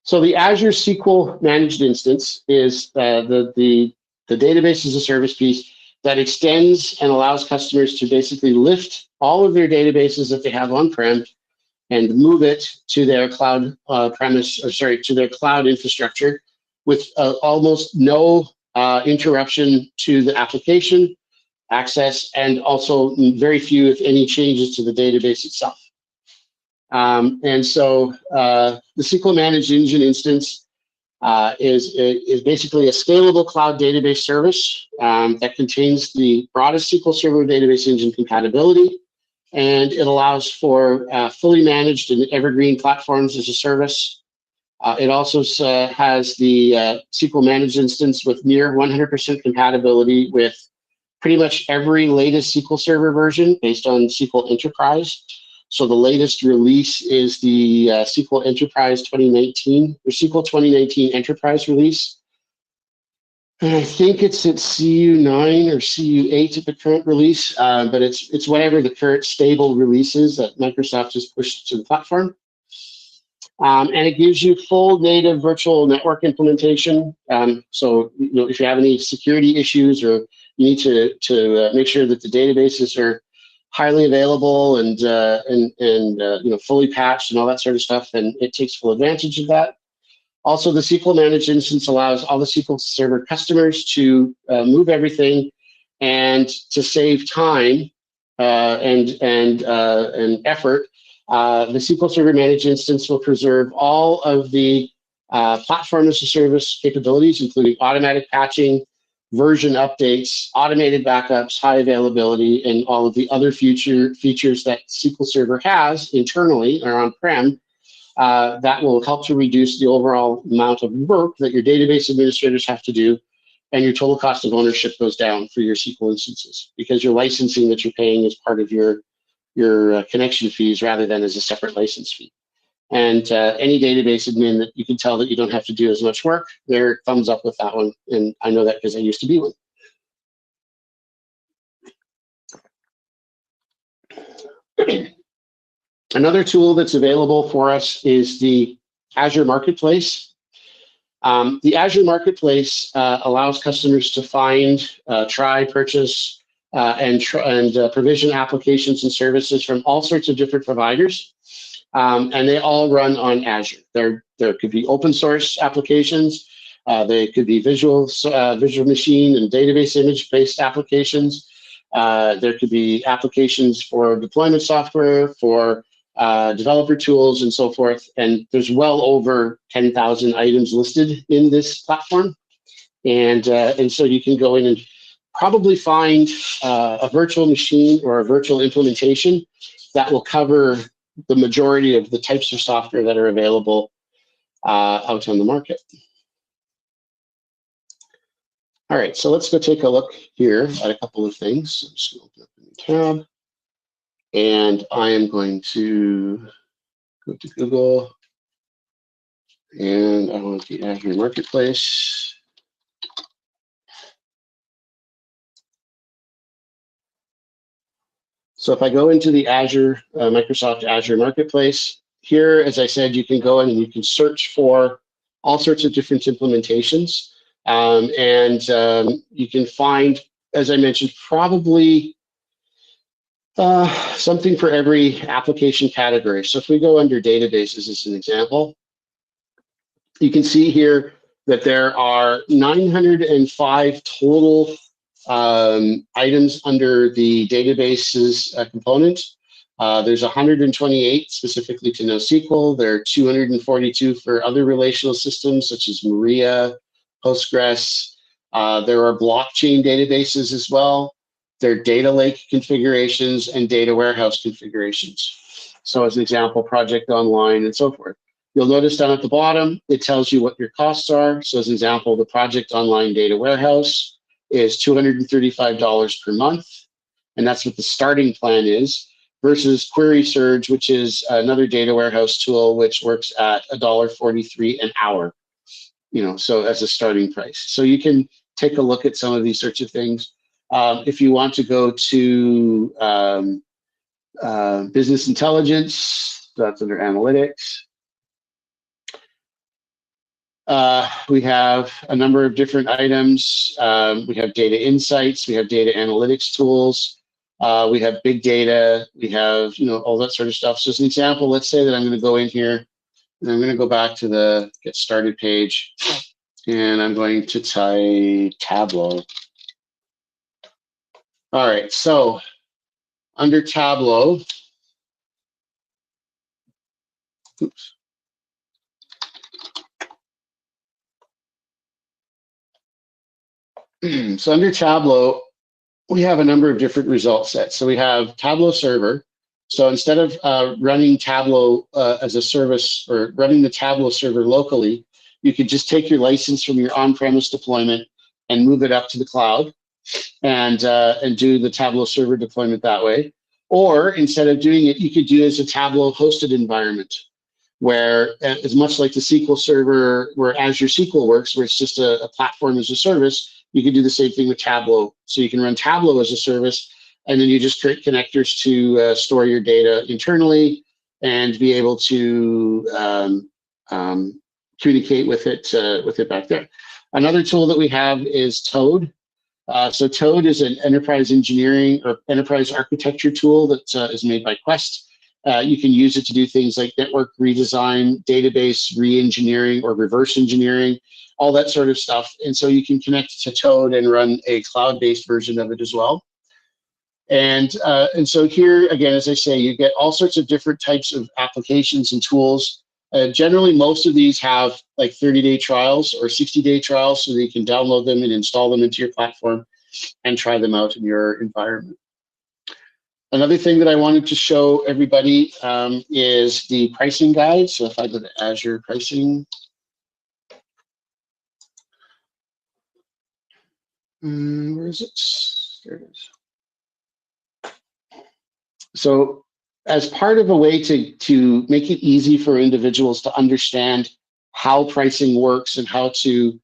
S2: So the Azure SQL managed instance is the database as a service piece that extends and allows customers to basically lift all of their databases that they have on-prem and move it to their cloud to their cloud infrastructure with almost no interruption to the application access, and also very few, if any, changes to the database itself. And so the SQL Managed Engine instance is basically a scalable cloud database service that contains the broadest SQL Server database engine compatibility, and it allows for fully managed and evergreen platforms as a service. It also has the SQL Managed instance with near 100% compatibility with pretty much every latest SQL Server version based on SQL Enterprise. So the latest release is the SQL Enterprise 2019, or SQL 2019 Enterprise release. And I think it's at CU9 or CU8 at the current release, but it's whatever the current stable release is that Microsoft has pushed to the platform. And it gives you full native virtual network implementation. So if you have any security issues, or you need to make sure that the databases are highly available and fully patched and all that sort of stuff, and it takes full advantage of that. Also, the SQL Managed instance allows all the SQL Server customers to move everything, and to save time and effort. The SQL Server Managed instance will preserve all of the platform as a service capabilities, including automatic patching, version updates, automated backups, high availability, and all of the other features that SQL Server has internally or on-prem that will help to reduce the overall amount of work that your database administrators have to do, and your total cost of ownership goes down for your SQL instances, because your licensing that you're paying is part of your connection fees rather than as a separate license fee. And any database admin that you can tell that you don't have to do as much work, they're thumbs up with that one. And I know that because I used to be one. Another tool that's available for us is the Azure Marketplace. The Azure Marketplace allows customers to find, try, purchase, and provision applications and services from all sorts of different providers. And they all run on Azure. There could be open source applications. They could be visual machine and database image-based applications. There could be applications for deployment software, for developer tools, and so forth. And there's well over 10,000 items listed in this platform. And so you can go in and probably find a virtual machine or a virtual implementation that will cover the majority of the types of software that are available out on the market. All right, so let's go take a look here at a couple of things. I'm just going to open up a new tab, and I am going to go to Google, and I want the Azure Marketplace. So if I go into the Azure, Microsoft Azure Marketplace, here, as I said, you can go in and you can search for all sorts of different implementations. You can find, as I mentioned, probably something for every application category. So if we go under databases as an example, you can see here that there are 905 total items under the databases component. There's 128 specifically to NoSQL. There are 242 for other relational systems such as Maria, Postgres. There are blockchain databases as well. There are data lake configurations and data warehouse configurations. So as an example, Project Online and so forth. You'll notice down at the bottom, it tells you what your costs are. So as an example, the Project Online data warehouse is $235 per month, and that's what the starting plan is. versus Query Surge, which is another data warehouse tool, which works at $1.43 an hour, so as a starting price. So you can take a look at some of these sorts of things. If you want to go to business intelligence, that's under analytics. We have a number of different items. We have data insights, we have data analytics tools, we have big data, we have, all that sort of stuff. So as an example, let's say that I'm going to go in here and I'm going to go back to the get started page and I'm going to type Tableau. All right, so under Tableau, oops. So under Tableau, we have a number of different result sets. So we have Tableau Server. So instead of running Tableau as a service or running the Tableau server locally, you could just take your license from your on-premise deployment and move it up to the cloud and do the Tableau server deployment that way. Or instead of doing it, you could do it as a Tableau hosted environment, where as much like the SQL Server, where Azure SQL works, where it's just a platform as a service, you can do the same thing with Tableau. So you can run Tableau as a service, and then you just create connectors to store your data internally and be able to communicate with it back there. Another tool that we have is Toad. So Toad is an enterprise engineering or enterprise architecture tool that is made by Quest. You can use it to do things like network redesign, database re-engineering or reverse engineering, all that sort of stuff. And so you can connect to Toad and run a cloud-based version of it as well. And so here, again, as I say, you get all sorts of different types of applications and tools. Generally, most of these have like 30-day trials or 60-day trials, so that you can download them and install them into your platform and try them out in your environment. Another thing that I wanted to show everybody is the pricing guide. So if I go to Azure pricing, where is it? There it is. So as part of a way to make it easy for individuals to understand how pricing works and how to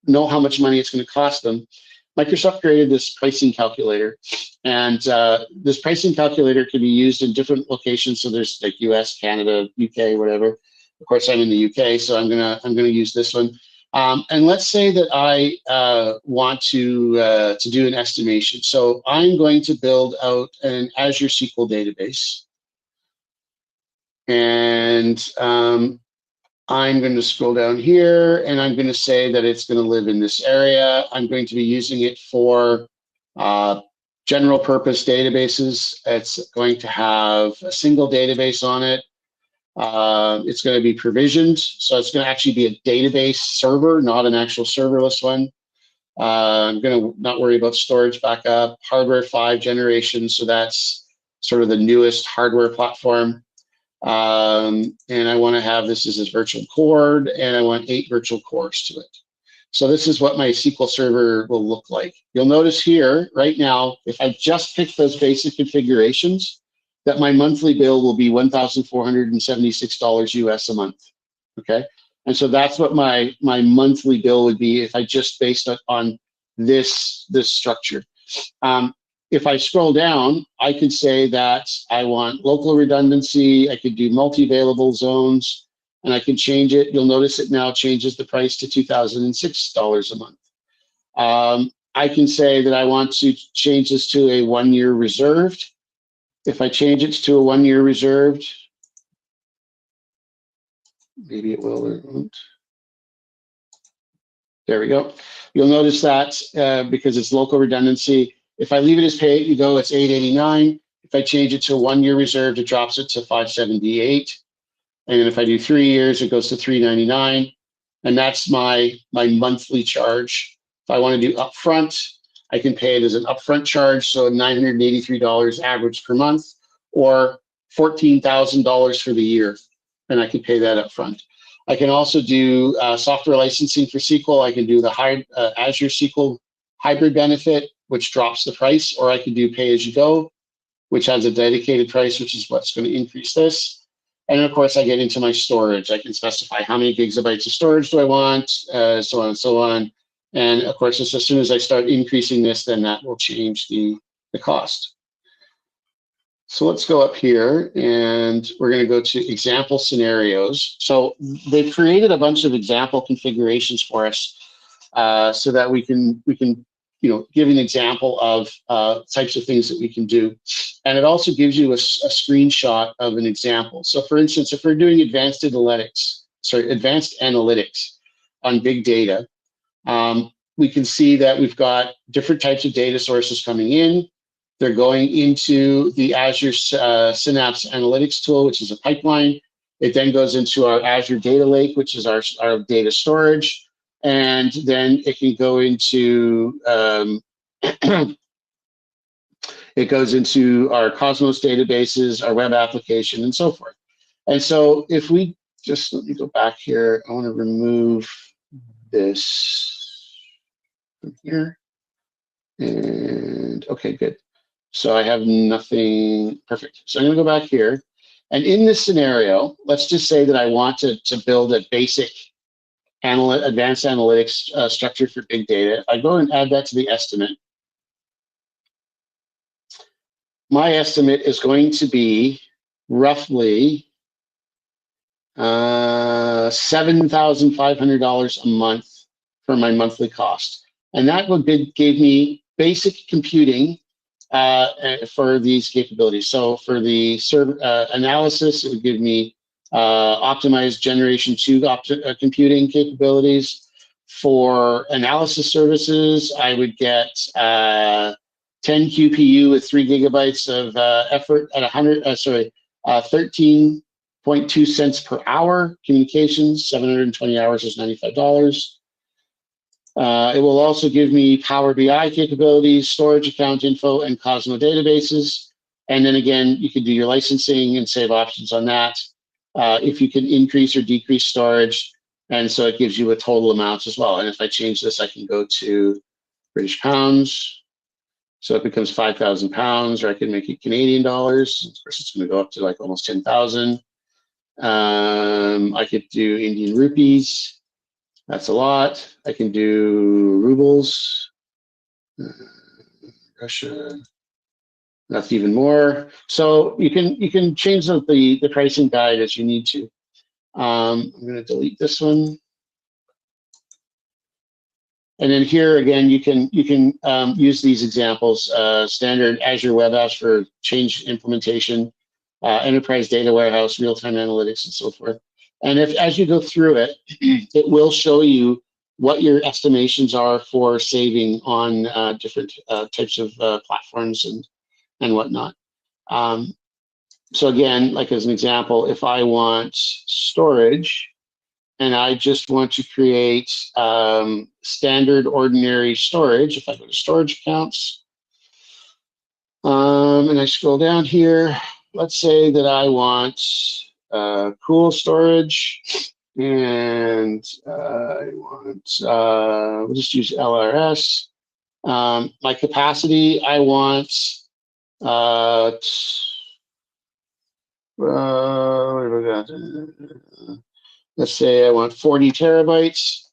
S2: know how much money it's going to cost them, Microsoft created this pricing calculator, and this pricing calculator can be used in different locations. So there's like US, Canada, UK, whatever. Of course, I'm in the UK, so I'm gonna use this one. And let's say that I want to do an estimation. So I'm going to build out an Azure SQL database, and I'm going to scroll down here, and I'm going to say that it's going to live in this area. I'm going to be using it for general purpose databases. It's going to have a single database on it. It's going to be provisioned, so it's going to actually be a database server, not an actual serverless one. I'm going to not worry about storage backup. Hardware 5 generation, so that's sort of the newest hardware platform. And I want to have this as a virtual core, and I want 8 virtual cores to it. So this is what my SQL Server will look like. You'll notice here, right now, if I just pick those basic configurations, that my monthly bill will be $1,476 US a month, okay? And so that's what my monthly bill would be if I just based it on this structure. If I scroll down, I could say that I want local redundancy, I could do multi-available zones, and I can change it. You'll notice it now changes the price to $2,006 a month. I can say that I want to change this to a 1-year reserved. If I change it to a 1-year reserved, maybe it will or it won't. There we go. You'll notice that because it's local redundancy, if I leave it as pay as you go, it's $889. If I change it to a 1-year reserved, it drops it to $578. And if I do 3 years, it goes to $399. And that's my monthly charge. If I want to do upfront, I can pay it as an upfront charge, so $983 average per month, or $14,000 for the year, and I can pay that upfront. I can also do software licensing for SQL. I can do the Azure SQL hybrid benefit, which drops the price, or I could do pay-as-you-go, which has a dedicated price, which is what's going to increase this. And of course, I get into my storage. I can specify how many gigabytes of storage do I want, so on and so on. And of course, as soon as I start increasing this, then that will change the cost. So let's go up here, and we're going to go to example scenarios. So they've created a bunch of example configurations for us, so that we can give an example of types of things that we can do. And it also gives you a screenshot of an example. So for instance, if we're doing advanced analytics on big data, we can see that we've got different types of data sources coming in. They're going into the Azure Synapse Analytics tool, which is a pipeline. It then goes into our Azure Data Lake, which is our data storage. And then it can go into it goes into our Cosmos databases, our web application, and so forth. And so if we just, let me go back here. I want to remove this from here. And okay, good. So I have nothing, perfect. So I'm going to go back here. And in this scenario, let's just say that I want to build a basic advanced analytics structure for big data. I go and add that to the estimate. My estimate is going to be roughly $7,500 a month for my monthly cost. And that gave me basic computing for these capabilities. So for the analysis, it would give me optimized generation 2 computing capabilities. For analysis services, I would get 10 QPU with 3 gigabytes of effort at 13.2 cents per hour. Communications, 720 hours is $95. It will also give me Power BI capabilities, storage account info, and Cosmos databases. And then again, you can do your licensing and save options on that. If you can increase or decrease storage, and so it gives you a total amount as well. And if I change this, I can go to British pounds. So it becomes 5,000 pounds, or I can make it Canadian dollars. Of course, it's going to go up to like almost 10,000. I could do Indian rupees. That's a lot. I can do rubles. Russia. That's even more. So you can change the pricing guide as you need to. I'm going to delete this one. And then here again, you can use these examples: standard Azure Web Apps for change implementation, enterprise data warehouse, real-time analytics, and so forth. And as you go through it, it will show you what your estimations are for saving on different types of platforms and whatnot. So again, like as an example, if I want storage and I just want to create standard ordinary storage, if I go to storage accounts, and I scroll down here, let's say that I want cool storage, and I want, we'll just use LRS. My capacity, I want, let's say I want 40 terabytes.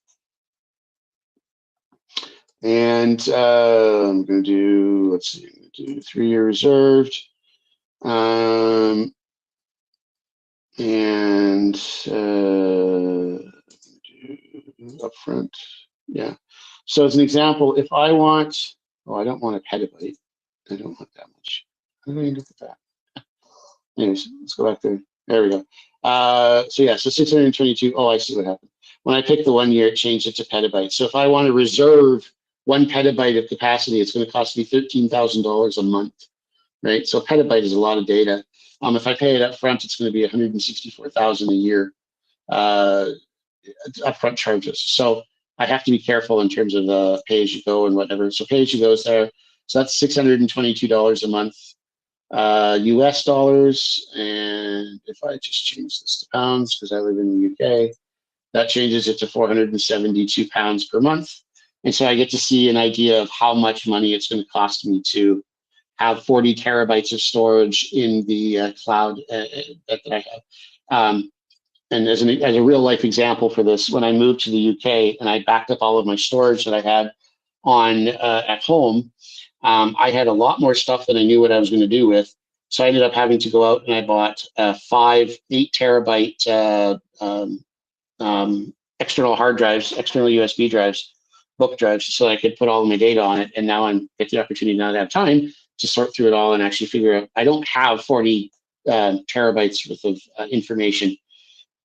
S2: And I'm going to do, let's see, I'm going to do 3-year reserved. And upfront, yeah. So as an example, if I want, oh, I don't want a petabyte. I don't want that much. How do I look at that? Anyways, let's go back there. There we go. So yeah, so 622. Oh, I see what happened. When I picked the 1 year, it changed it to petabytes. So if I want to reserve 1 petabyte of capacity, it's going to cost me $13,000 a month, right? So a petabyte is a lot of data. If I pay it up front, it's going to be $164,000 a year upfront charges. So I have to be careful in terms of pay-as-you-go and whatever. So pay-as-you-go is there. So that's $622 a month. US dollars, and if I just change this to pounds because I live in the UK, that changes it to 472 pounds per month. And so I get to see an idea of how much money it's going to cost me to have 40 terabytes of storage in the cloud that I have. And as a real life example for this, when I moved to the UK and I backed up all of my storage that I had on at home, I had a lot more stuff than I knew what I was going to do with. So I ended up having to go out and I bought 5 8 terabyte external hard drives, external USB drives, book drives, so I could put all of my data on it. And now I get the opportunity now to have time to sort through it all and actually figure out. I don't have 40 terabytes worth of information,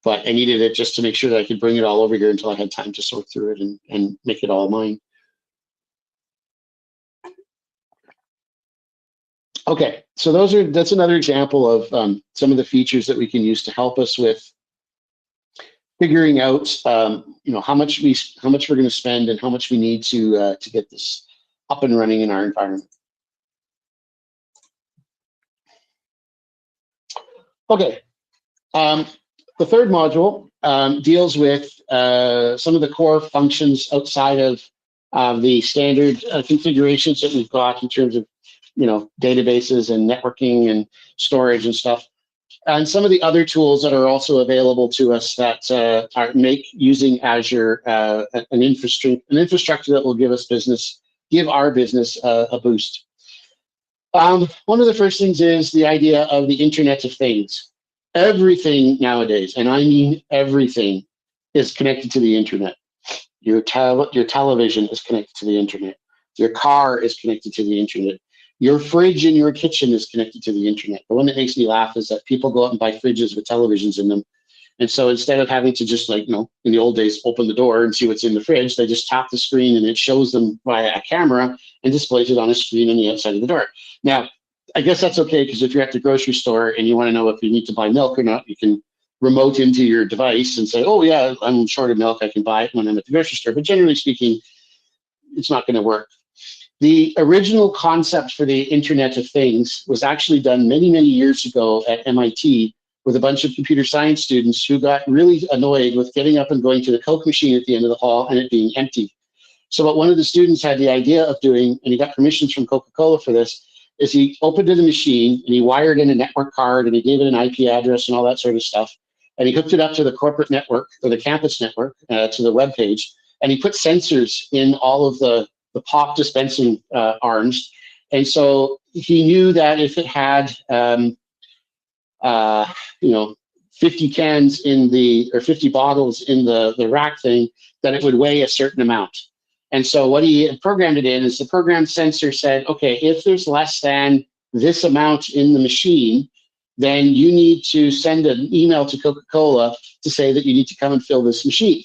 S2: but I needed it just to make sure that I could bring it all over here until I had time to sort through it and make it all mine. Okay, so that's another example of some of the features that we can use to help us with figuring out how much we're going to spend and how much we need to get this up and running in our environment. Okay, the third module deals with some of the core functions outside of the standard configurations that we've got in terms of databases and networking and storage and stuff, and some of the other tools that are also available to us that make using Azure an infrastructure that will give our business a boost. One of the first things is the idea of the Internet of Things. Everything nowadays, and I mean everything, is connected to the internet. Your television is connected to the internet. Your car is connected to the internet. Your fridge in your kitchen is connected to the internet. The one that makes me laugh is that people go out and buy fridges with televisions in them. And so instead of having to just in the old days, open the door and see what's in the fridge, they just tap the screen and it shows them via a camera and displays it on a screen on the outside of the door. Now, I guess that's okay, because if you're at the grocery store and you want to know if you need to buy milk or not, you can remote into your device and say, oh yeah, I'm short of milk, I can buy it when I'm at the grocery store. But generally speaking, it's not going to work. The original concept for the Internet of Things was actually done many, many years ago at MIT with a bunch of computer science students who got really annoyed with getting up and going to the Coke machine at the end of the hall and it being empty. So what one of the students had the idea of doing, and he got permissions from Coca-Cola for this, is he opened the machine and he wired in a network card and he gave it an IP address and all that sort of stuff. And he hooked it up to the corporate network or the campus network, to the web page. And he put sensors in all of the pop dispensing arms. And so he knew that if it had, 50 cans or 50 bottles in the rack thing, that it would weigh a certain amount. And so what he had programmed it in is the program sensor said, okay, if there's less than this amount in the machine, then you need to send an email to Coca-Cola to say that you need to come and fill this machine.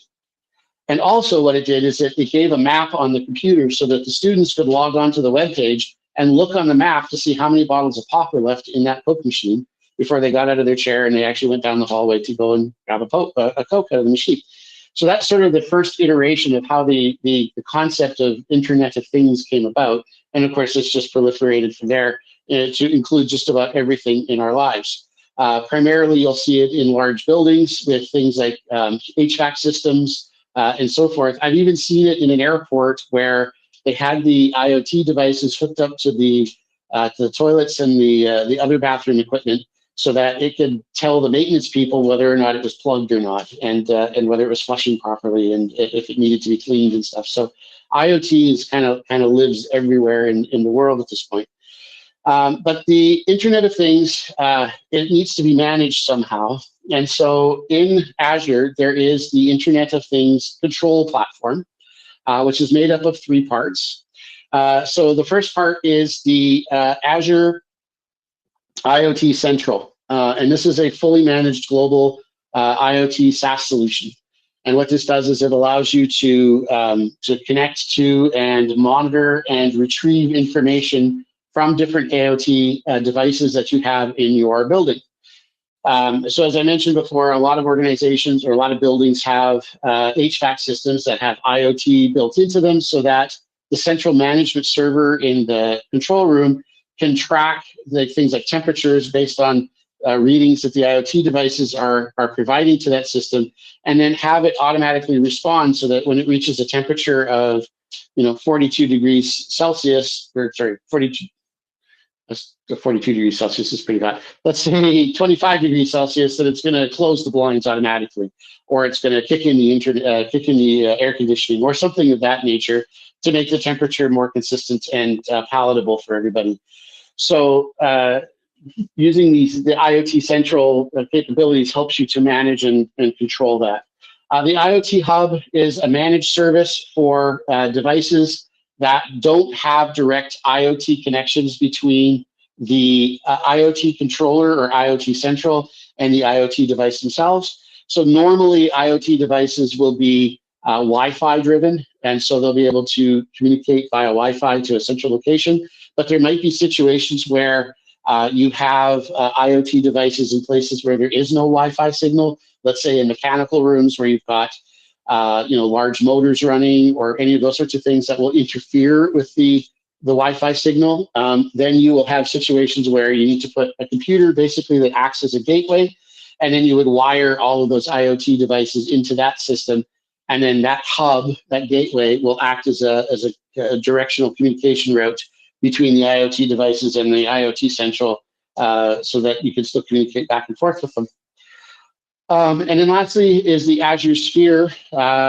S2: And also what it did is it gave a map on the computer so that the students could log on to the web page and look on the map to see how many bottles of pop were left in that Coke machine before they got out of their chair and they actually went down the hallway to go and grab a Coke out of the machine. So that's sort of the first iteration of how the concept of Internet of Things came about. And of course, it's just proliferated from there to include just about everything in our lives. Primarily, you'll see it in large buildings with things like HVAC systems and so forth. I've even seen it in an airport where they had the IoT devices hooked up to the toilets and the other bathroom equipment, so that it could tell the maintenance people whether or not it was plugged or not, and whether it was flushing properly, and if it needed to be cleaned and stuff. So IoT is kind of lives everywhere in the world at this point. But the Internet of Things, it needs to be managed somehow. And so in Azure, there is the Internet of Things control platform, which is made up of 3 parts. So the first part is the Azure IoT Central. And this is a fully managed global IoT SaaS solution. And what this does is it allows you to connect to and monitor and retrieve information from different IoT devices that you have in your building. So as I mentioned before, a lot of organizations or a lot of buildings have HVAC systems that have IoT built into them, so that the central management server in the control room can track things like temperatures based on readings that the IoT devices are providing to that system, and then have it automatically respond so that when it reaches a temperature of 42 degrees Celsius, or sorry, 42 degrees Celsius is pretty hot. Let's say 25 degrees Celsius, that it's going to close the blinds automatically, or it's going to kick in the air conditioning, or something of that nature to make the temperature more consistent and palatable for everybody. So using the IoT Central capabilities helps you to manage and control that. The IoT Hub is a managed service for devices that don't have direct IoT connections between the IoT controller or IoT Central and the IoT device themselves. So normally IoT devices will be Wi-Fi driven, and so they'll be able to communicate via Wi-Fi to a central location. But there might be situations where you have IoT devices in places where there is no Wi-Fi signal. Let's say in mechanical rooms where you've got large motors running, or any of those sorts of things that will interfere with the Wi-Fi signal. Then you will have situations where you need to put a computer basically that acts as a gateway, and then you would wire all of those IoT devices into that system, and then that hub, that gateway, will act as a directional communication route between the IoT devices and the IoT Central, so that you can still communicate back and forth with them. And then lastly is the Azure Sphere.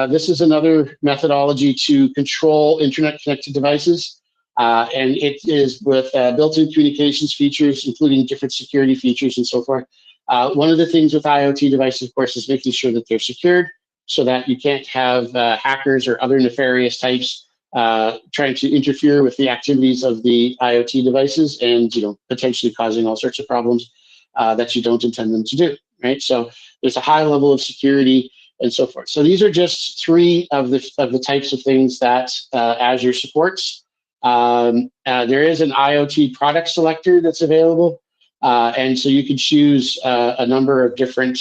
S2: This is another methodology to control internet-connected devices, and it is with built-in communications features, including different security features and so forth. One of the things with IoT devices, of course, is making sure that they're secured, so that you can't have hackers or other nefarious types trying to interfere with the activities of the IoT devices, and potentially causing all sorts of problems that you don't intend them to do. Right? So there's a high level of security and so forth. So these are just three of the types of things that Azure supports. There is an IoT product selector that's available, and so you can choose a number of different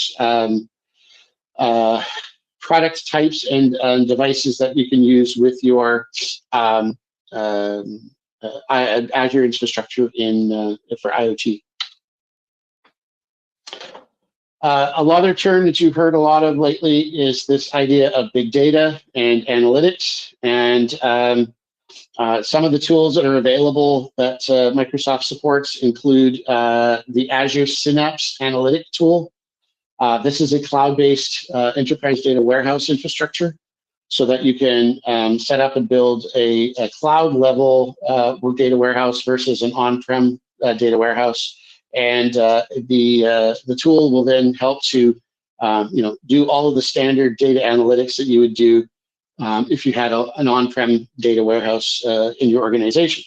S2: product types and devices that you can use with your Azure infrastructure for IoT. Another term that you've heard a lot of lately is this idea of big data and analytics. And some of the tools that are available that Microsoft supports include the Azure Synapse Analytic tool. This is a cloud-based enterprise data warehouse infrastructure, so that you can set up and build a cloud-level data warehouse versus an on-prem data warehouse. And the tool will then help to do all of the standard data analytics that you would do if you had an on-prem data warehouse in your organization.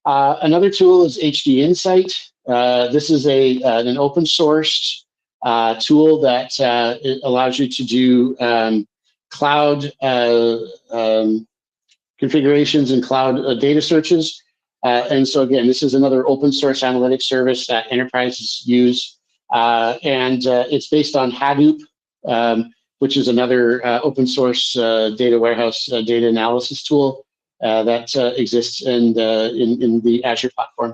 S2: Another tool is HD Insight. This is an open source tool that allows you to do cloud configurations and cloud data searches. And so again, this is another open source analytics service that enterprises use. And it's based on Hadoop, which is another open source data warehouse data analysis tool that exists in the Azure platform.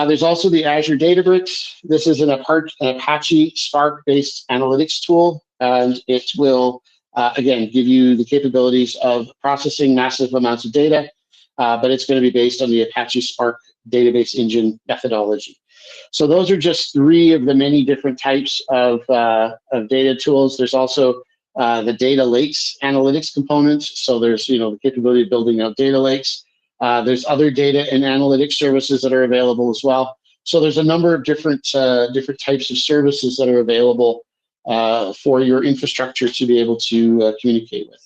S2: There's also the Azure Databricks. This is an Apache Spark-based analytics tool, and it will, again, give you the capabilities of processing massive amounts of data, but it's going to be based on the Apache Spark database engine methodology. So those are just three of the many different types of data tools. There's also the data lakes analytics components. So there's the capability of building out data lakes. There's other data and analytics services that are available as well. So there's a number of different types of services that are available for your infrastructure to be able to communicate with.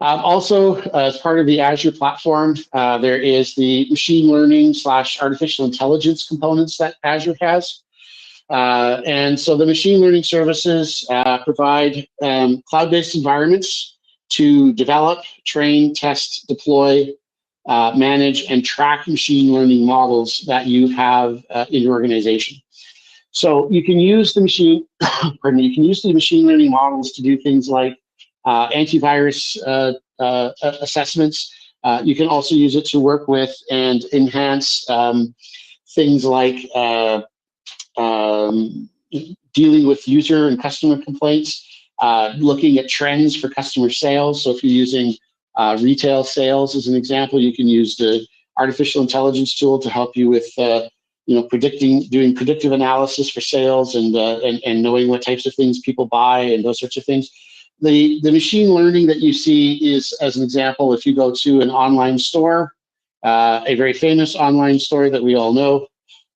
S2: Also, as part of the Azure platform, there is the machine learning / artificial intelligence components that Azure has. And so the machine learning services provide cloud-based environments to develop, train, test, deploy, manage, and track machine learning models that you have in your organization. So you can use the machine learning models to do things like antivirus assessments. You can also use it to work with and enhance things like dealing with user and customer complaints. looking at trends for customer sales. So if you're using retail sales as an example, you can use the artificial intelligence tool to help you with doing predictive analysis for sales and knowing what types of things people buy and those sorts of things. The machine learning that you see is, as an example, if you go to an online store, a very famous online store that we all know,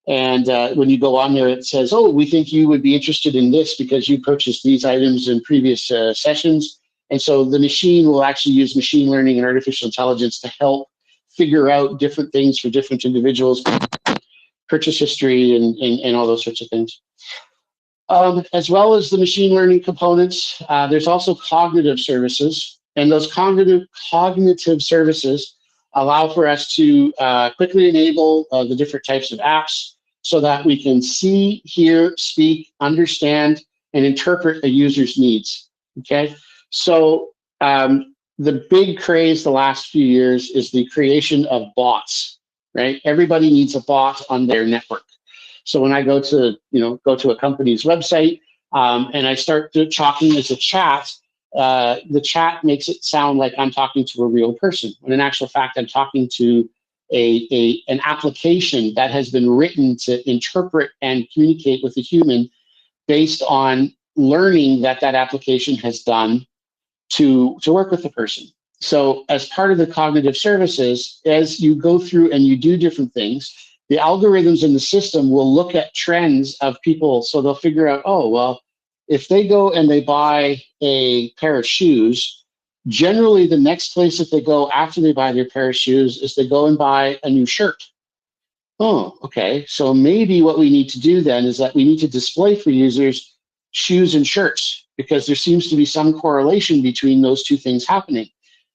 S2: and when you go on there, it says, oh, we think you would be interested in this because you purchased these items in previous sessions. And so the machine will actually use machine learning and artificial intelligence to help figure out different things for different individuals, purchase history, and all those sorts of things. As well as the machine learning components, there's also cognitive services. And those cognitive services allow for us to quickly enable the different types of apps so that we can see, hear, speak, understand, and interpret a user's needs, okay? So the big craze the last few years is the creation of bots, right? Everybody needs a bot on their network. So when I go to a company's website and I start talking as a chat, the chat makes it sound like I'm talking to a real person, when in actual fact I'm talking to an application that has been written to interpret and communicate with a human based on learning that application has done to work with the person. So as part of the cognitive services, as you go through and you do different things, the algorithms in the system will look at trends of people. So they'll figure out, oh, well, if they go and they buy a pair of shoes, generally the next place that they go after they buy their pair of shoes is they go and buy a new shirt. Oh, okay. So maybe what we need to do then is that we need to display for users shoes and shirts, because there seems to be some correlation between those two things happening.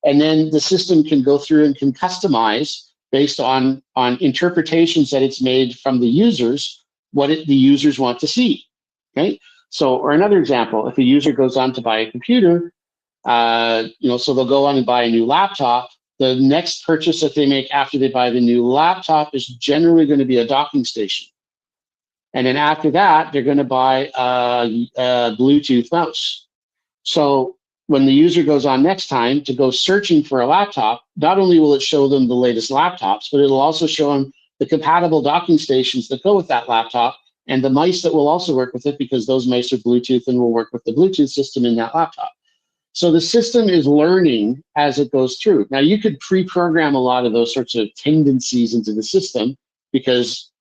S2: And then the system can go through and can customize based on interpretations that it's made from the users, what the users want to see, okay? So, or another example, if a user goes on to buy a computer, so they'll go on and buy a new laptop, the next purchase that they make after they buy the new laptop is generally going to be a docking station. And then after that, they're going to buy a Bluetooth mouse. So when the user goes on next time to go searching for a laptop, not only will it show them the latest laptops, but it'll also show them the compatible docking stations that go with that laptop and the mice that will also work with it, because those mice are Bluetooth and will work with the Bluetooth system in that laptop. So the system is learning as it goes through. Now, you could pre-program a lot of those sorts of tendencies into the system, because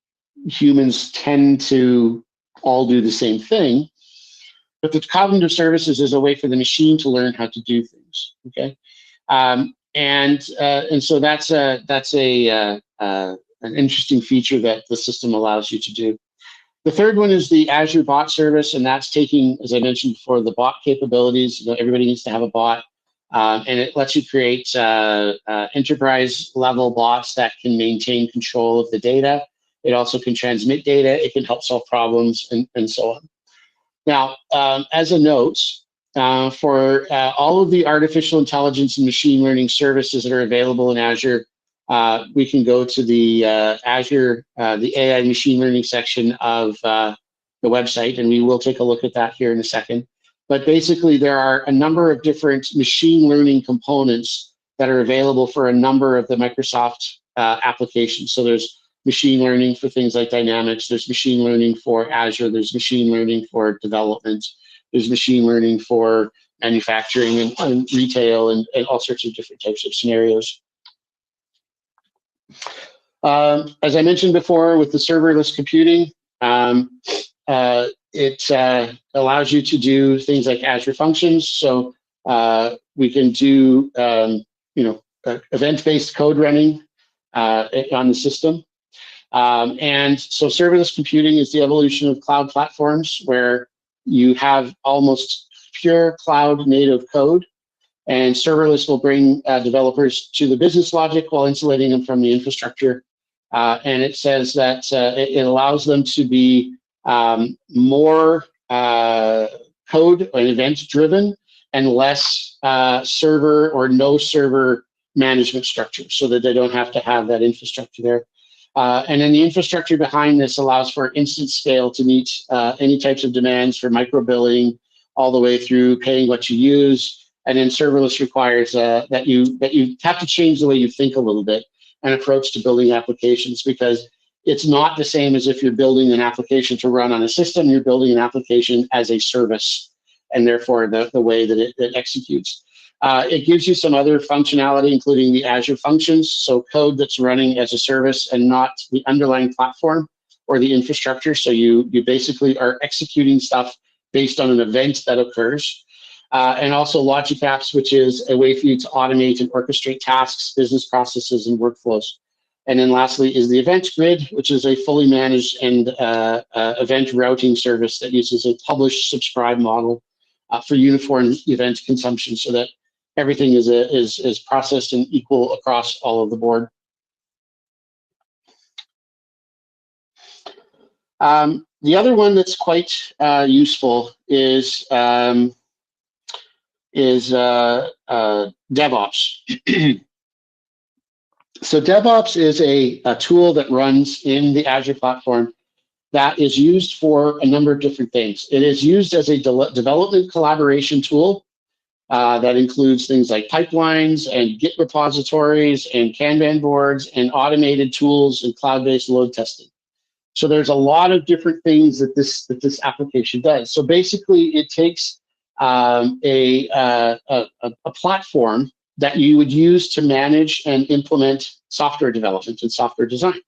S2: humans tend to all do the same thing. But the cognitive services is a way for the machine to learn how to do things. Okay, and so that's an interesting feature that the system allows you to do. The third one is the Azure Bot Service, and that's taking, as I mentioned before, the bot capabilities. Everybody needs to have a bot, and it lets you create enterprise-level bots that can maintain control of the data. It also can transmit data. It can help solve problems, and so on. Now, as a note, for all of the artificial intelligence and machine learning services that are available in Azure, we can go to the Azure, the AI machine learning section of the website, and we will take a look at that here in a second. But basically, there are a number of different machine learning components that are available for a number of the Microsoft applications. So there's machine learning for things like Dynamics, there's machine learning for Azure, there's machine learning for development, there's machine learning for manufacturing and retail and all sorts of different types of scenarios. As I mentioned before, with the serverless computing, it allows you to do things like Azure Functions. So we can do event-based code running on the system. And so serverless computing is the evolution of cloud platforms, where you have almost pure cloud native code, and serverless will bring developers to the business logic while insulating them from the infrastructure. And it says that it allows them to be more code and event driven and less server or no server management structure, so that they don't have to have that infrastructure there. And then the infrastructure behind this allows for instant scale to meet any types of demands for micro billing, all the way through paying what you use. And then serverless requires that you have to change the way you think a little bit and approach to building applications, because it's not the same as if you're building an application to run on a system. You're building an application as a service, and therefore the way that it executes. It gives you some other functionality, including the Azure functions, so code that's running as a service and not the underlying platform or the infrastructure. So you basically are executing stuff based on an event that occurs. And also logic apps, which is a way for you to automate and orchestrate tasks, business processes, and workflows. And then lastly is the event grid, which is a fully managed and event routing service that uses a publish subscribe model for uniform event consumption, so that everything is processed and equal across all of the board. The other one that's quite useful is DevOps. So DevOps is a tool that runs in the Azure platform that is used for a number of different things. It is used as a development collaboration tool that includes things like pipelines and Git repositories and Kanban boards and automated tools and cloud-based load testing. So there's a lot of different things that this application does. So basically, it takes a platform that you would use to manage and implement software development and software design.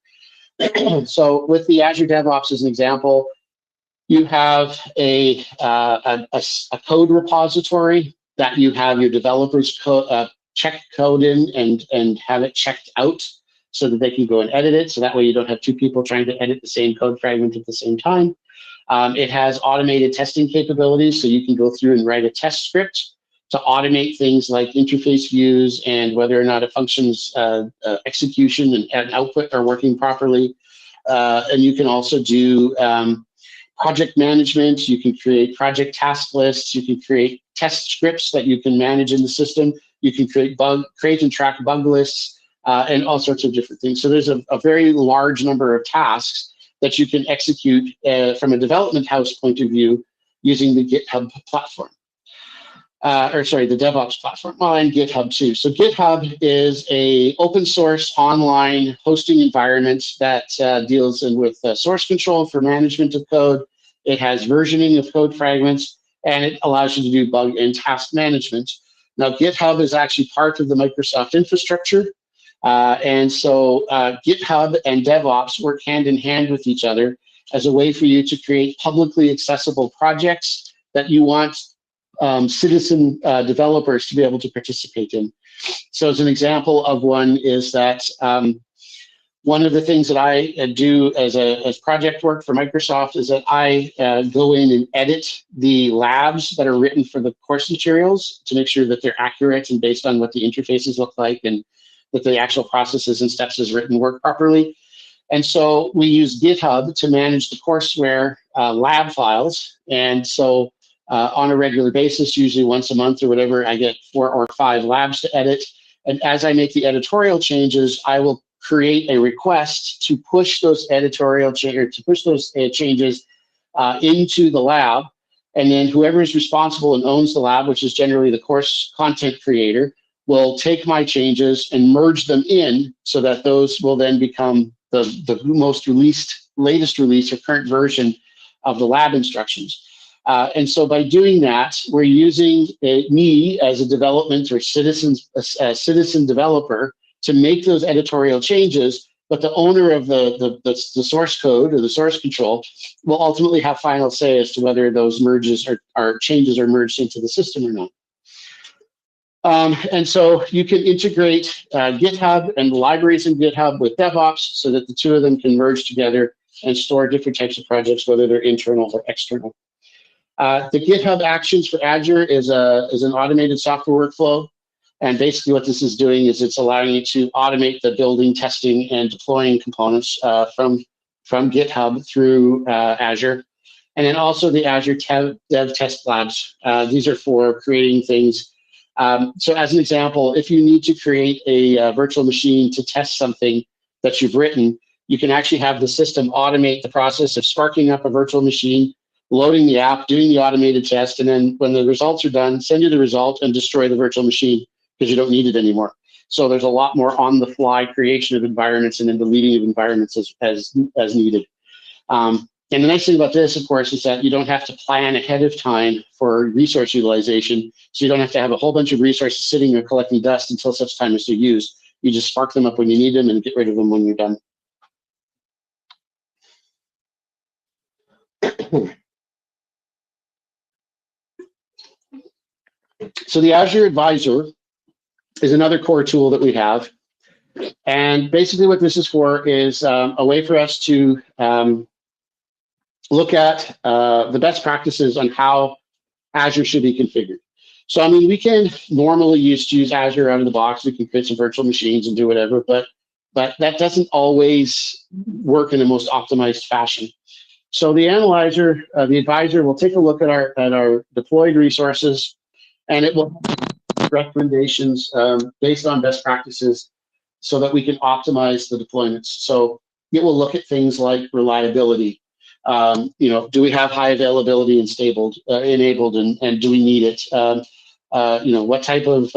S2: So with the Azure DevOps as an example, you have a code repository that you have your developers check code in and have it checked out so that they can go and edit it. So that way you don't have two people trying to edit the same code fragment at the same time. It has automated testing capabilities, so you can go through and write a test script to automate things like interface views and whether or not a function's execution and output are working properly. And you can also do project management. You can create project task lists. You can create test scripts that you can manage in the system. You can create and track bug lists and all sorts of different things. So there's a very large number of tasks that you can execute from a development house point of view using the GitHub platform. The DevOps platform, and GitHub too. So GitHub is a open source online hosting environment that deals with source control for management of code. It has versioning of code fragments, and it allows you to do bug and task management. Now, GitHub is actually part of the Microsoft infrastructure. And so GitHub and DevOps work hand in hand with each other as a way for you to create publicly accessible projects that you want citizen developers to be able to participate in. So as an example of one is that one of the things that I do as project work for Microsoft is that I go in and edit the labs that are written for the course materials to make sure that they're accurate and based on what the interfaces look like and that the actual processes and steps as written work properly. And so we use GitHub to manage the courseware lab files. And so on a regular basis, usually once a month or whatever, I get 4 or 5 labs to edit. And as I make the editorial changes, I will create a request to push those changes into the lab. And then whoever is responsible and owns the lab, which is generally the course content creator, will take my changes and merge them in so that those will then become the latest release or current version of the lab instructions. And so by doing that, we're using me as a development or citizen developer to make those editorial changes, but the owner of the source code or the source control will ultimately have final say as to whether those changes are merged into the system or not. And so you can integrate GitHub and the libraries in GitHub with DevOps so that the two of them can merge together and store different types of projects, whether they're internal or external. The GitHub Actions for Azure is an automated software workflow. And basically what this is doing is it's allowing you to automate the building, testing, and deploying components from GitHub through Azure. And then also the Azure Dev Test Labs. These are for creating things. So as an example, if you need to create a virtual machine to test something that you've written, you can actually have the system automate the process of sparking up a virtual machine, loading the app, doing the automated test, and then when the results are done, send you the result and destroy the virtual machine because you don't need it anymore. So there's a lot more on-the-fly creation of environments and then deleting of environments as needed. And the nice thing about this, of course, is that you don't have to plan ahead of time for resource utilization. So you don't have to have a whole bunch of resources sitting there collecting dust until such time as they're used. You just spark them up when you need them and get rid of them when you're done. So the Azure Advisor is another core tool that we have. And basically what this is for is a way for us to look at the best practices on how Azure should be configured. So, I mean, we can normally use Azure out of the box. We can create some virtual machines and do whatever, but that doesn't always work in the most optimized fashion. So the analyzer, the advisor, will take a look at our deployed resources, and it will have recommendations based on best practices so that we can optimize the deployments. So it will look at things like reliability. Do we have high availability and enabled, and do we need it? What type of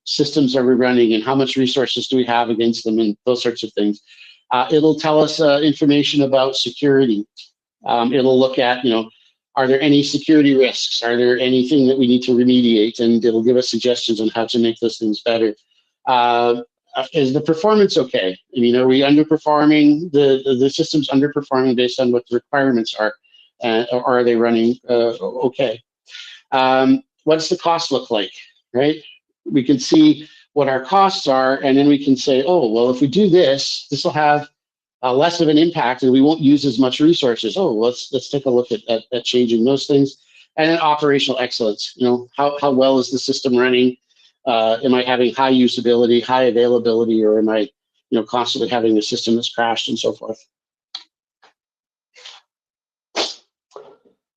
S2: systems are we running, and how much resources do we have against them, and those sorts of things. It'll tell us information about security. It'll look at, are there any security risks? Are there anything that we need to remediate? And it'll give us suggestions on how to make those things better. Is the performance okay? I mean, are we underperforming? The system's underperforming based on what the requirements are, or are they running okay? What's the cost look like, right? We can see what our costs are, and then we can say, oh, well, if we do this, this will have less of an impact, and we won't use as much resources. Oh, let's take a look at changing those things. And then operational excellence. How well is the system running? Am I having high usability, high availability, or am I, constantly having a system that's crashed and so forth?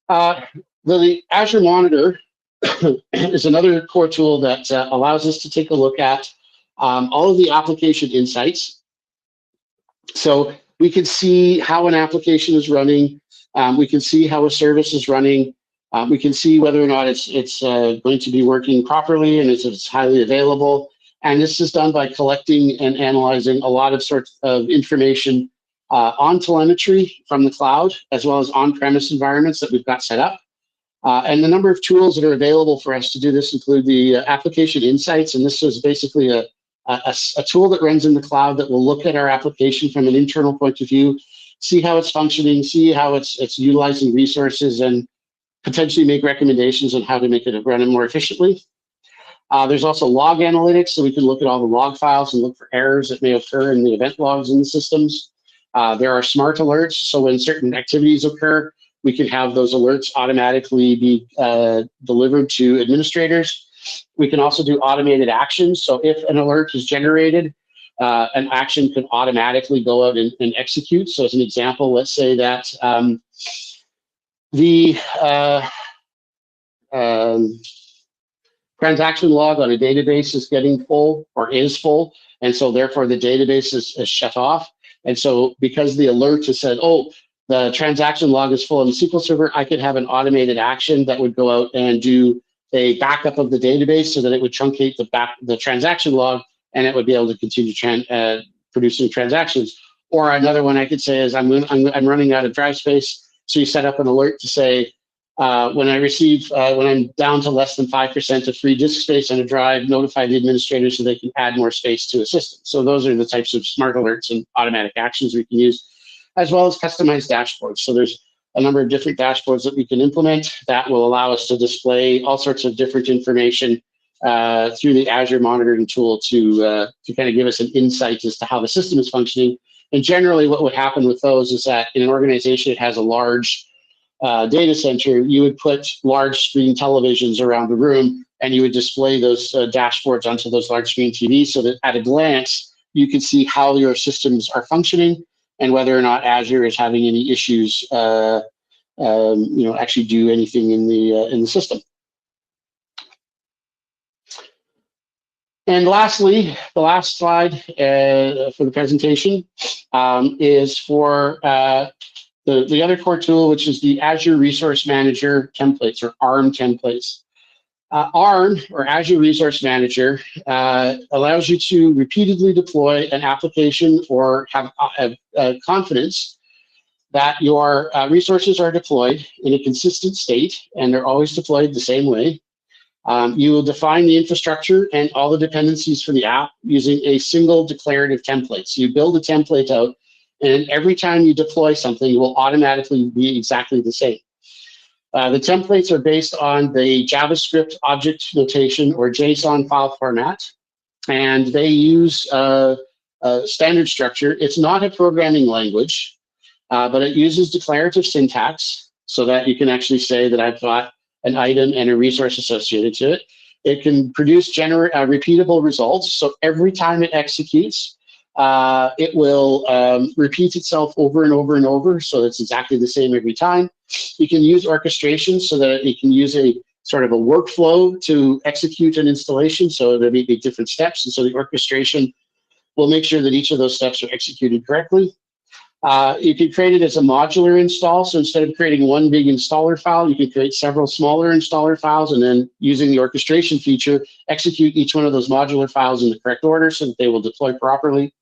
S2: The Azure Monitor is another core tool that allows us to take a look at all of the application insights. So we can see how an application is running. We can see how a service is running. We can see whether or not it's going to be working properly and it's highly available. And this is done by collecting and analyzing a lot of sorts of information on telemetry from the cloud, as well as on-premise environments that we've got set up. And the number of tools that are available for us to do this include the application insights. And this is basically a tool that runs in the cloud that will look at our application from an internal point of view, see how it's functioning, see how it's utilizing resources, and potentially make recommendations on how to make it run more efficiently. There's also log analytics, so we can look at all the log files and look for errors that may occur in the event logs in the systems. There are smart alerts, so when certain activities occur, we can have those alerts automatically be delivered to administrators. We can also do automated actions, so if an alert is generated, an action can automatically go out and execute. So as an example, let's say that the transaction log on a database is getting full or is full, and so therefore the database is shut off. And so because the alert has said, oh, the transaction log is full in the SQL Server, I could have an automated action that would go out and do a backup of the database so that it would truncate the transaction log, and it would be able to continue producing transactions. Or another one I could say is I'm running out of drive space. So you set up an alert to say, when I'm down to less than 5% of free disk space on a drive, notify the administrator so they can add more space to a system. So those are the types of smart alerts and automatic actions we can use, as well as customized dashboards. So there's a number of different dashboards that we can implement that will allow us to display all sorts of different information through the Azure monitoring tool to kind of give us an insight as to how the system is functioning. And generally what would happen with those is that in an organization that has a large data center, you would put large screen televisions around the room, and you would display those dashboards onto those large screen TVs so that at a glance, you can see how your systems are functioning and whether or not Azure is having any issues, actually do anything in the system. And lastly, the last slide for the presentation is for the other core tool, which is the Azure Resource Manager templates, or ARM templates. ARM, or Azure Resource Manager, allows you to repeatedly deploy an application or have confidence that your resources are deployed in a consistent state and they're always deployed the same way. You will define the infrastructure and all the dependencies for the app using a single declarative template. So you build a template out, and every time you deploy something, it will automatically be exactly the same. The templates are based on the JavaScript object notation, or JSON file format, and they use a standard structure. It's not a programming language, but it uses declarative syntax so that you can actually say that I've got an item and a resource associated to it. It can produce repeatable results. So every time it executes, it will repeat itself over and over and over. So it's exactly the same every time. You can use orchestration so that it can use a sort of a workflow to execute an installation. So there may be different steps. And so the orchestration will make sure that each of those steps are executed correctly. You can create it as a modular install. So instead of creating one big installer file, you can create several smaller installer files, and then using the orchestration feature, execute each one of those modular files in the correct order so that they will deploy properly.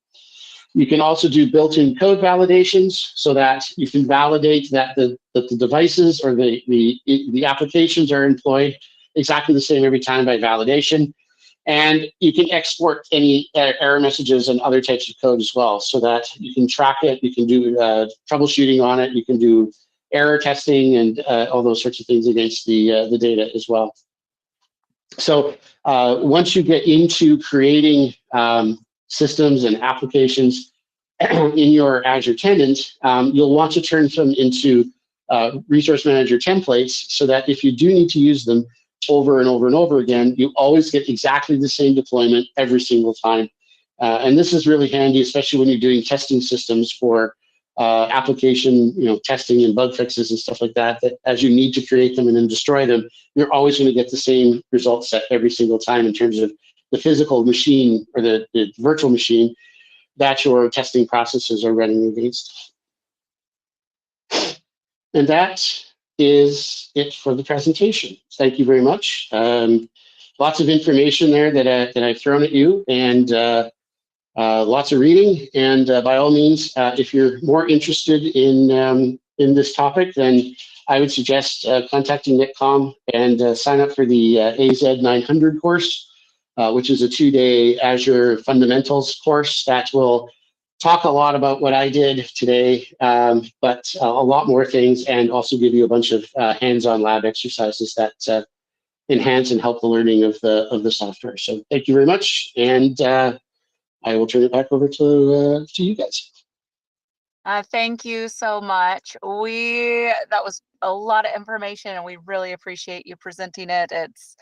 S2: You can also do built-in code validations so that you can validate that the devices or the applications are employed exactly the same every time by validation. And you can export any error messages and other types of code as well so that you can track it, you can do troubleshooting on it, you can do error testing and all those sorts of things against the data as well. So once you get into creating systems and applications in your Azure tenant, you'll want to turn them into Resource Manager templates so that if you do need to use them over and over and over again, you always get exactly the same deployment every single time. And this is really handy, especially when you're doing testing systems for application, testing and bug fixes and stuff like that, that as you need to create them and then destroy them, you're always going to get the same result set every single time in terms of the physical machine or the virtual machine that your testing processes are running against. And that is it for the presentation. Thank you very much. Lots of information there that I've thrown at you, and lots of reading. And by all means, if you're more interested in this topic, then I would suggest contacting Netcom and sign up for the AZ 900 course, which is a 2-day Azure Fundamentals course that will talk a lot about what I did today, but a lot more things, and also give you a bunch of hands-on lab exercises that enhance and help the learning of the software. So thank you very much, and I will turn it back over to you guys.
S1: Thank you so much. That was a lot of information, and we really appreciate you presenting it. It's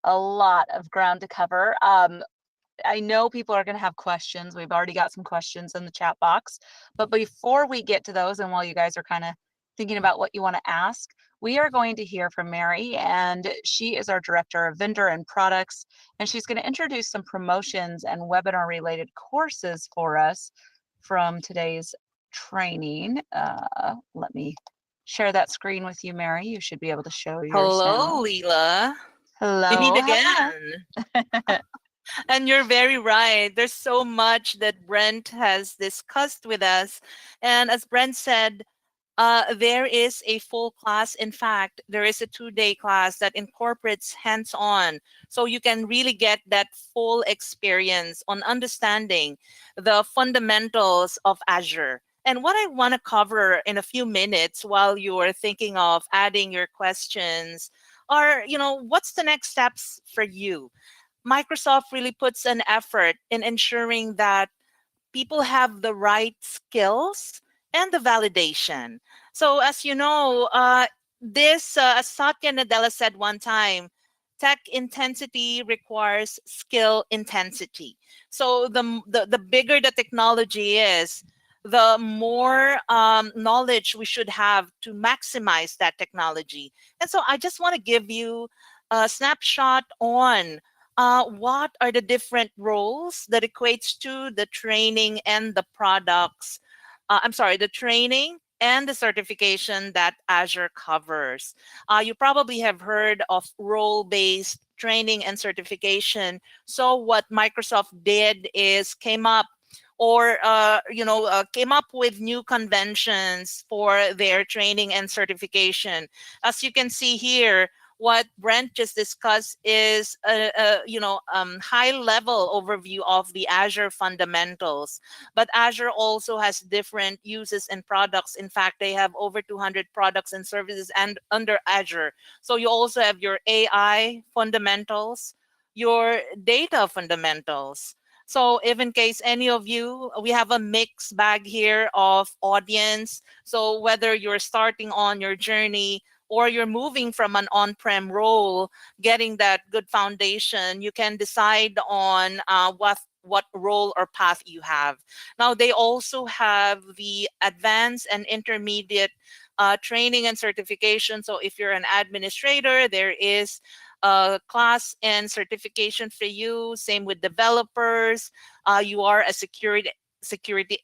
S1: a lot of ground to cover. I know people are going to have questions. We've already got some questions in the chat box. But before we get to those, and while you guys are kind of thinking about what you want to ask, we are going to hear from Mary, and she is our Director of Vendor and Products, and she's going to introduce some promotions and webinar-related courses for us from today's training. Let me share that screen with you, Mary. You should be able to show yours.
S3: Hello, Leela.
S1: Hello.
S3: We meet again. And you're very right. There's so much that Brent has discussed with us. And as Brent said, there is a full class. In fact, there is a 2-day class that incorporates hands-on. So you can really get that full experience on understanding the fundamentals of Azure. And what I want to cover in a few minutes while you're thinking of adding your questions are, what's the next steps for you? Microsoft really puts an effort in ensuring that people have the right skills and the validation. So as you know, as Satya Nadella said one time, tech intensity requires skill intensity. So the bigger the technology is, the more knowledge we should have to maximize that technology. And so I just want to give you a snapshot on what are the different roles that equates to the training and the products. The training and the certification that Azure covers. You probably have heard of role-based training and certification. So what Microsoft did is came up with new conventions for their training and certification. As you can see here, what Brent just discussed is a high-level overview of the Azure fundamentals. But Azure also has different uses and products. In fact, they have over 200 products and services and under Azure. So you also have your AI fundamentals, your data fundamentals. So if in case any of you, we have a mixed bag here of audience. So whether you're starting on your journey or you're moving from an on-prem role, getting that good foundation, you can decide on what role or path you have. Now, they also have the advanced and intermediate training and certification. So if you're an administrator, there is a class and certification for you. Same with developers. You are a security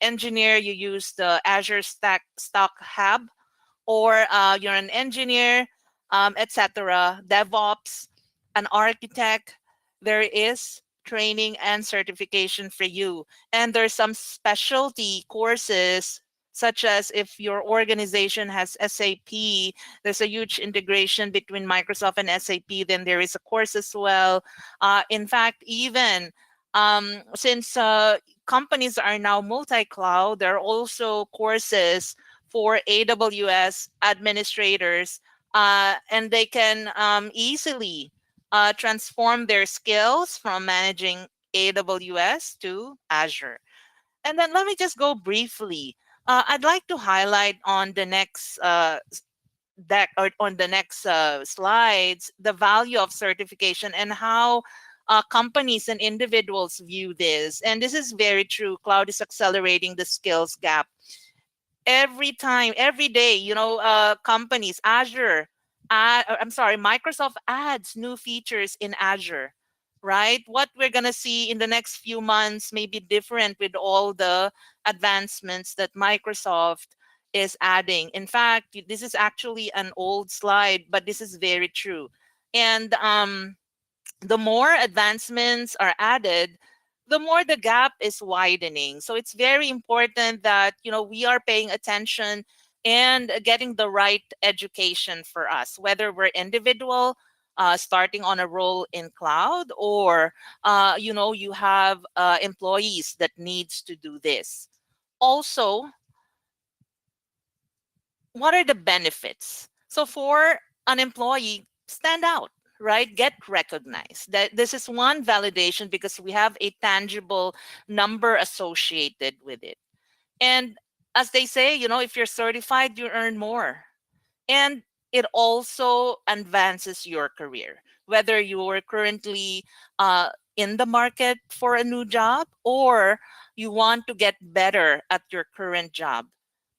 S3: engineer. You use the Azure Stock Hub, or you're an engineer, etc. DevOps, an architect. There is training and certification for you. And there's some specialty courses, such as if your organization has SAP, there's a huge integration between Microsoft and SAP, then there is a course as well. In fact, even since companies are now multi-cloud, there are also courses for AWS administrators, and they can easily transform their skills from managing AWS to Azure. And then let me just go briefly. I'd like to highlight on the next deck, or on the next slides, the value of certification and how companies and individuals view this. And this is very true. Cloud is accelerating the skills gap. Every time, every day, companies, Microsoft adds new features in Azure, right? What we're going to see in the next few months may be different with all the advancements that Microsoft is adding. In fact, this is actually an old slide, but this is very true. And the more advancements are added, the more the gap is widening. So it's very important that we are paying attention and getting the right education for us, whether we're individual, starting on a role in cloud, or you have employees that needs to do this. Also, what are the benefits? So for an employee, stand out, right? Get recognized. That this is one validation because we have a tangible number associated with it. And as they say, if you're certified, you earn more. And it also advances your career, whether you're currently in the market for a new job or you want to get better at your current job.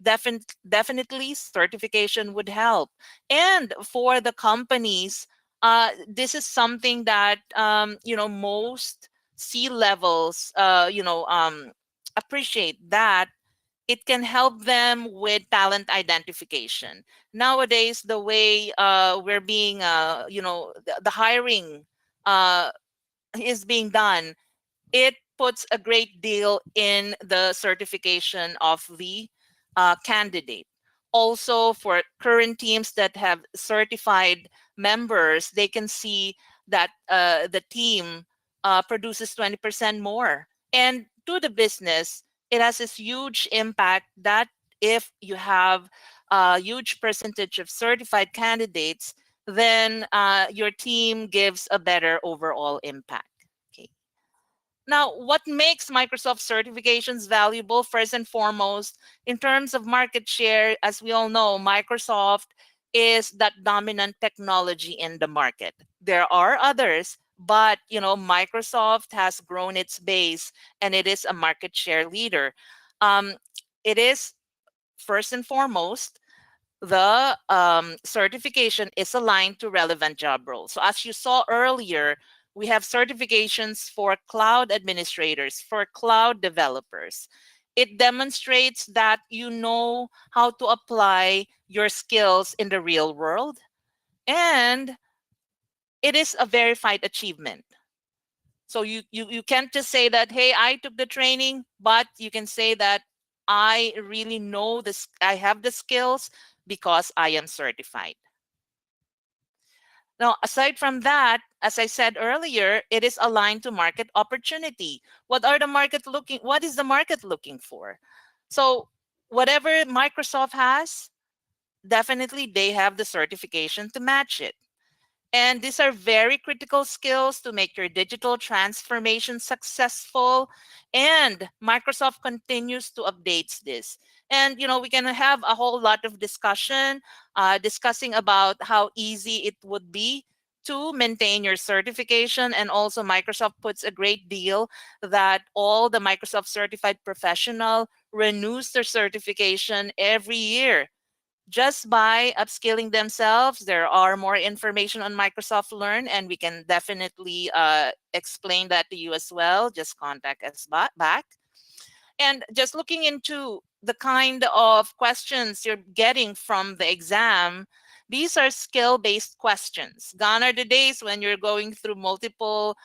S3: Definitely certification would help. And for the companies, this is something that most C-levels appreciate, that it can help them with talent identification. Nowadays, the way we're being, the hiring is being done, it puts a great deal in the certification of the candidate. Also, for current teams that have certified members, they can see that the team produces 20% more. And to the business, it has this huge impact that if you have a huge percentage of certified candidates, then your team gives a better overall impact. Okay. Now, what makes Microsoft certifications valuable? First and foremost, in terms of market share, as we all know, Microsoft is that dominant technology in the market. There are others, but Microsoft has grown its base and it is a market share leader. It is, first and foremost, the certification is aligned to relevant job roles. So as you saw earlier, we have certifications for cloud administrators, for cloud developers. It demonstrates that you know how to apply your skills in the real world, and it is a verified achievement. So you can't just say that, hey, I took the training, but you can say that I really know this, I have the skills because I am certified. Now, aside from that, as I said earlier, it is aligned to market opportunity. What is the market looking for? So whatever Microsoft has, definitely they have the certification to match it. And these are very critical skills to make your digital transformation successful. And Microsoft continues to update this. And we can have a whole lot of discussion, discussing about how easy it would be to maintain your certification. And also Microsoft puts a great deal that all the Microsoft certified professional renews their certification every year just by upskilling themselves. There are more information on Microsoft Learn, and we can definitely explain that to you as well. Just contact us back. And just looking into the kind of questions you're getting from the exam, these are skill-based questions. Gone are the days when you're going through multiple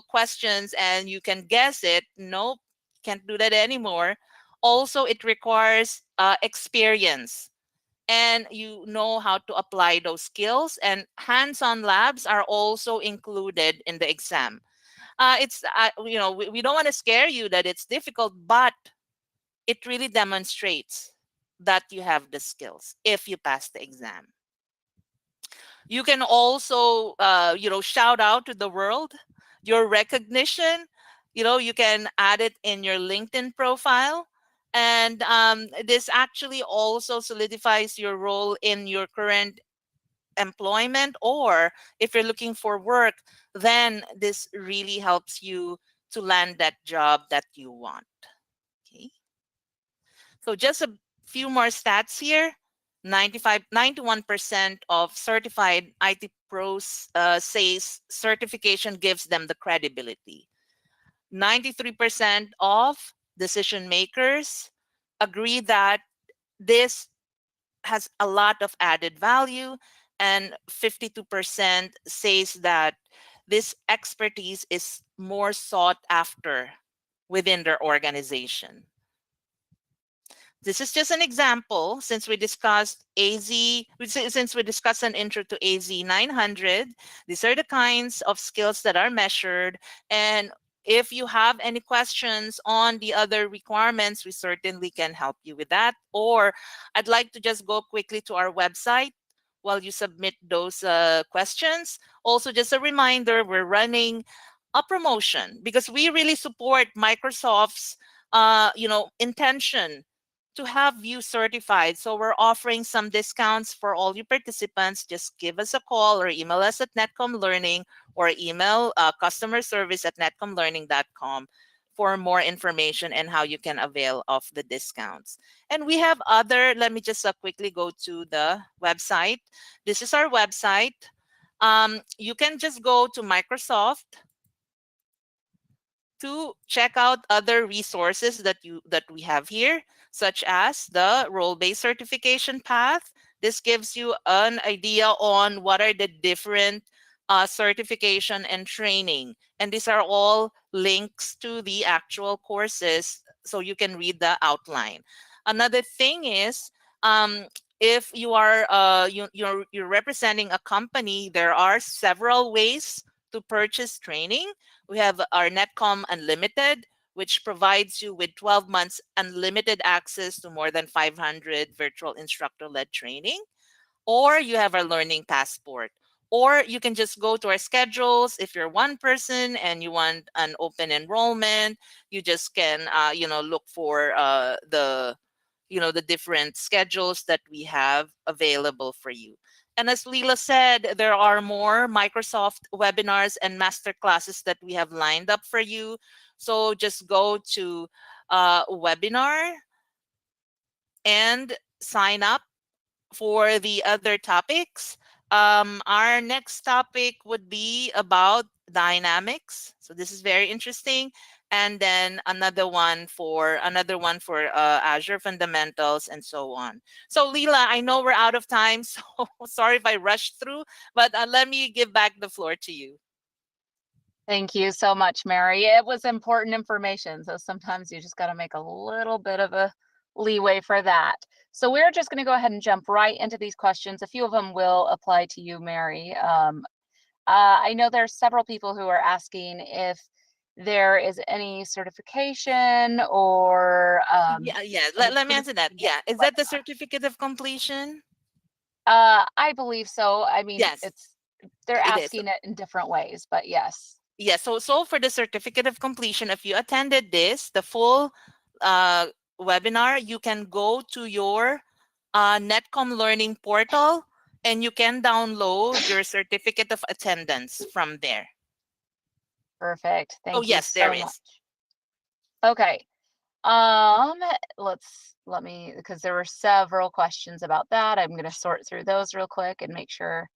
S3: questions and you can guess it. Nope, can't do that anymore. Also, it requires experience, and you know how to apply those skills. And hands-on labs are also included in the exam. We don't want to scare you that it's difficult, but it really demonstrates that you have the skills if you pass the exam. You can also, shout out to the world your recognition. You can add it in your LinkedIn profile. And this actually also solidifies your role in your current employment, or if you're looking for work, then this really helps you to land that job that you want. Okay. So just a few more stats here. 91% of certified IT pros says certification gives them the credibility. 93% of decision makers agree that this has a lot of added value, and 52% says that this expertise is more sought after within their organization. This is just an example. Since we discussed an intro to AZ 900, these are the kinds of skills that are measured. And if you have any questions on the other requirements, we certainly can help you with that. Or I'd like to just go quickly to our website while you submit those questions. Also, just a reminder, we're running a promotion because we really support Microsoft's intention to have you certified. So we're offering some discounts for all you participants. Just give us a call or email us at Netcom Learning, or email customer service at netcomlearning.com for more information and how you can avail of the discounts. And we have let me just quickly go to the website. This is our website. You can just go to Microsoft to check out other resources that we have here, such as the role-based certification path. This gives you an idea on what are the different certification and training. And these are all links to the actual courses, so you can read the outline. Another thing is, if you are you're representing a company, there are several ways to purchase training. We have our Netcom Unlimited, which provides you with 12 months unlimited access to more than 500 virtual instructor-led training. Or you have our Learning Passport. Or you can just go to our schedules. If you're one person and you want an open enrollment, you just can look for the different schedules that we have available for you. And as Leela said, there are more Microsoft webinars and master classes that we have lined up for you. So just go to webinar and sign up for the other topics. Our next topic would be about dynamics. So this is very interesting. and then another one for Azure Fundamentals, and so on. So Leela, I know we're out of time, so sorry if I rushed through, but let me give back the floor to you.
S1: Thank you so much, Mary. It was important information, so sometimes you just got to make a little bit of a leeway for that. So we're just going to go ahead and jump right into these questions. A few of them will apply to you, Mary. I know there's several people who are asking if there is any certification or
S3: Let me answer that. Yeah, is that the certificate of completion?
S1: I believe so. I mean,
S3: Yes,
S1: they're
S3: it is.
S1: asking it in different ways, but yes.
S3: Yeah, so for the certificate of completion, if you attended the full webinar, you can go to your Netcom Learning portal and you can download your certificate of attendance from there.
S1: Perfect.
S3: Oh,
S1: Thank you
S3: yes,
S1: so
S3: there
S1: much.
S3: is.
S1: Okay. Let me, because there were several questions about that. I'm going to sort through those real quick and make sure.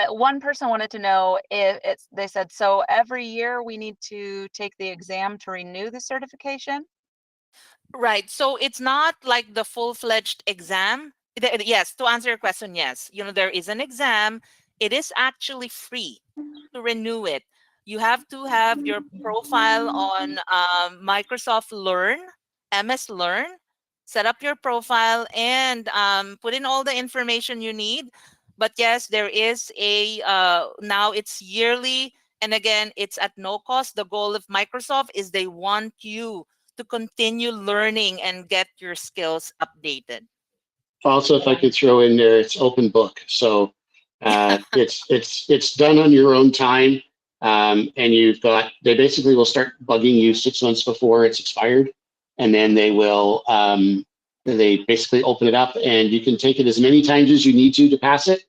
S1: One person wanted to know if they said, so every year we need to take the exam to renew the certification?
S3: Right. So it's not like the full-fledged exam. Yes, to answer your question, yes. There is an exam. It is actually free to renew it. You have to have your profile on Microsoft Learn, MS Learn, set up your profile and put in all the information you need. But yes, there is now it's yearly. And again, it's at no cost. The goal of Microsoft is they want you to continue learning and get your skills updated.
S2: Also, if I could throw in there, it's open book. So it's done on your own time. And they basically will start bugging you 6 months before it's expired. And then they will, they basically open it up and you can take it as many times as you need to pass it.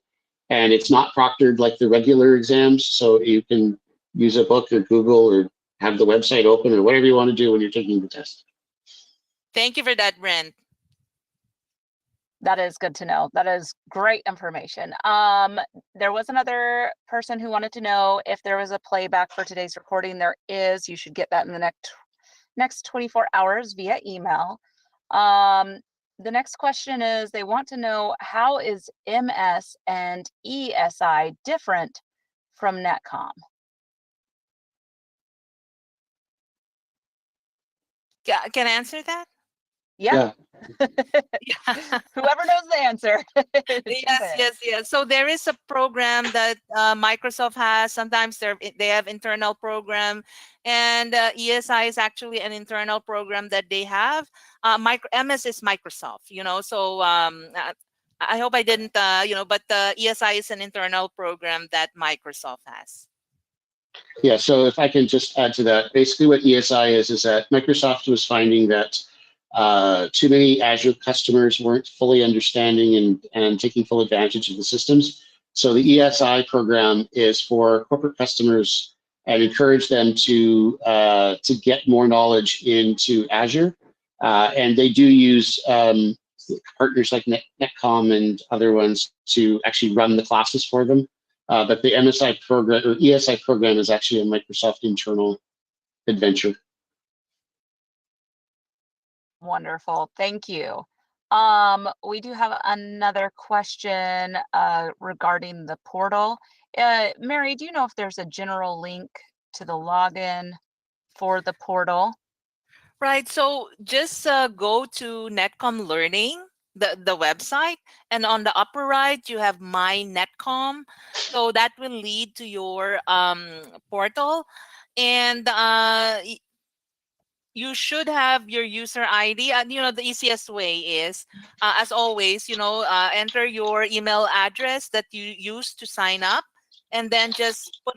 S2: And it's not proctored like the regular exams. So you can use a book or Google or have the website open or whatever you want to do when you're taking the test.
S3: Thank you for that, Brent.
S1: That is good to know. That is great information. There was another person who wanted to know if there was a playback for today's recording. There is. You should get that in the next 24 hours via email. The next question is, they want to know, how is MS and ESI different from Netcom?
S3: Can I answer that?
S1: Yeah. Whoever knows the answer.
S3: Yes. So there is a program that Microsoft has. Sometimes they have internal program, and ESI is actually an internal program that they have. MS is Microsoft, So I hope I didn't, but the ESI is an internal program that Microsoft has.
S2: Yeah, so if I can just add to that, basically what ESI is that Microsoft was finding that too many Azure customers weren't fully understanding and taking full advantage of the systems. So the ESI program is for corporate customers and encourage them to get more knowledge into Azure. And they do use partners like Netcom and other ones to actually run the classes for them. But the MSI program or ESI program is actually a Microsoft internal adventure.
S1: Wonderful, thank you. We do have another question regarding the portal. Mary, do you know if there's a general link to the login for the portal?
S3: Right. So just go to Netcom Learning, the website, and on the upper right you have My Netcom. So that will lead to your portal, and you should have your user ID. And the easiest way is, as always, enter your email address that you use to sign up, and then just put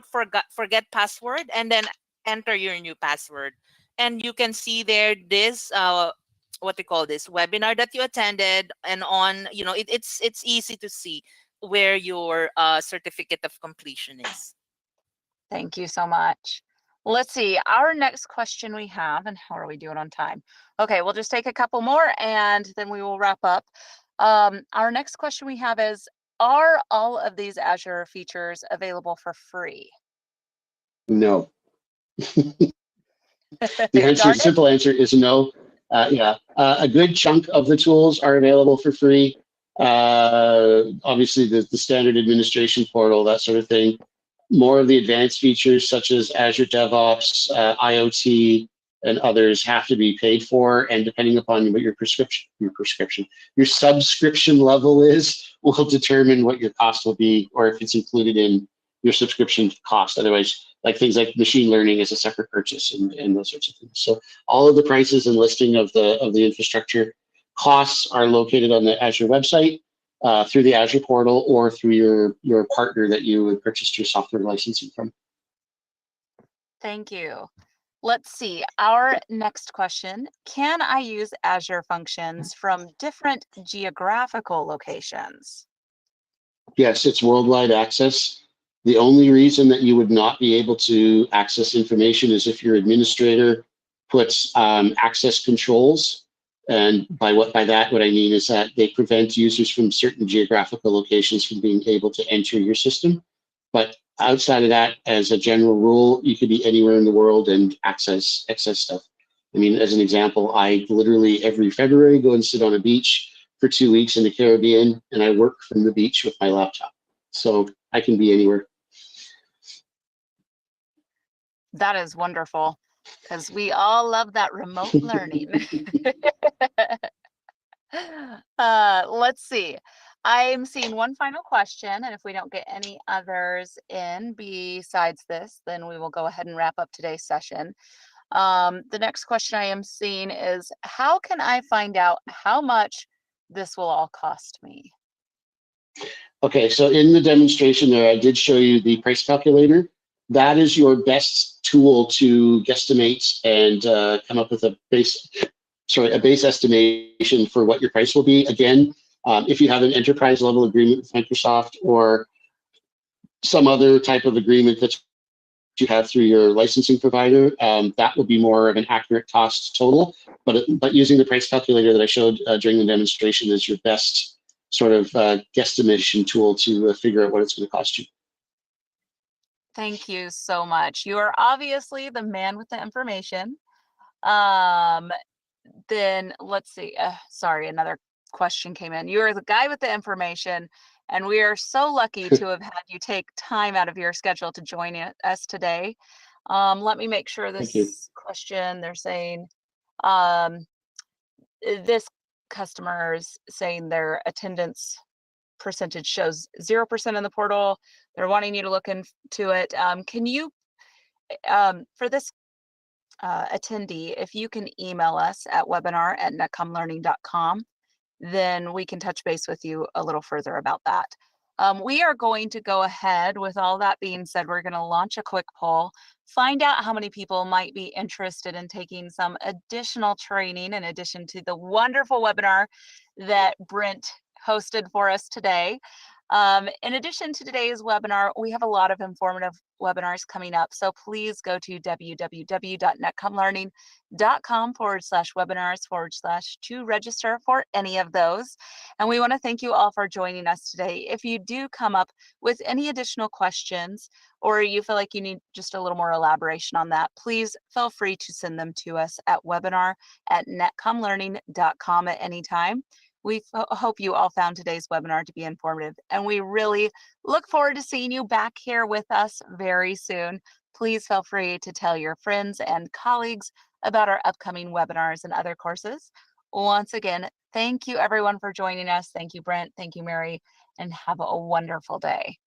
S3: forget password, and then enter your new password. And you can see there this what they call this webinar that you attended, and on it's easy to see where your certificate of completion is.
S1: Thank you so much. Let's see, our next question we have, and how are we doing on time? Okay, we'll just take a couple more and then we will wrap up. Our next question we have is, are all of these Azure features available for free?
S2: No. The answer,
S1: Darn it.
S2: simple answer is no. A good chunk of the tools are available for free. Obviously, the standard administration portal, that sort of thing. More of the advanced features, such as Azure DevOps, IoT, and others, have to be paid for. And depending upon what your subscription level is, will determine what your cost will be, or if it's included in your subscription cost. Otherwise, like things like machine learning is a separate purchase and those sorts of things. So all of the prices and listing of the infrastructure costs are located on the Azure website, through the Azure portal, or through your partner that you would purchase your software licensing from.
S1: Thank you. Let's see. Our next question: can I use Azure functions from different geographical locations?
S2: Yes, it's worldwide access. The only reason that you would not be able to access information is if your administrator puts access controls. And by that, what I mean is that they prevent users from certain geographical locations from being able to enter your system. But outside of that, as a general rule, you could be anywhere in the world and access stuff. I mean, as an example, I literally every February go and sit on a beach for 2 weeks in the Caribbean, and I work from the beach with my laptop. So I can be anywhere.
S1: That is wonderful, because we all love that remote learning. Let's see. I'm seeing one final question, and if we don't get any others in besides this, then we will go ahead and wrap up today's session. The next question I am seeing is, how can I find out how much this will all cost me?
S2: Okay, so in the demonstration there, I did show you the price calculator. That is your best tool to guesstimate and come up with a base estimation for what your price will be. Again, if you have an enterprise level agreement with Microsoft or some other type of agreement that you have through your licensing provider, that will be more of an accurate cost total. But using the price calculator that I showed during the demonstration is your best sort of guesstimation tool to figure out what it's going to cost you.
S1: Thank you so much. You are obviously the man with the information. Then let's see. Sorry, another question came in. You are the guy with the information, and we are so lucky to have had you take time out of your schedule to join us today. Let me make sure this question, they're saying, this customer's saying their attendance percentage shows 0% in the portal. They're wanting you to look into it. Can you, for this attendee, if you can email us at webinar@netcomlearning.com, then we can touch base with you a little further about that. We are going to go ahead, with all that being said, we're going to launch a quick poll, find out how many people might be interested in taking some additional training in addition to the wonderful webinar that Brent hosted for us today. In addition to today's webinar, we have a lot of informative webinars coming up. So please go to www.netcomlearning.com/webinars/ to register for any of those. And we want to thank you all for joining us today. If you do come up with any additional questions, or you feel like you need just a little more elaboration on that, please feel free to send them to us at webinar@netcomlearning.com at any time. We hope you all found today's webinar to be informative, and we really look forward to seeing you back here with us very soon. Please feel free to tell your friends and colleagues about our upcoming webinars and other courses. Once again, thank you everyone for joining us. Thank you, Brent. Thank you, Mary, and have a wonderful day.